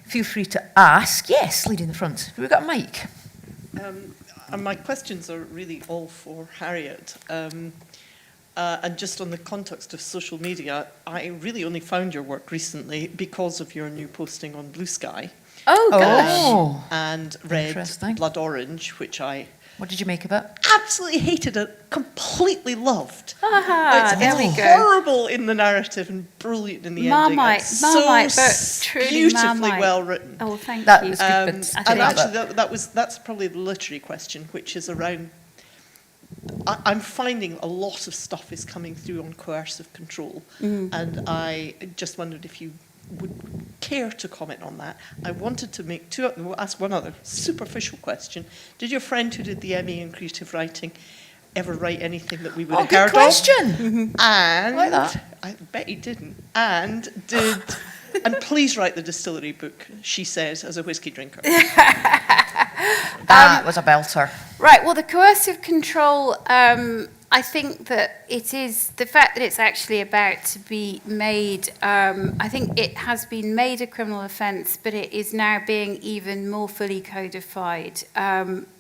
feel free to ask. Yes, lady in the front. Have we got a mic? And my questions are really all for Harriet. And just on the context of social media, I really only found your work recently because of your new posting on Blue Sky. Oh, gosh. And read Interesting. Blood Orange, which I What did you make of it? absolutely hated it, completely loved. There we It's go. horrible in the narrative and brilliant in the ending. Marmite, It's Marmite, so but truly beautifully Marmite. well written. Oh, thank That you. was good, but I And didn't love actually, that's probably the literary question, which is around. I'm finding a lot of stuff is coming through on coercive control, and I just wondered if you would care to comment on that. I wanted to ask one other superficial question. Did your friend who did the MA in creative writing ever write anything that we would have good heard question. of? And Like that. I bet he didn't. And please write the distillery book, she says, as a whiskey drinker. That was a belter. Right, well, the coercive control, I think that it is, the fact that it's actually about to be made, I think it has been made a criminal offence, but it is now being even more fully codified,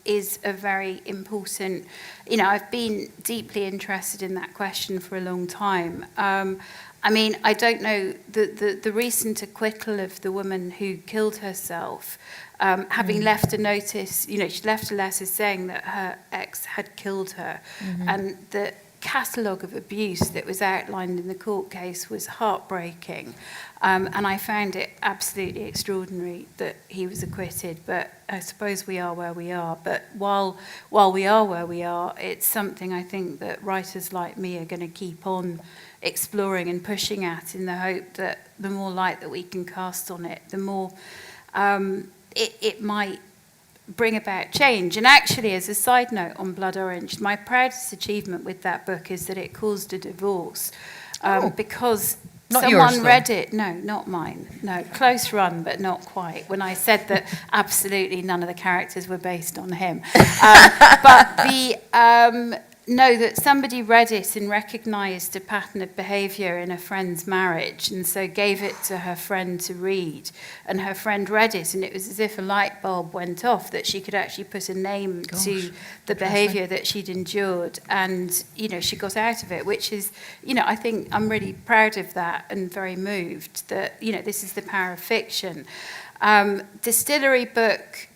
is a very important, you know, I've been deeply interested in that question for a long time. I mean, I don't know, the recent acquittal of the woman who killed herself, having left a notice, you know, she left a letter saying that her ex had killed her, and the catalogue of abuse that was outlined in the court case was heartbreaking, and I found it absolutely extraordinary that he was acquitted, but I suppose we are where we are. But while we are where we are, it's something I think that writers like me are going to keep on exploring and pushing at, in the hope that the more light that we can cast on it, the more it might bring about change. And actually, as a side note on Blood Orange, my proudest achievement with that book is that it caused a divorce, because Not someone yours, read it. No, not mine. No, close run, but not quite. When I said that absolutely none of the characters were based on him. But that somebody read it and recognised a pattern of behaviour in a friend's marriage, and so gave it to her friend to read. And her friend read it, and it was as if a light bulb went off, that she could actually put a name to the behaviour that she'd endured. And, you know, she got out of it, which is, you know, I think I'm really proud of that and very moved that, you know, this is the power of fiction. Distillery book,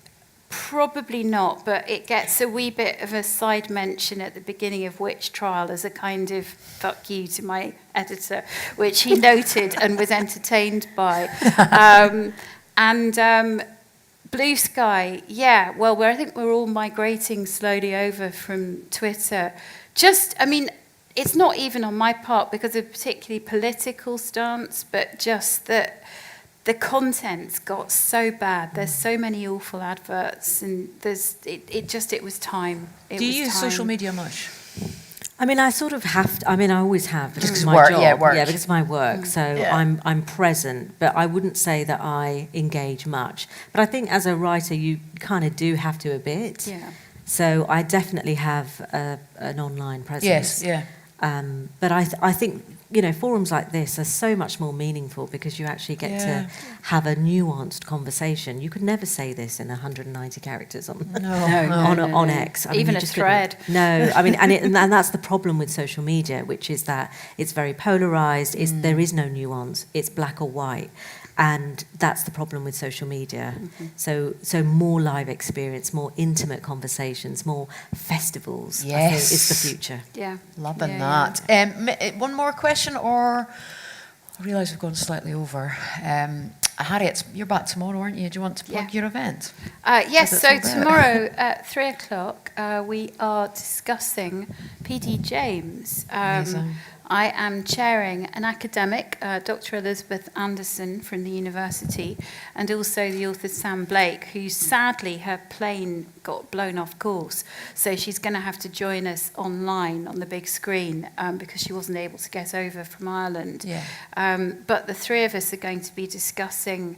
probably not, but it gets a wee bit of a side mention at the beginning of Witch Trial as a kind of fuck you to my editor, which he noted and was entertained by. Blue Sky, yeah, well, I think we're all migrating slowly over from Twitter. I mean, it's not even on my part because of a particularly political stance, but just that the content's got so bad. There's so many awful adverts, and it was time. Do you use social media much? I mean, I sort of have to, I mean, I always have because Just of my work, job. yeah, work. Yeah, because of my work. So I'm present, but I wouldn't say that I engage much. But I think as a writer, you kind of do have to a bit. Yeah. So I definitely have an online presence. Yes, yeah. But I think, you know, forums like this are so much more meaningful because you actually get to have a nuanced conversation. You could never say this in 190 characters on X. I mean, even you a just thread. couldn't. No, I mean, and that's the problem with social media, which is that it's very polarized. There is no nuance. It's black or white. And that's the problem with social media. So more live experience, more intimate conversations, more festivals. Yes. I think is the future. Yeah. Loving that. One more question, or I realise we've gone slightly over. Harriet, you're back tomorrow, aren't you? Do you want to plug your event? Yes, so tomorrow at 3 o'clock we are discussing P.D. James. Amazing. I am chairing an academic, Dr. Elizabeth Anderson from the university, and also the author Sam Blake, who sadly her plane got blown off course. So she's going to have to join us online on the big screen because she wasn't able to get over from Ireland. Yeah. But the three of us are going to be discussing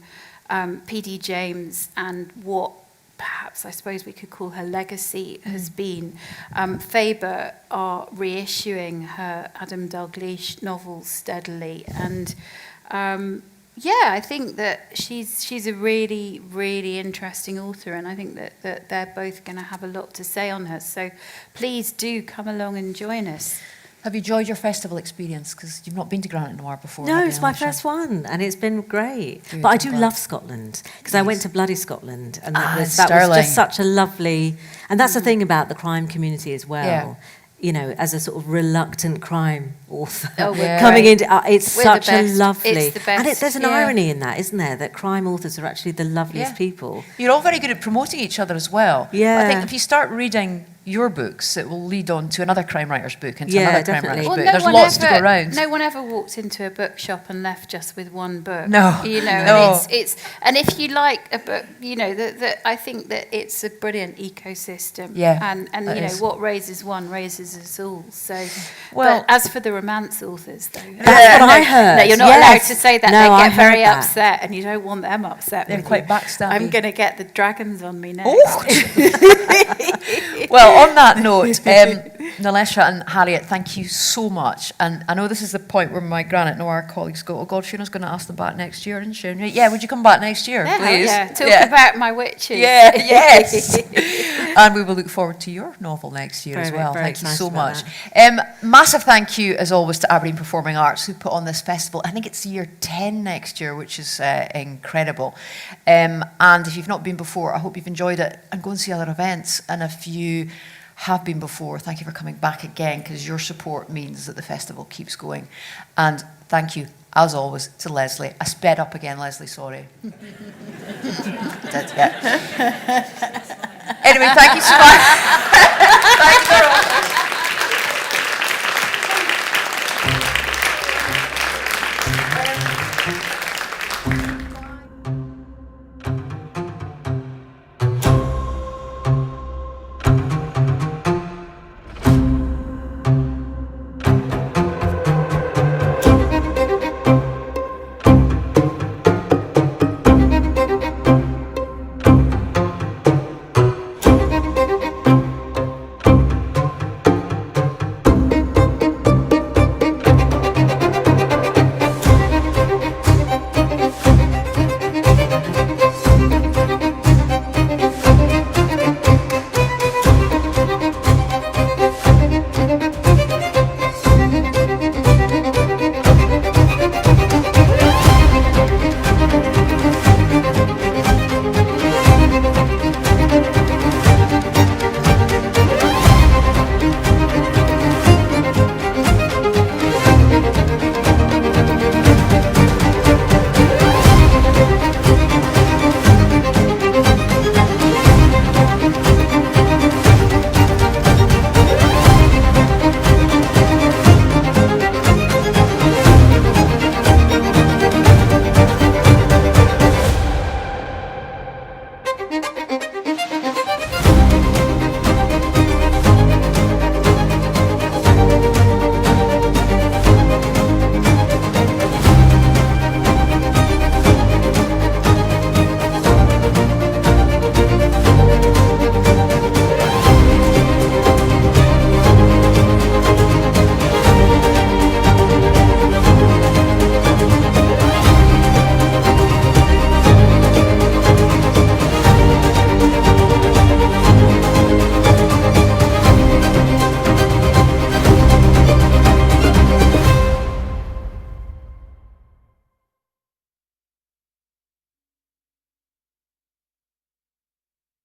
P.D. James and what perhaps I suppose we could call her legacy has been. Faber are reissuing her Adam Dalgliesh novels steadily, and I think that she's a really, really interesting author, and I think that they're both going to have a lot to say on her. So please do come along and join us. Have you enjoyed your festival experience? Because you've not been to Granite Noir before. No, it's my first one, and it's been great. Good, but I do I'm glad. love Scotland, because I went to bloody Scotland, and that was Stirling. just such a lovely... And that's the thing about the crime community as well. Yeah. You know, as a sort of reluctant crime author we're coming great. into... it's We're such the a best. lovely... It's the best. And there's an Yeah. irony in that, isn't there? That crime authors are actually the loveliest Yeah. people. You're all very good at promoting each other as well. Yeah. I think if you start reading your books, it will lead on to another crime writer's book and to Yeah, another crime definitely. writer's book. There's lots to go around. No one ever walked into a bookshop and left just with one book. No, you know, no. and it's and if you like a book, you know that I think that it's a brilliant ecosystem. Yeah, and it you know is. what raises one raises us all. So, Well- but as for the romance authors, though, That's what I heard. No, you're not Yes. allowed to say that. No, They I get heard very that. upset, and you don't want them upset. They're with quite you. backstabby. I'm going to get the dragons on me next. Well, on that note, Nalesha and Harriet, thank you so much. And I know this is the point where my Granite Noir colleagues go, oh God, Shauna's going to ask them back next year, isn't she? Yeah, would you come back next year, please? Yeah, talk about my witches. Yeah, yes. And we will look forward to your novel next year as Very, well. very Thank you excited so about much. Massive thank you, as always, to Aberdeen Performing Arts who put on this festival. I think it's year 10 next year, which is incredible. And if you've not been before, I hope you've enjoyed it, and go and see other events. And if you have been before, thank you for coming back again, because your support means that the festival keeps going. And thank you, as always, to Leslie. I sped up again, Leslie, sorry. Anyway, thank you so much. Thanks, everyone.